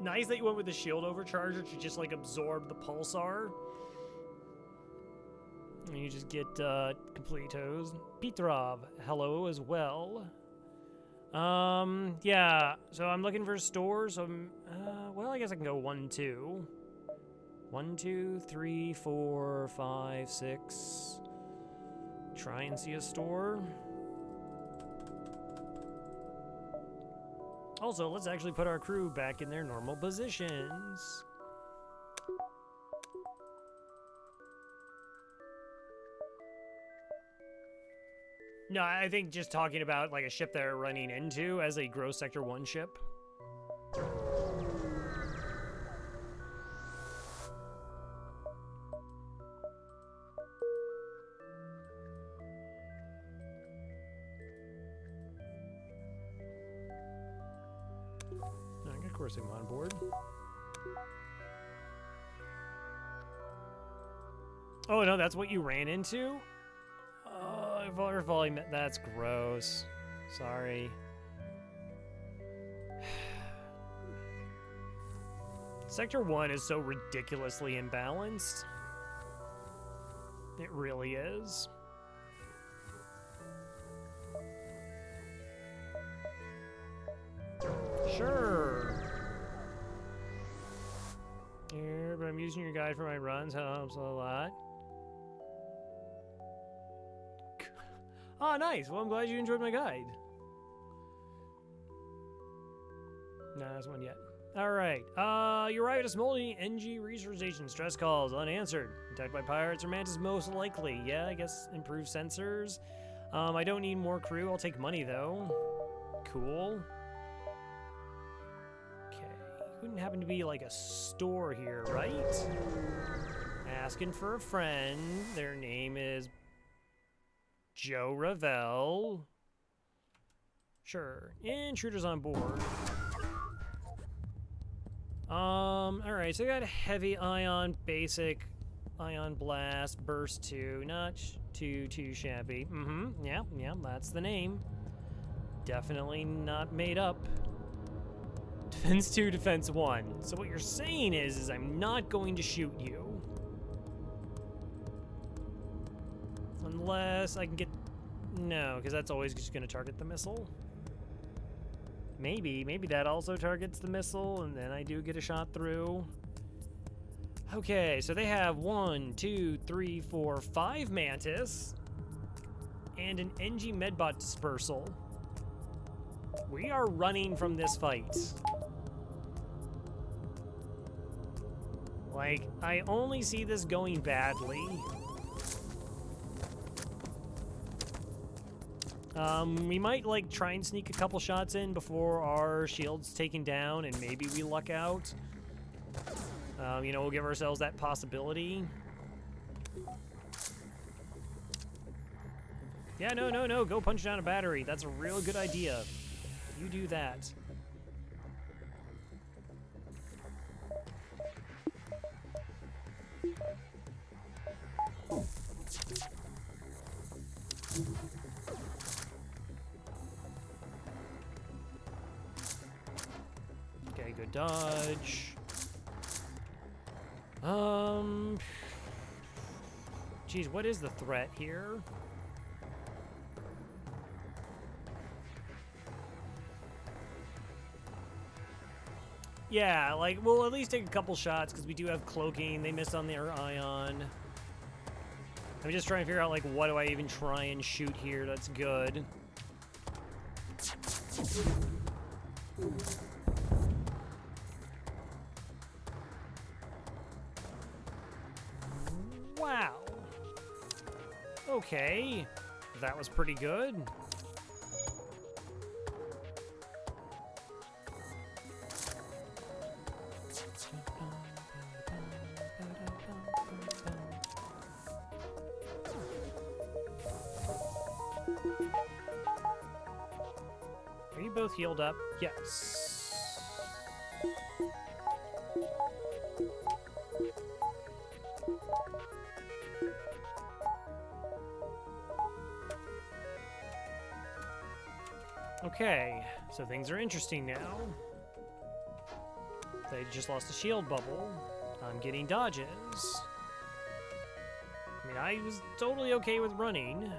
Nice that you went with the shield overcharger to just like absorb the pulsar. And you just get complete toes. Petrov, hello as well. Yeah, so I'm looking for stores. Well, I guess I can go 1, 2. 1, 2, 3, 4, 5, 6. Try and see a store. Also, let's actually put our crew back in their normal positions. No, I think just talking about like a ship they're running into as a gross Sector 1 ship. Of course I'm on board. Oh no, that's what you ran into? Oh, volume, that's gross. Sorry. Sector 1 is so ridiculously imbalanced. It really is. Sure. Here, but I'm using your guide for my runs. Helps a lot. Oh, nice. Well, I'm glad you enjoyed my guide. No, there's one yet. All right. You arrive at a smoldering NG research station. Stress calls unanswered. Attacked by pirates or mantis most likely. Yeah, I guess improved sensors. I don't need more crew. I'll take money though. Cool. Okay. Wouldn't happen to be like a store here, right? Asking for a friend. Their name is Joe Ravel. Sure. Intruders on board. Alright, so I got heavy ion, basic, ion blast, burst 2, not too shabby. Yeah, that's the name. Definitely not made up. Defense 2, defense 1. So what you're saying is I'm not going to shoot you. Unless I can get... No, because that's always just going to target the missile. Maybe that also targets the missile, and then I do get a shot through. Okay, so they have 1, 2, 3, 4, 5 Mantis, and an NG Medbot dispersal. We are running from this fight. Like, I only see this going badly. We might, like, try and sneak a couple shots in before our shield's taken down, and maybe we luck out. You know, we'll give ourselves that possibility. Yeah, no, go punch down a battery. That's a real good idea. You do that. Okay, good dodge. Geez, what is the threat here? Yeah, like, we'll at least take a couple shots because we do have cloaking. They missed on their ion. I'm just trying to figure out, like, what do I even try and shoot here that's good. Wow. Okay. That was pretty good. Are you both healed up? Yes. Okay, so things are interesting now. They just lost a shield bubble. I'm getting dodges. I mean, I was totally okay with running.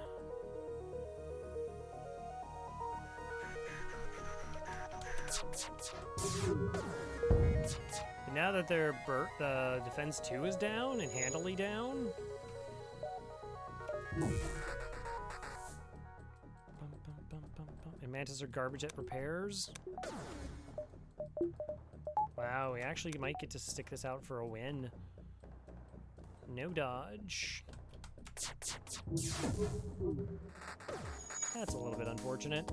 But now that their defense 2 is down and handily down. And Mantis are garbage at repairs. Wow, we actually might get to stick this out for a win. No dodge. That's a little bit unfortunate.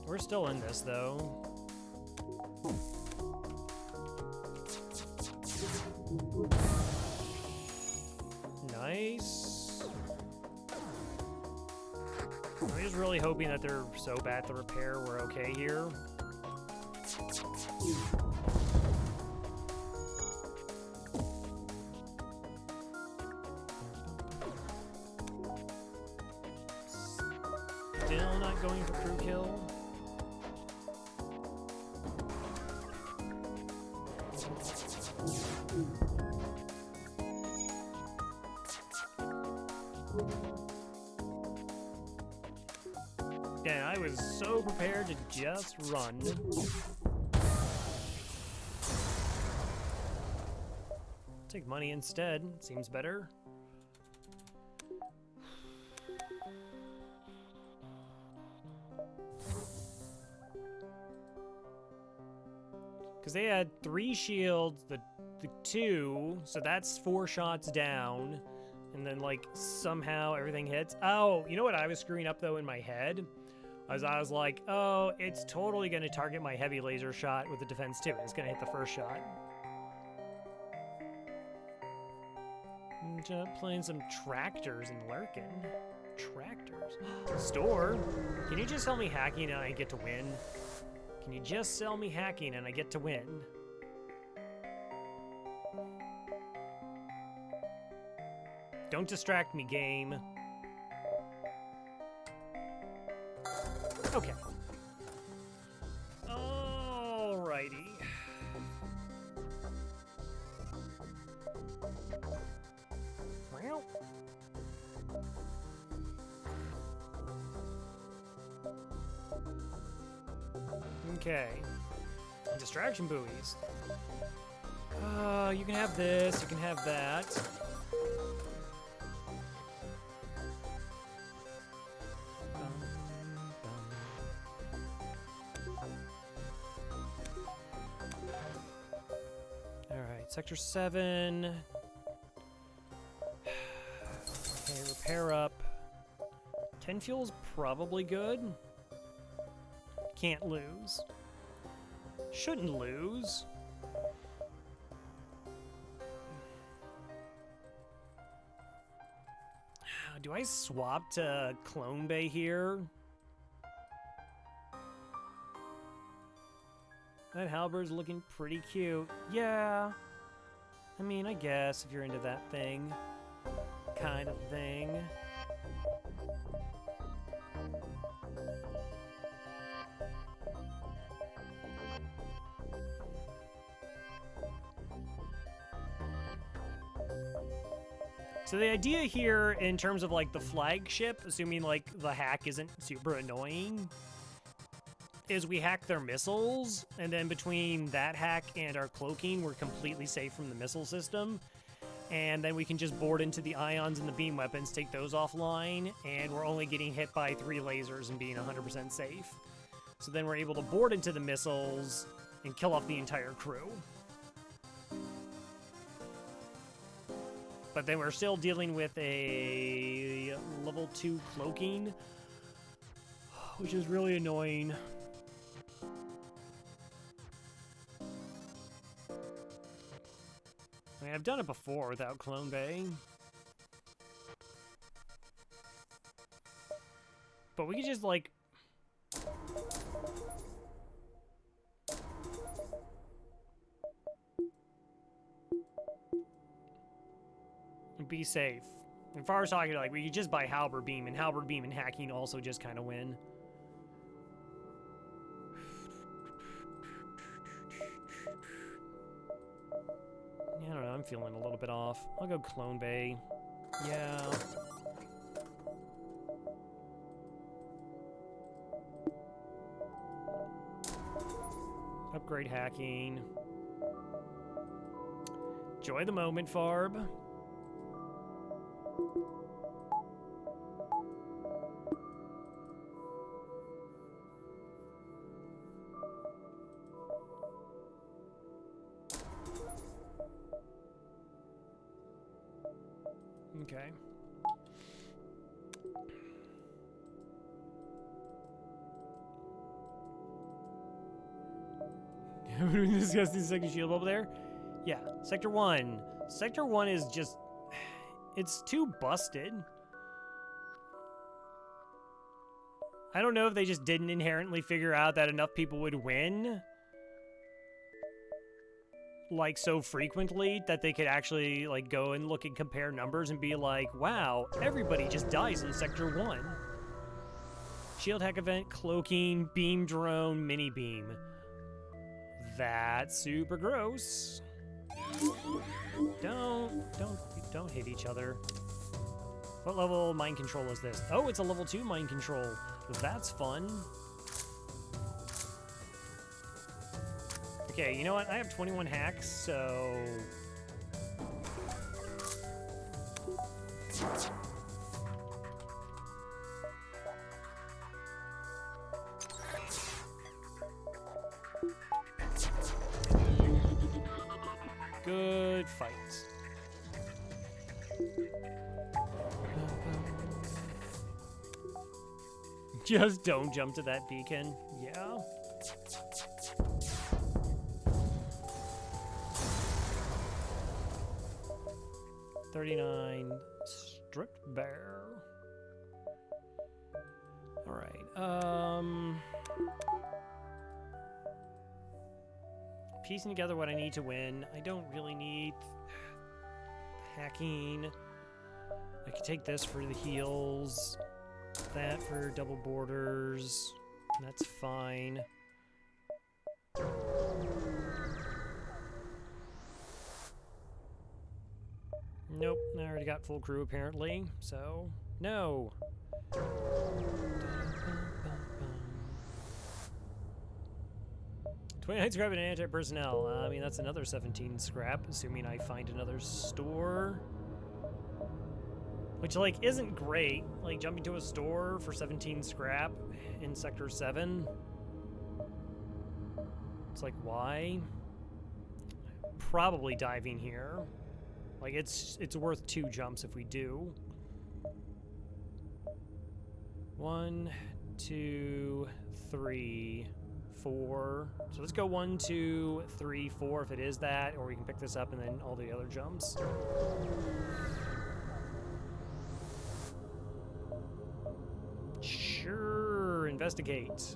We're still in this, though. Nice. I'm just really hoping that they're so bad at the repair we're okay here. Still not going for crew kill. Yeah, I was so prepared to just run. Take money instead, seems better. Because they had 3 shields, the 2, so that's 4 shots down. And then, like, somehow everything hits. Oh, you know what I was screwing up, though, in my head? I was like, oh, it's totally going to target my heavy laser shot with the defense, too. It's going to hit the first shot. I'm just playing some tractors and lurking. Tractors? Store? Can you just sell me hacking and I get to win? Can you just sell me hacking and I get to win? Don't distract me, game. Okay. Alrighty. Well. Okay. Distraction buoys. You can have this, you can have that. Alright, Sector 7. Okay, repair up. 10 fuel's probably good. Can't lose. Shouldn't lose. Do I swap to Clone Bay here? That halberd's looking pretty cute. Yeah. I mean, I guess if you're into that thing. Kind of thing. So the idea here, in terms of like the flagship, assuming like the hack isn't super annoying, is we hack their missiles, and then between that hack and our cloaking, we're completely safe from the missile system. And then we can just board into the ions and the beam weapons, take those offline, and we're only getting hit by 3 lasers and being 100% safe. So then we're able to board into the missiles and kill off the entire crew. But then we're still dealing with a level 2 cloaking, which is really annoying. I mean, I've done it before without Clone Bay. But we could just, like... be safe. And far as talking, like, we could just buy Halberd Beam, and Halberd Beam and hacking also just kind of win. Yeah, I don't know, I'm feeling a little bit off. I'll go Clone Bay. Yeah. Upgrade hacking. Enjoy the moment, Farb. Okay. We discussed the second shield bubble there? Yeah, Sector 1. Sector 1 is just... it's too busted. I don't know if they just didn't inherently figure out that enough people would win, like, so frequently that they could actually, like, go and look and compare numbers and be like, wow, everybody just dies in Sector 1. Shield hack event, cloaking, beam drone, mini beam. That's super gross. Don't hit each other. What level mind control is this? Oh, it's a level 2 mind control. That's fun. Okay, you know what? I have 21 hacks, so... good fight. Just don't jump to that beacon. Yeah. $39 stripped bear. All right. Piecing together what I need to win. I don't really need hacking. I could take this for the heals. That for double borders. That's fine. Nope, I already got full crew apparently, so no. 29 scrap and anti-personnel. I mean, that's another 17 scrap, assuming I find another store. Which, like, isn't great. Like, jumping to a store for 17 scrap in Sector 7. It's like, why? Probably diving here. Like, it's worth 2 jumps if we do. 1, 2, 3, 4. So let's go 1, 2, 3, 4 if it is that, or we can pick this up and then all the other jumps. Sure, investigate.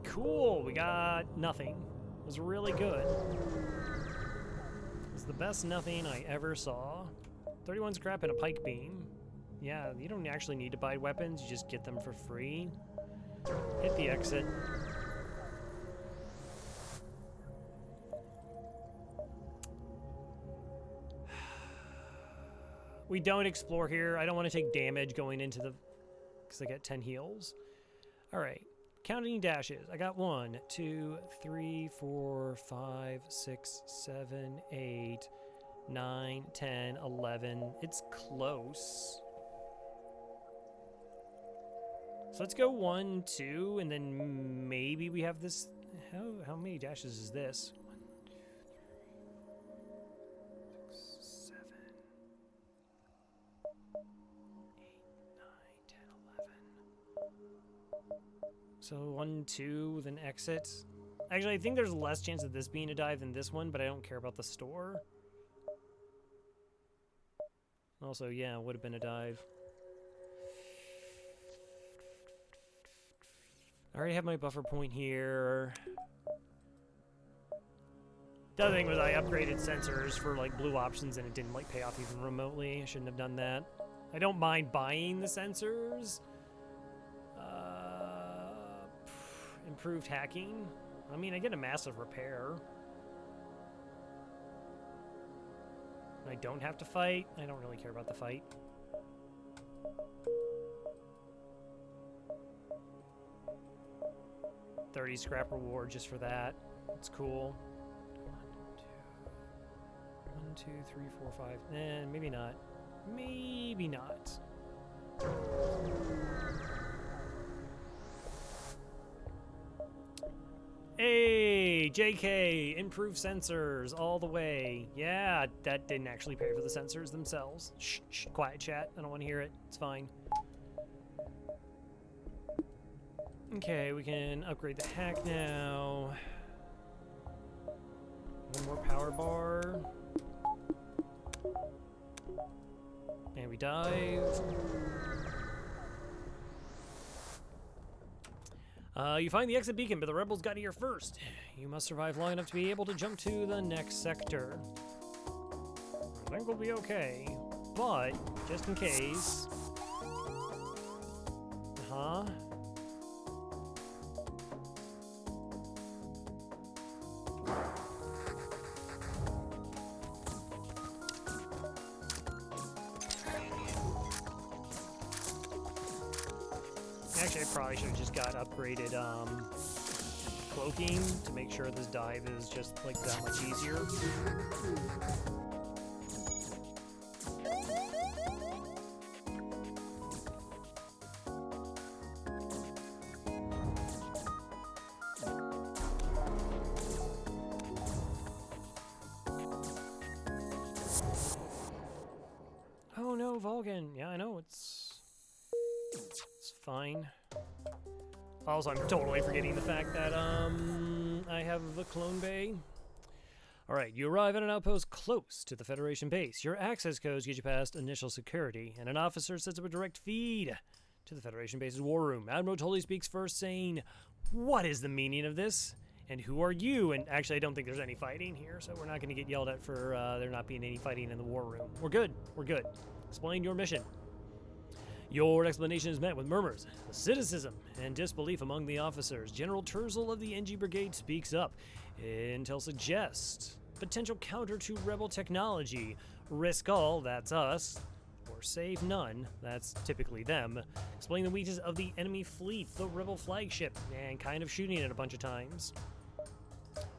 Cool, we got nothing. It was really good. It was the best nothing I ever saw. 31 scrap and a pike beam. Yeah, you don't actually need to buy weapons, you just get them for free. Hit the exit. We don't explore here. I don't want to take damage going into the... because I get 10 heals. All right. Counting dashes. I got 1, 2, 3, 4, 5, 6, 7, 8, 9, 10, 11. It's close. So let's go 1, 2, and then maybe we have this. How many dashes is this? 1, 2, 3, 4, 5, 6, 7, 8, 9, 10, 11. So 1, 2, then exit. Actually, I think there's less chance of this being a dive than this one, but I don't care about the store. Also, yeah, it would have been a dive. I already have my buffer point here. The other thing was I upgraded sensors for like blue options and it didn't like pay off even remotely. I shouldn't have done that. I don't mind buying the sensors. Improved hacking. I mean, I get a massive repair. I don't have to fight. I don't really care about the fight. $30 scrap reward just for that. It's cool. 1, 2, 3, 4, 5. Maybe not. Maybe not. Hey, JK, improve sensors all the way. Yeah, that didn't actually pay for the sensors themselves. Shh, shh, quiet chat. I don't want to hear it. It's fine. Okay, we can upgrade the hack now. One more power bar. And we dive. You find the exit beacon, but the rebels got here first. You must survive long enough to be able to jump to the next sector. I think we'll be okay, but just in case. Huh? Actually, I probably should have just got upgraded cloaking to make sure this dive is just like that much easier. no, Vulcan. Yeah, I know, it's fine. Also, I'm totally forgetting the fact that, I have a clone bay. Alright, you arrive at an outpost close to the Federation base. Your access codes get you past initial security, and an officer sets up a direct feed to the Federation base's war room. Admiral Tully speaks first, saying, "What is the meaning of this? And who are you?" And actually, I don't think there's any fighting here, so we're not going to get yelled at for there not being any fighting in the war room. We're good. We're good. Explain your mission. Your explanation is met with murmurs, cynicism, and disbelief among the officers. General Terzel of the NG Brigade speaks up. Intel suggests potential counter to rebel technology. Risk all, that's us. Or save none, that's typically them. Explain the weakness of the enemy fleet, the rebel flagship, and kind of shooting it a bunch of times.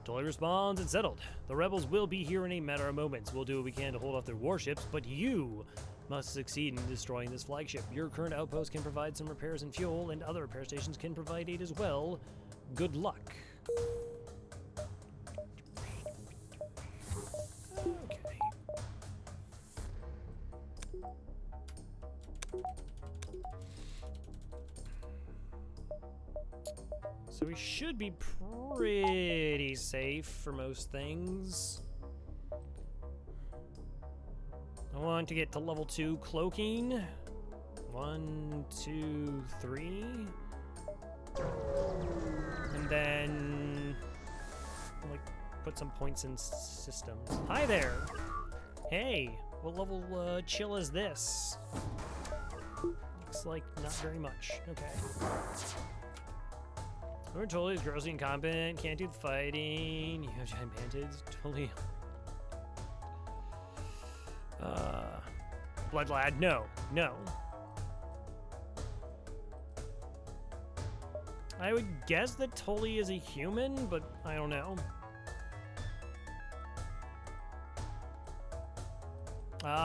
Tully responds, "It's settled. The rebels will be here in a matter of moments. We'll do what we can to hold off their warships, but you must succeed in destroying this flagship. Your current outpost can provide some repairs and fuel, and other repair stations can provide aid as well. Good luck." Okay. So we should be pretty safe for most things. I want to get to level 2 cloaking. 1, 2, 3. And then like put some points in systems. Hi there. Hey, what level chill is this? Looks like not very much. Okay. We're totally grossly incompetent, can't do the fighting. You have giant bandages, totally. Blood lad, no, no. I would guess that Tully is a human, but I don't know.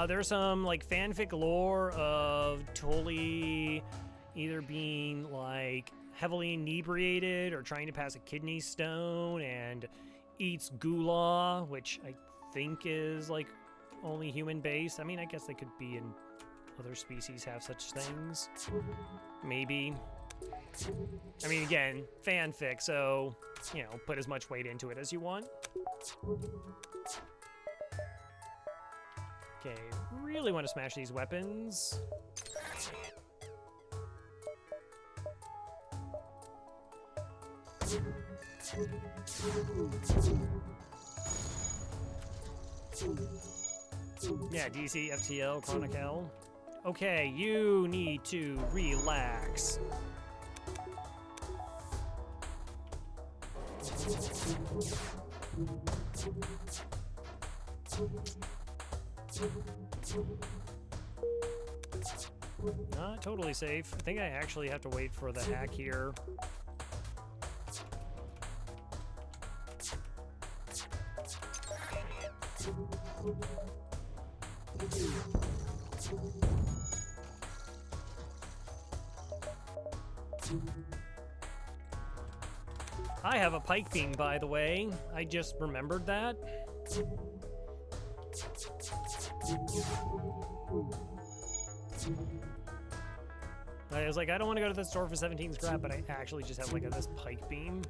There's some like fanfic lore of Tully either being like heavily inebriated or trying to pass a kidney stone and eats gula, which I think is like only human based. I mean, I guess they could be in other species have such things. Maybe. I mean, again, fanfic, so, you know, put as much weight into it as you want. Okay, really want to smash these weapons. Yeah, DC, FTL, Chronicle. Okay, you need to relax. Not totally safe. I think I actually have to wait for the hack here. I have a pike beam, by the way. I just remembered that. I was like, I don't want to go to the store for 17 scrap, but I actually just have like this pike beam.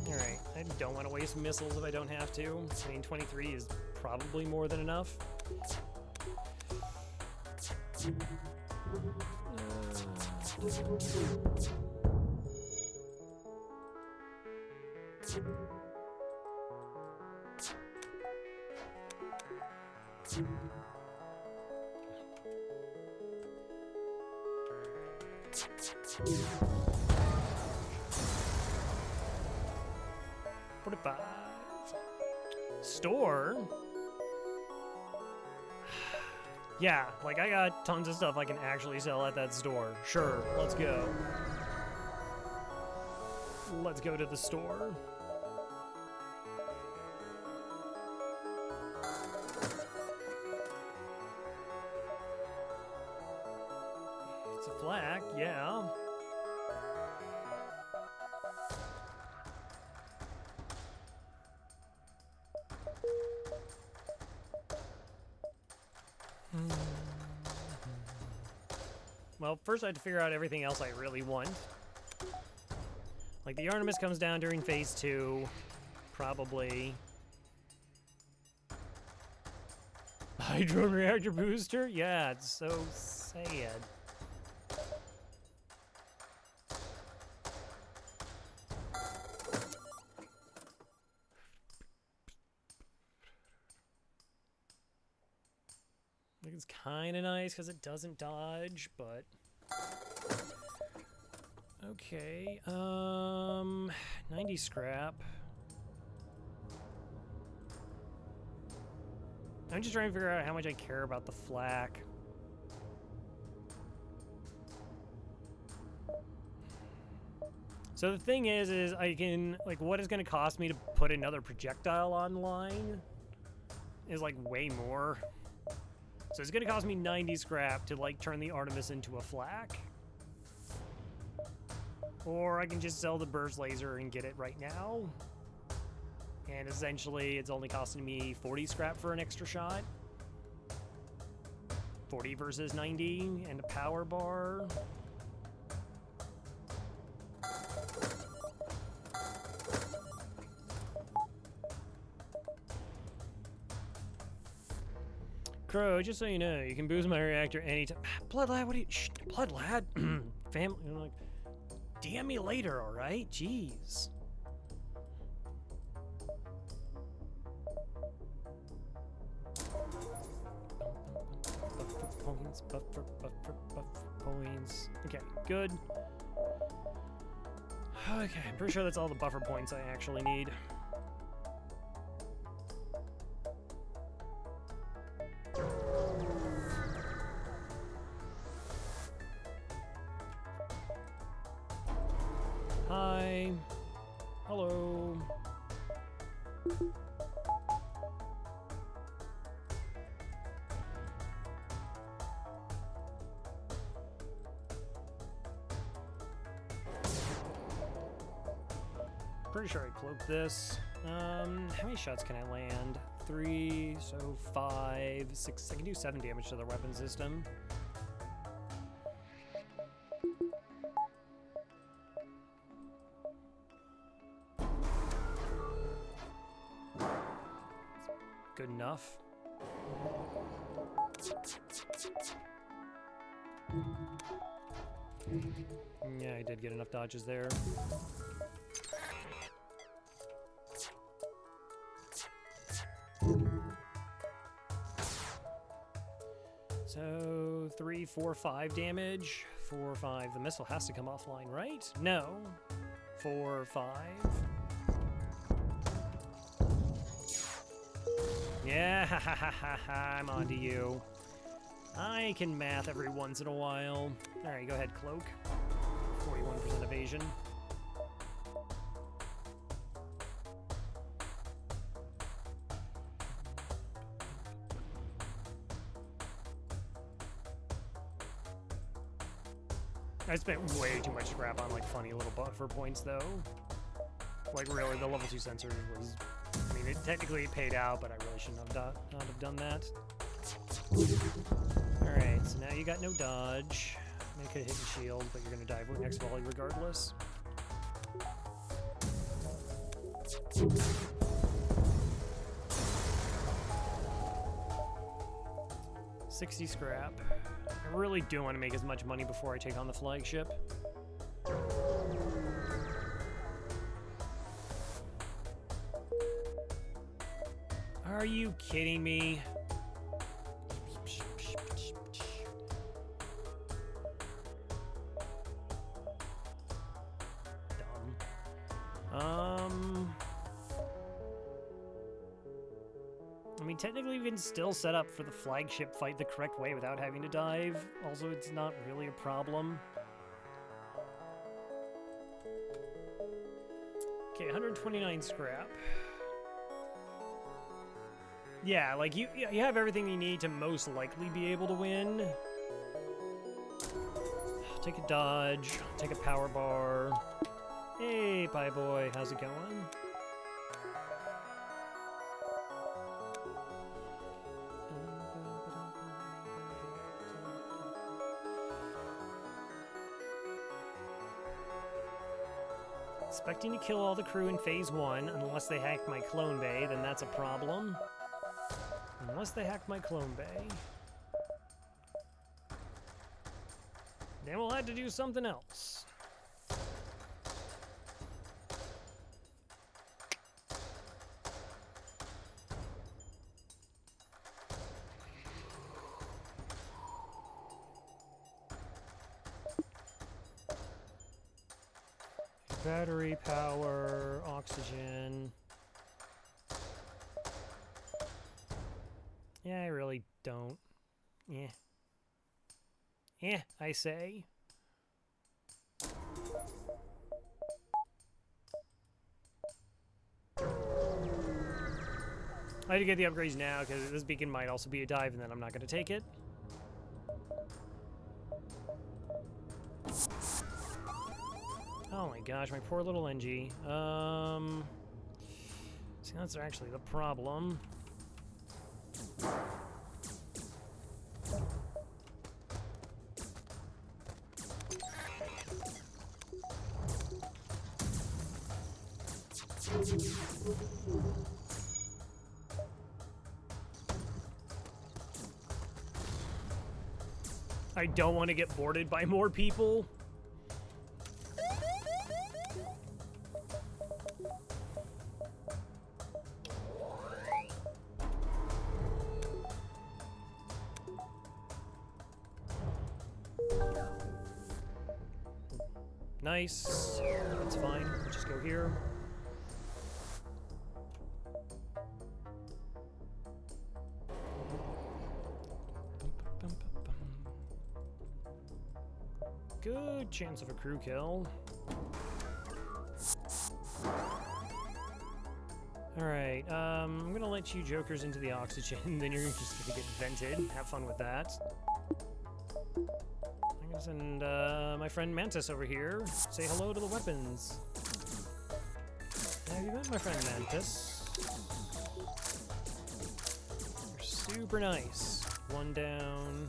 Alright, I don't want to waste missiles if I don't have to. I mean, 23 is probably more than enough. Store? Yeah, like I got tons of stuff I can actually sell at that store. Sure, let's go. Let's go to the store. It's a flak, yeah. Well, first I have to figure out everything else I really want. Like, the Artemis comes down during phase 2. Probably. Hydro reactor booster? Yeah, it's so sad. Like, it's kind of nice because it doesn't dodge, but... Okay, 90 scrap. I'm just trying to figure out how much I care about the flak. So the thing is I can, like, what it's going to cost me to put another projectile online is, like, way more. So it's going to cost me 90 scrap to, like, turn the Artemis into a flak. Or I can just sell the burst laser and get it right now. And essentially, it's only costing me 40 scrap for an extra shot. 40 versus 90, and a power bar. Crow, just so you know, you can boost my reactor anytime. Blood lad, what are you? Shh, blood lad. Family, you know, like, DM me later, all right? Jeez. Buffer points. Okay, good. Okay, I'm pretty sure that's all the buffer points I actually need. Hi. Hello. Pretty sure I cloaked this. How many shots can I land? 3, so 5, 6. I can do 7 damage to the weapon system. Good enough. Yeah, I did get enough dodges there. So 3, 4, 5 damage. 4, 5. The missile has to come offline, right? No. 4, 5. Yeah, I'm onto you. I can math every once in a while. Alright, go ahead, cloak. 41% evasion. I spent way too much scrap on, like, funny little buffer points, though. Like, really, the level 2 sensor was... I mean, it technically paid out, but I really shouldn't have not have done that. Alright, so now you got no dodge. I could hit the shield, but you're going to die next volley regardless. $60 scrap. I really do want to make as much money before I take on the flagship. Are you kidding me? I mean, technically we can still set up for the flagship fight the correct way without having to dive. Also, it's not really a problem. Okay, 129 scrap. Yeah, like, you have everything you need to most likely be able to win. Take a dodge, take a power bar. Hey, bye boy, how's it going? Expecting to kill all the crew in Phase 1, unless they hack my clone bay, then that's a problem. Unless they hack my clone bay. Then we'll have to do something else. Battery power, oxygen. Yeah, I really don't. Yeah. Yeah, I say. I had to get the upgrades now because this beacon might also be a dive and then I'm not going to take it. Oh my gosh, my poor little NG. See, that's actually the problem. I don't want to get boarded by more people. Nice. That's fine. We'll just go here. Good chance of a crew kill. Alright, I'm gonna let you jokers into the oxygen, then you're just gonna get vented. Have fun with that. I'm gonna send my friend Mantis over here. Say hello to the weapons. Have you met my friend Mantis? You're super nice. One down.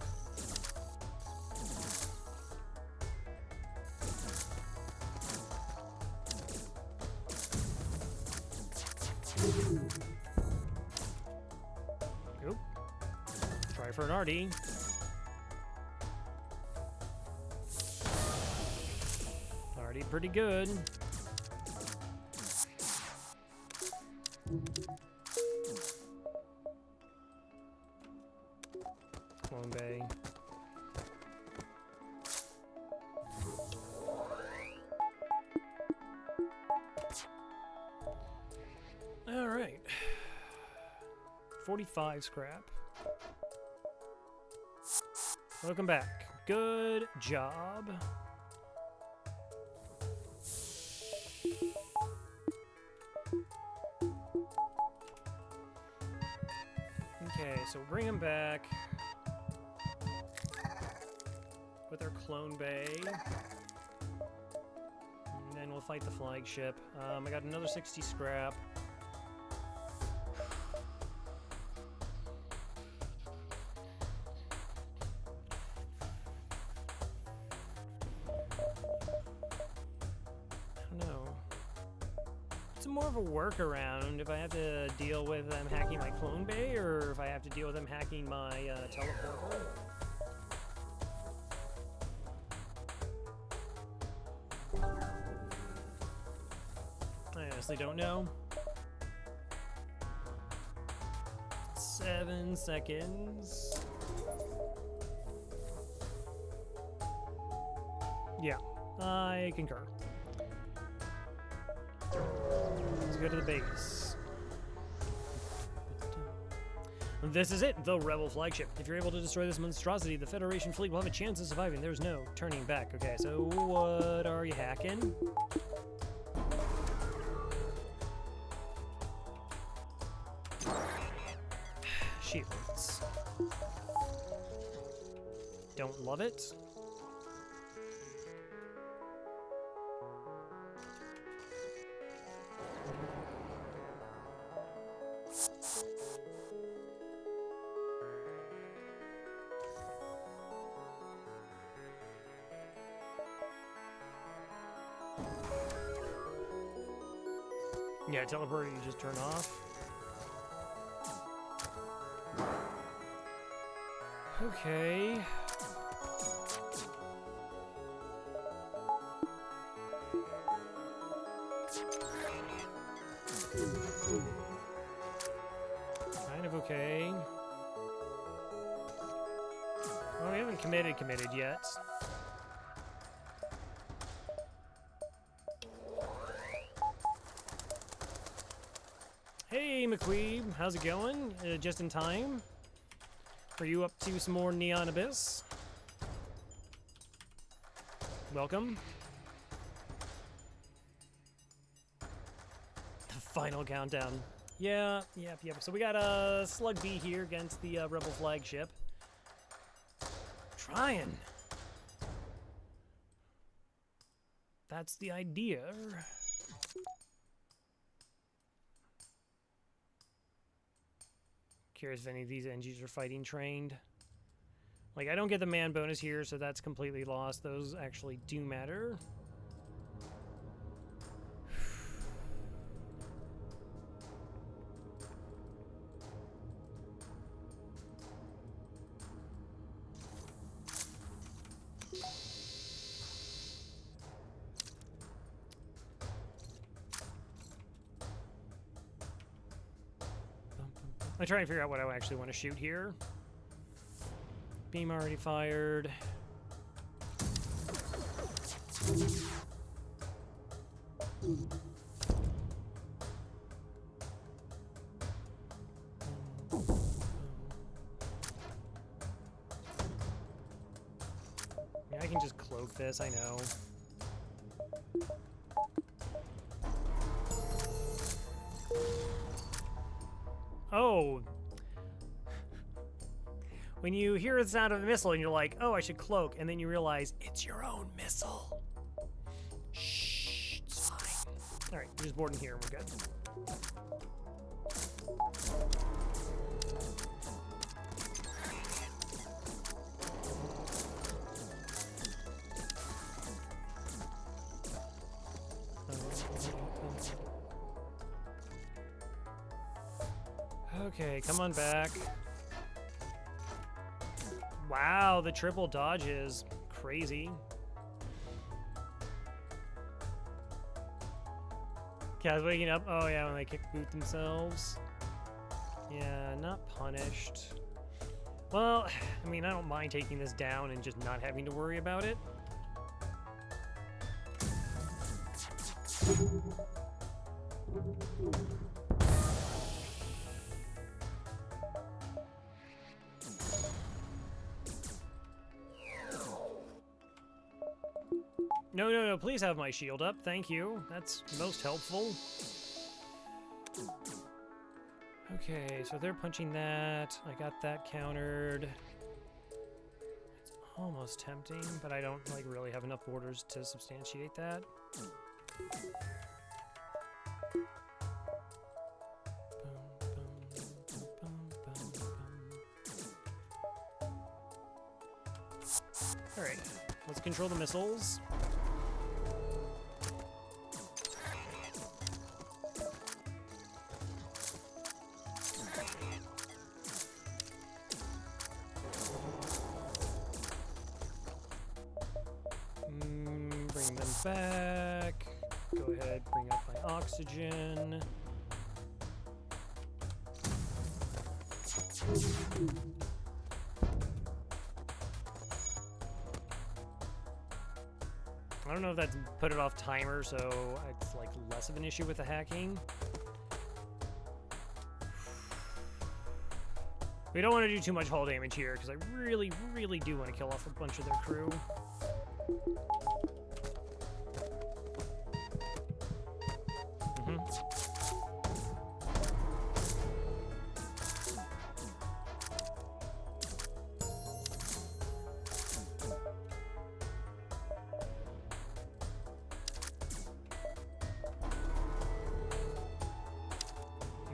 Oop. Try for an RD. Already pretty good. Clone bay. All right. 45 scrap. Welcome back. Good job. Okay, so bring him back with our clone bay. And then we'll fight the flagship. I got another 60 scrap. More of a workaround if I have to deal with them hacking my clone bay or if I have to deal with them hacking my teleporter. I honestly don't know. 7 seconds. Yeah, I concur. Let's go to the base. This is it, the Rebel flagship. If you're able to destroy this monstrosity, the Federation fleet will have a chance of surviving. There's no turning back. Okay, so what are you hacking? Shields. Don't love it. Yeah, teleporter you just turn off. Okay. Kind of okay. Well, we haven't committed yet. Hey, McQueen, how's it going? Just in time? Are you up to some more Neon Abyss? Welcome. The final countdown. Yeah, yep. So we got a Slug B here against the Rebel flagship. Trying. That's the idea. Curious if any of these NGs are fighting trained. Like, I don't get the man bonus here, so that's completely lost. Those actually do matter. I'm trying to figure out what I actually want to shoot here. Beam already fired. Yeah, I can just cloak this, I know. Oh! When you hear the sound of a missile and you're like, oh, I should cloak, and then you realize it's your own missile. Shh, it's fine. Alright, we're just boarding here and we're good. Okay, come on back. Wow, the triple dodges. Crazy. Guys waking up. Oh yeah, when they kick boot themselves. Yeah, not punished. Well, I mean, I don't mind taking this down and just not having to worry about it. No, please have my shield up. Thank you. That's most helpful. Okay, so they're punching that. I got that countered. It's almost tempting, but I don't like really have enough borders to substantiate that. Alright, let's control the missiles. Bring them back. Go ahead, bring up my oxygen. I don't know if that's put it off timer, so it's like less of an issue with the hacking. We don't want to do too much hull damage here, because I really, really do want to kill off a bunch of their crew.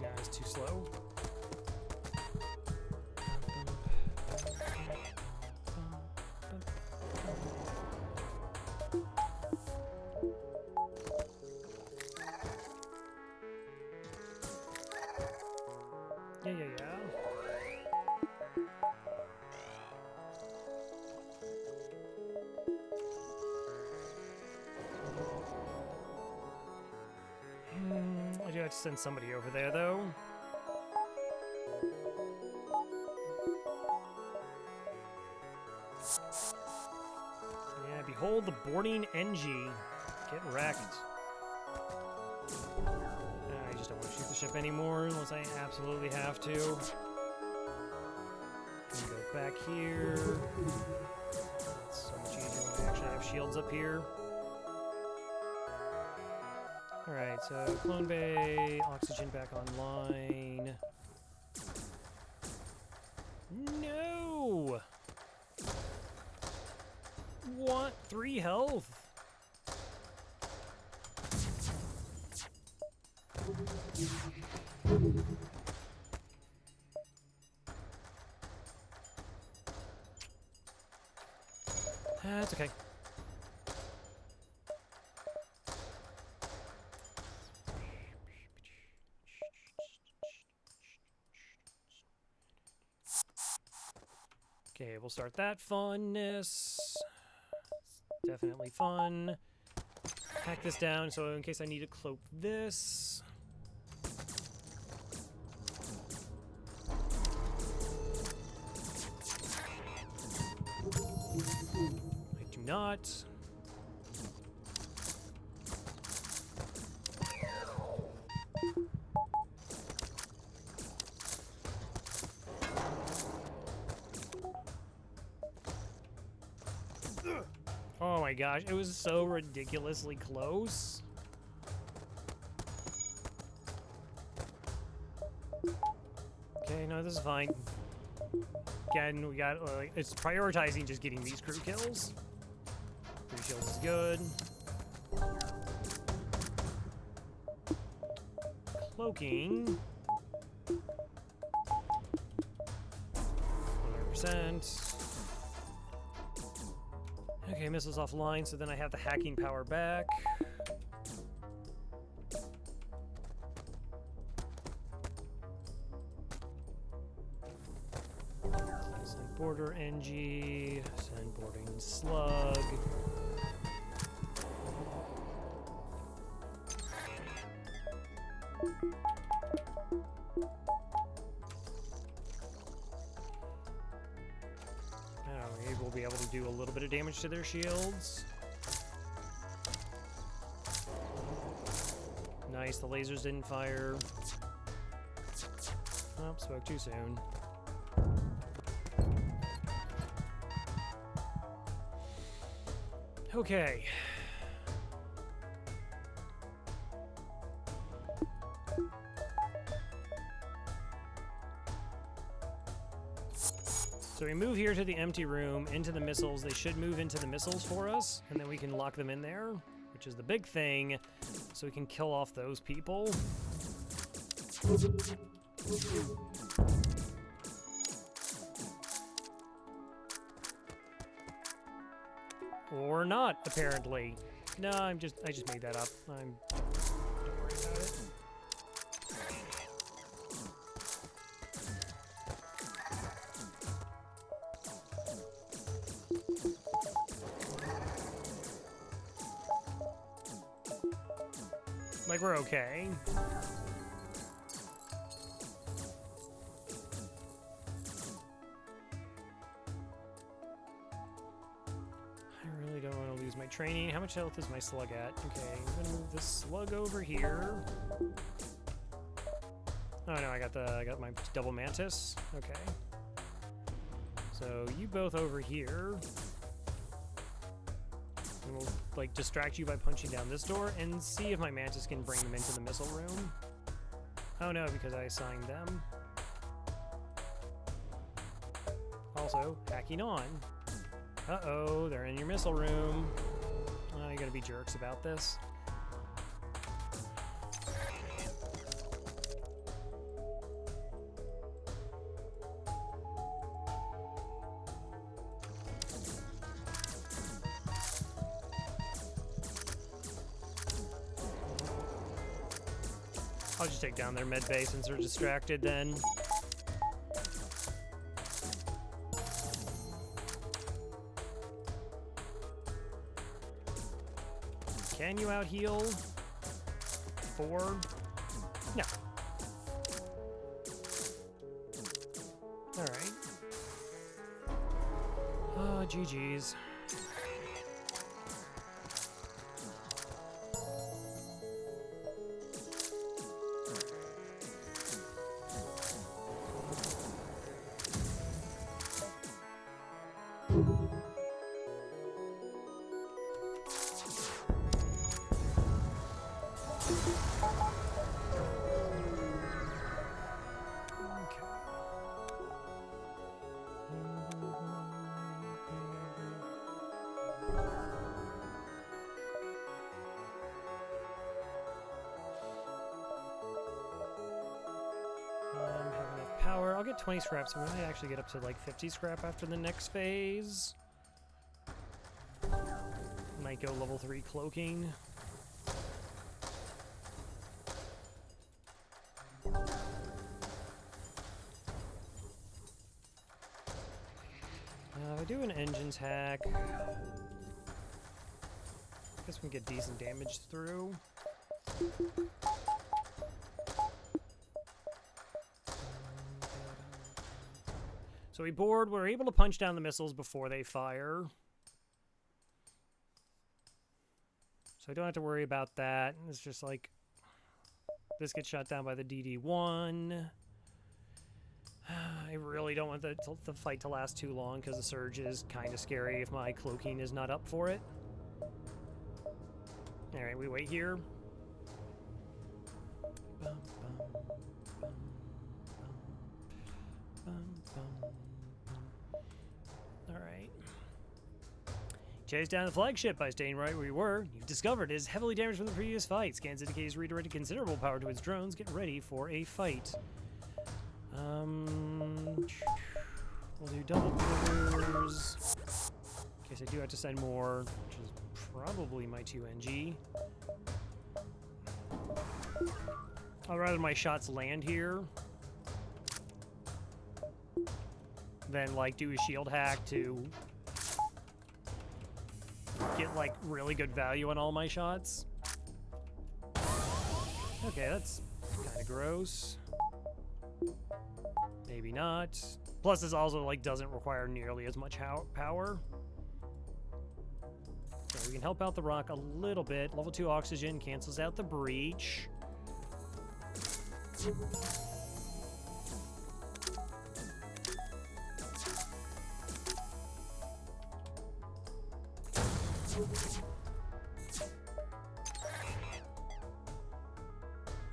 Yeah, it's too slow. have to send somebody over there, though. Yeah, behold the boarding NG. Get wrecked. I just don't want to shoot the ship anymore unless I absolutely have to. Gonna go back here. It's so much easier when I actually have shields up here. Alright, so Clone Bay, oxygen back online. No! What? 3 health? That's okay. Okay, we'll start that funness. Definitely fun. Hack this down so in case I need to cloak this. I do not. Oh my gosh, it was so ridiculously close. Okay, no, this is fine. Again, we got, it's prioritizing just getting these crew kills. 3 shields is good. Cloaking. 100%. Okay, missiles offline, so then I have the hacking power back. Send border NG, send boarding slug. Maybe we'll be able to do a little bit of damage to their shields. Nice, the lasers didn't fire. Oh, spoke too soon. Okay. So we move here to the empty room, into the missiles. They should move into the missiles for us, and then we can lock them in there, which is the big thing, so we can kill off those people. Or not, apparently. No, I just made that up. Don't worry about it. Like, we're okay. I really don't want to lose my training. How much health is my slug at? Okay, I'm gonna move this slug over here. Oh no, I got my double mantis. Okay. So you both over here. And we'll, like, distract you by punching down this door and see if my mantis can bring them into the missile room. Oh no, because I assigned them. Also, hacking on. Uh-oh, they're in your missile room. Oh, you gotta be jerks about this. I'll just take down their med bay since they're distracted then. Can you out heal? 4? No. Alright. Oh, GG's. Power. I'll get 20 scrap, so we might actually get up to like 50 scrap after the next phase. Might go level 3 cloaking. If I do an engines hack, I guess we can get decent damage through. So we board, we're able to punch down the missiles before they fire. So I don't have to worry about that. It's just like, this gets shot down by the DD-1. I really don't want the fight to last too long because the surge is kind of scary if my cloaking is not up for it. Alright, we wait here. Bum, bum, bum, bum, bum, bum. Alright. Chase down the flagship by staying right where you were. You've discovered it is heavily damaged from the previous fight. Scans indicate it's redirected considerable power to its drones. Get ready for a fight. We'll do double quarters. In case I do have to send more, which is probably my 2NG. I'd rather my shots land here than like do a shield hack to get like really good value on all my shots. Okay, that's kind of gross. Maybe not. Plus, this also like doesn't require nearly as much power. So we can help out the rock a little bit. Level 2 oxygen cancels out the breach.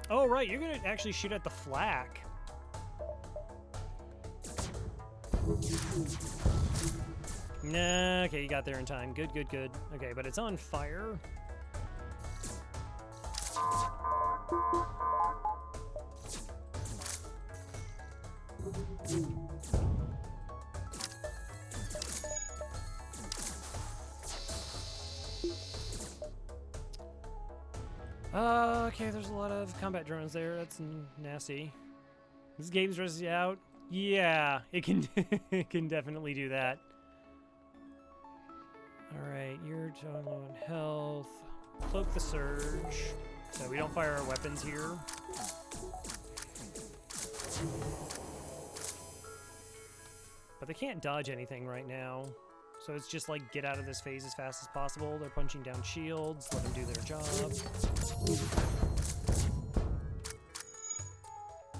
Oh, right, you're gonna actually shoot at the flak. Nah, okay, you got there in time. Good, good, good. Okay, but it's on fire. Okay, there's a lot of combat drones there. That's nasty. This game stresses you out. Yeah, it can it can definitely do that. Alright, you're totally low on health. Cloak the surge. So we don't fire our weapons here. But they can't dodge anything right now. So it's just like get out of this phase as fast as possible. They're punching down shields, let them do their job.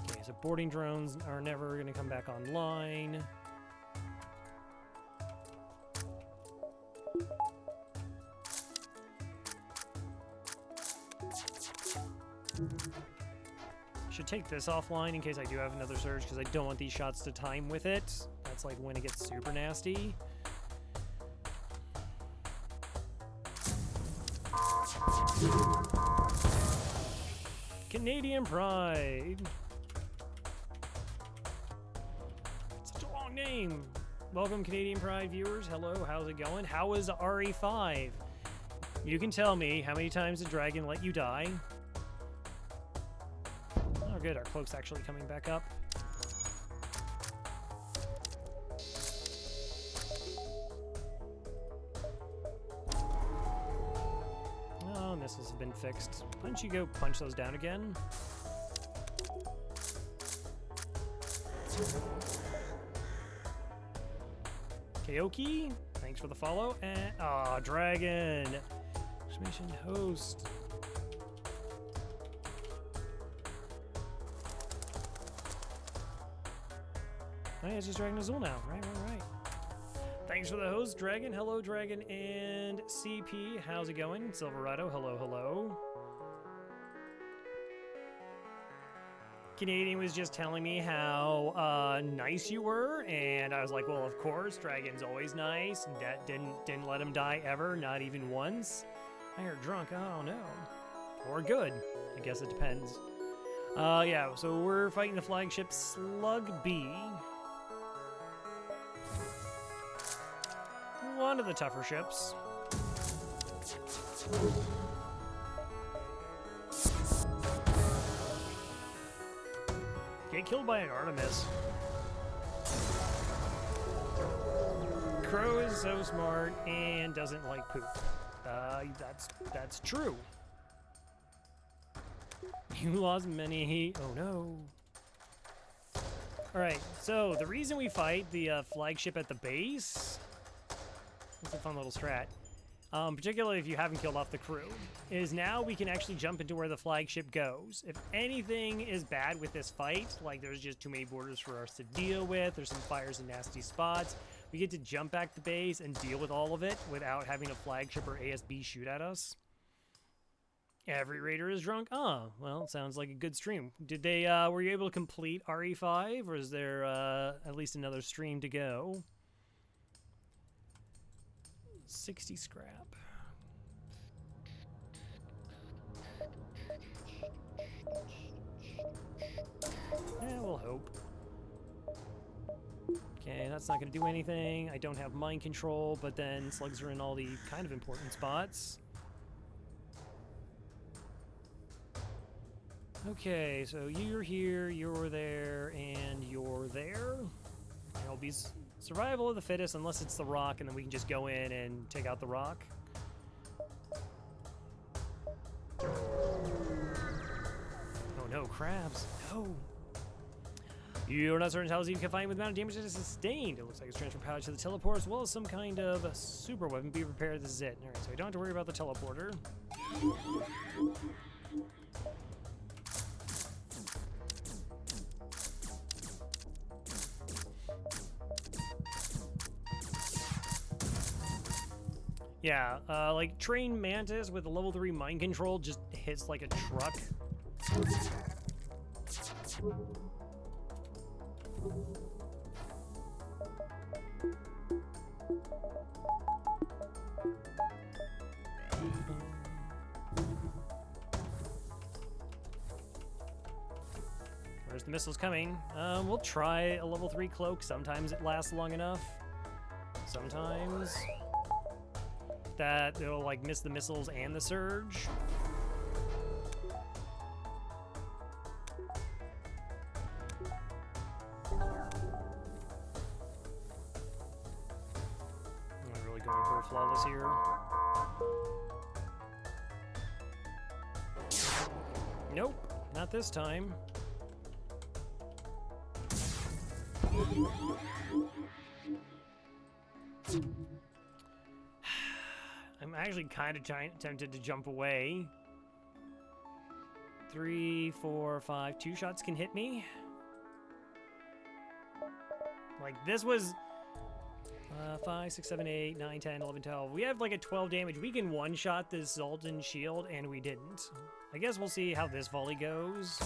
Okay, so boarding drones are never going to come back online. Should take this offline in case I do have another surge because I don't want these shots to time with it. That's like when it gets super nasty. Canadian Pride. Such a long name. Welcome, Canadian Pride viewers. Hello, how's it going? How is RE5? You can tell me how many times the dragon let you die. Oh, good. Our cloak's actually coming back up. Oh, missiles have been fixed. Why don't you go punch those down again? Kaoki, thanks for the follow. And Dragon. Mission host. Oh yeah, it's just Dragon Azul now. Right. Thanks for the host, Dragon. Hello, Dragon and CP. How's it going? Silverado, hello. Canadian was just telling me how nice you were, and I was like, well, of course, Dragon's always nice. That didn't let him die ever, not even once. I heard drunk. Oh no, or good. I guess it depends. Yeah. So we're fighting the flagship Slug B. One of the tougher ships. Get killed by an Artemis. Crow is so smart and doesn't like poop. That's true. You lost many. Oh no. All right. So the reason we fight the flagship at the base. That's a fun little strat. Particularly if you haven't killed off the crew, is now we can actually jump into where the flagship goes. If anything is bad with this fight, like there's just too many borders for us to deal with, there's some fires and nasty spots, we get to jump back to base and deal with all of it without having a flagship or ASB shoot at us. Every raider is drunk? Oh, well, sounds like a good stream. Did they, were you able to complete RE5, or is there at least another stream to go? 60 scrap. Yeah, we'll hope. Okay, that's not going to do anything. I don't have mind control, but then slugs are in all the kind of important spots. Okay, so you're here, you're there, and you're there. It'll be survival of the fittest unless it's the rock, and then we can just go in and take out the rock. Oh no, crabs. No. You're not certain how you can find with the amount of damage that is sustained. It looks like it's transfer power to the teleport as well as some kind of super weapon. Be prepared, this is it. Alright, so we don't have to worry about the teleporter. Yeah, like trained mantis with a level 3 mind control just hits like a truck. Where's the missiles coming? We'll try a level 3 cloak. Sometimes it lasts long enough. Sometimes that it'll like miss the missiles and the surge. I'm really going for a flawless here. Nope, not this time. I'm actually kind of tempted to jump away. 3, 4, 5. 2 shots can hit me. Like, this was 5, 6, 7, 8, 9, 10, 11, 12. We have like a 12 damage. We can one-shot this Zoltan shield, and we didn't. I guess we'll see how this volley goes.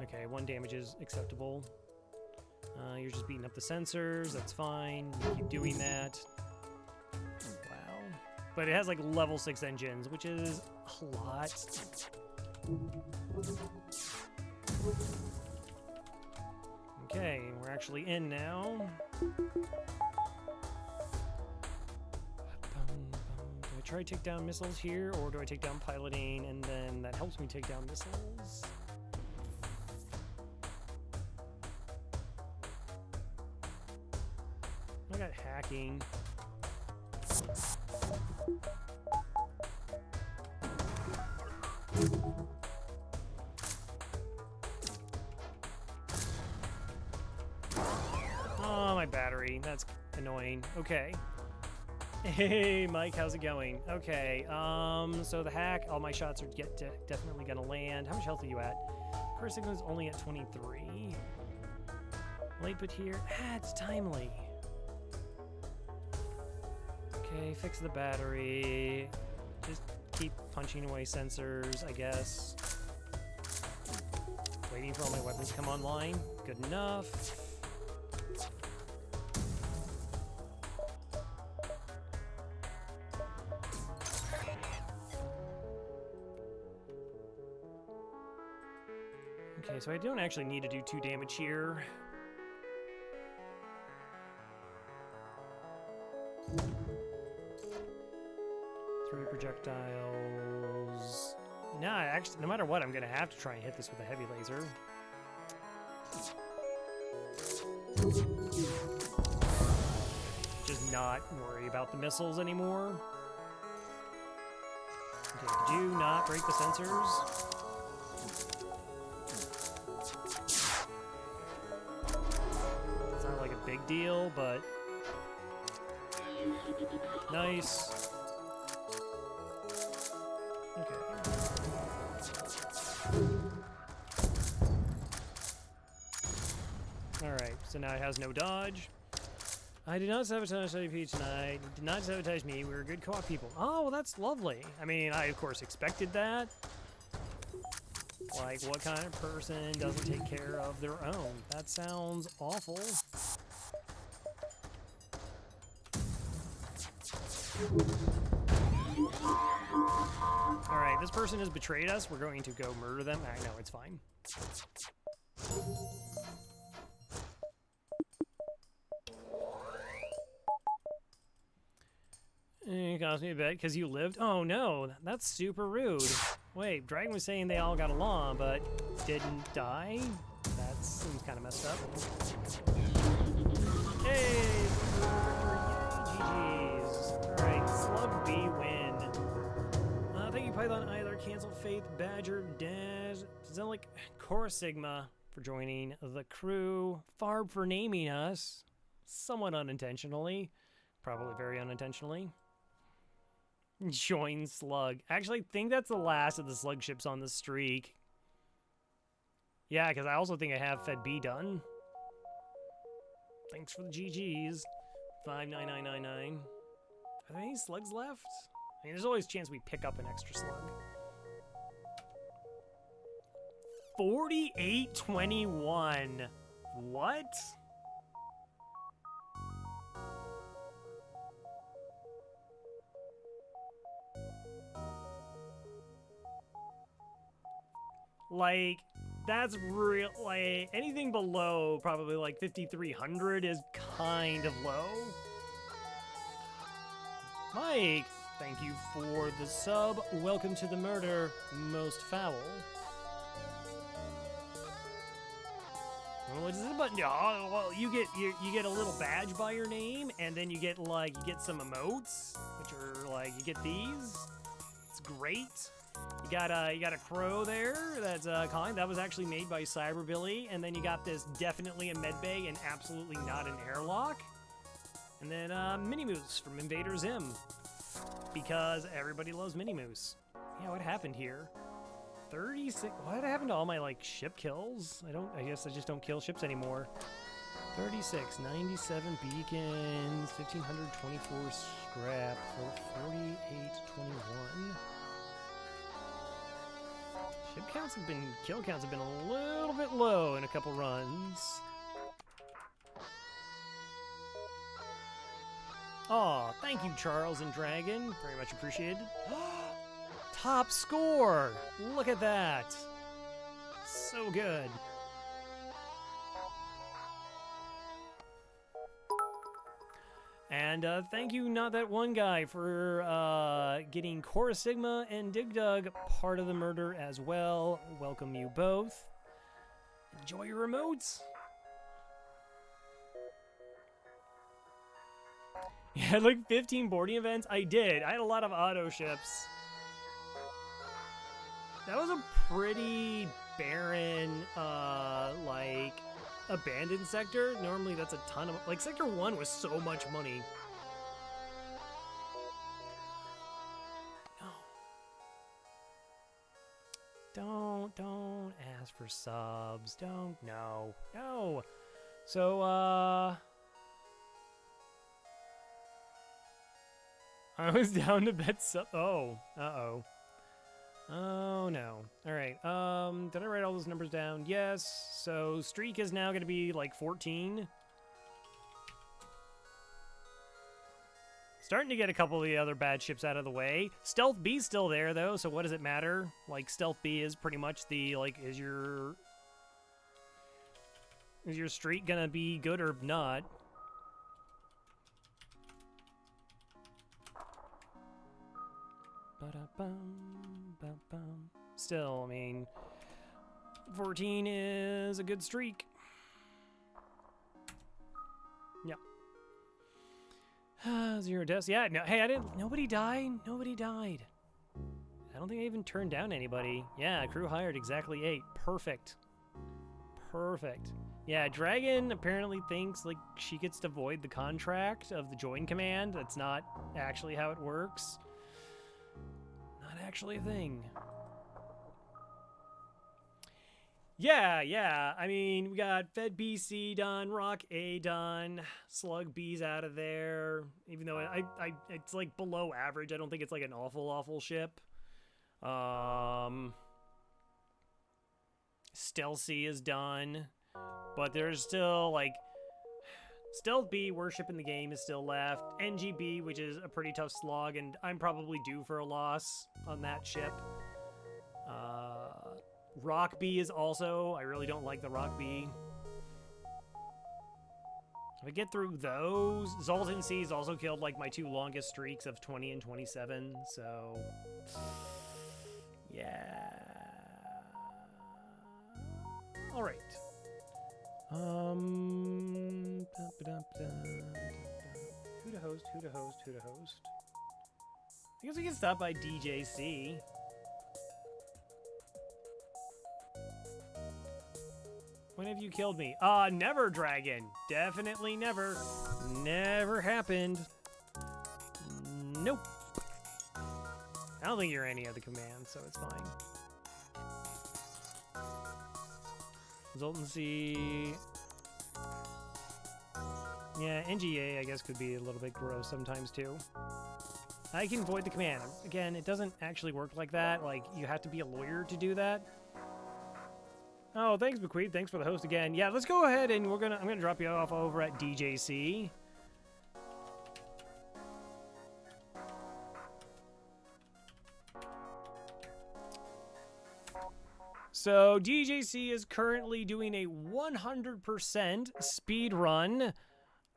Okay, 1 damage is acceptable. You're just beating up the sensors. That's fine. You keep doing that. But it has like level 6 engines, which is a lot. Okay, we're actually in now. Do I try to take down missiles here, or do I take down piloting and then that helps me take down missiles? I got hacking. annoying. That's annoying. Okay. Hey, Mike, how's it going? Okay, so the hack, all my shots are definitely gonna land. How much health are you at? Core Signal's only at 23. Late but here. It's timely. Okay, fix the battery. Just keep punching away sensors, I guess. Waiting for all my weapons to come online. Good enough. Okay, so I don't actually need to do 2 damage here. Three projectiles. Nah, actually, no matter what, I'm gonna have to try and hit this with a heavy laser. Just not worry about the missiles anymore. Okay, do not break the sensors. It's not like a big deal, but nice. Okay. Alright, so now it has no dodge. I did not sabotage WP tonight. Did not sabotage me. We were good co-op people. Oh, well, that's lovely. I mean, I, of course, expected that. Like, what kind of person doesn't take care of their own? That sounds awful. Alright, this person has betrayed us. We're going to go murder them. I know, it's fine. It cost me a bet because you lived? Oh no, that's super rude. Wait, Dragon was saying they all got along, but didn't die? That seems kind of messed up. Hey! GG's. Alright, Slug B win. Thank you, Python Either, Cancel Faith, Badger, Dash, Zelic, Core Sigma for joining the crew, Farb for naming us, somewhat unintentionally, probably very unintentionally. Join Slug. Actually, I think that's the last of the Slug ships on the streak. Yeah, because I also think I have Fed B done. Thanks for the GGs. 59999. Are there any slugs left? I mean, there's always a chance we pick up an extra slug. 4821. What? Like, that's real. Like, anything below probably like 5,300 is kind of low. Mike, thank you for the sub. Welcome to the murder, most foul. What is this button do? Oh, well, you get a little badge by your name, and then you get some emotes, which are like you get these. It's great. You got a crow there. That's calling. That was actually made by Cyberbilly, and then you got this definitely a medbay and absolutely not an airlock. And then Mini Moose from Invader Zim, because everybody loves Mini Moose. Yeah, what happened here? 36. What happened to all my like ship kills? I guess I just don't kill ships anymore. 36, 97 beacons, 1,524 scrap for 4821. Kill counts have been a little bit low in a couple runs. Aw, thank you, Charles and Dragon. Very much appreciated. Top score! Look at that. So good. And thank you, Not That One Guy, for getting Core Sigma and Dig Dug part of the murder as well. Welcome you both. Enjoy your remotes. You had like 15 boarding events? I did. I had a lot of auto ships. That was a pretty barren, that abandoned sector. Normally that's a ton of, like, Sector 1 was so much money. No. Don't ask for subs. Don't, no. So, I was down to bet sub, oh, uh-oh. Oh, no. All right, did I write all those numbers down? Yes, so streak is now gonna be, like, 14. Starting to get a couple of the other bad ships out of the way. Stealth B's still there, though, so what does it matter? Like, Stealth B is pretty much the, like, is your streak gonna be good or not? Still, I mean, 14 is a good streak. Yeah. 0 deaths. Yeah, no, hey, nobody died. Nobody died. I don't think I even turned down anybody. Yeah, crew hired exactly 8. Perfect. Perfect. Yeah, Dragon apparently thinks, like, she gets to void the contract of the join command. That's not actually how it works. Not actually a thing. Yeah. I mean, we got Fed BC done, Rock A done, Slug B's out of there. Even though it's like below average. I don't think it's like an awful ship. Stealth C is done, but there's still like Stealth B, worship in the game, is still left. NGB, which is a pretty tough slog, and I'm probably due for a loss on that ship. Rock B is also, I really don't like the Rock B. If I get through those, Zoltan C is also killed like my 2 longest streaks of 20 and 27, so yeah. All right. Who to host? I guess we can stop by DJC. When have you killed me? Never, Dragon. Definitely never. Never happened. Nope. I don't think you're any of the commands, so it's fine. Zoltan C. Yeah, NGA, I guess, could be a little bit gross sometimes, too. I can void the command. Again, it doesn't actually work like that. Like, you have to be a lawyer to do that. Oh, thanks, Bequeath. Thanks for the host again. Yeah, let's go ahead and I'm gonna drop you off over at DJC. So DJC is currently doing a 100% speed run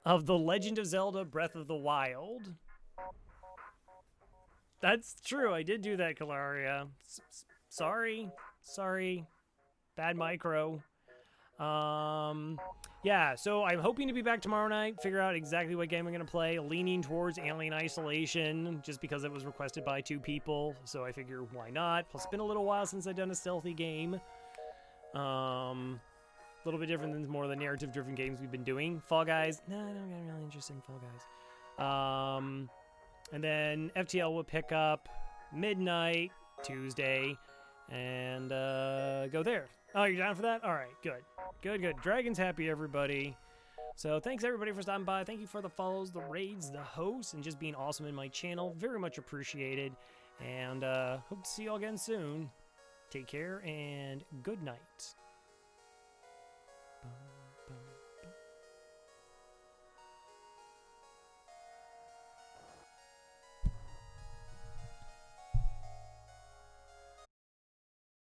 of The Legend of Zelda Breath of the Wild. That's true. I did do that, Kalaria. Sorry. Bad micro. Yeah, so I'm hoping to be back tomorrow night, figure out exactly what game I'm going to play, leaning towards Alien Isolation, just because it was requested by 2 people, so I figure why not. Plus, it's been a little while since I've done a stealthy game. A little bit different than more of the narrative-driven games we've been doing. Fall Guys, no, I don't get really interested in Fall Guys. And then FTL will pick up midnight, Tuesday, and go there. Oh, you're down for that? All right, good. Dragon's happy, everybody. So thanks, everybody, for stopping by. Thank you for the follows, the raids, the hosts, and just being awesome in my channel. Very much appreciated. And hope to see you all again soon. Take care, and good night.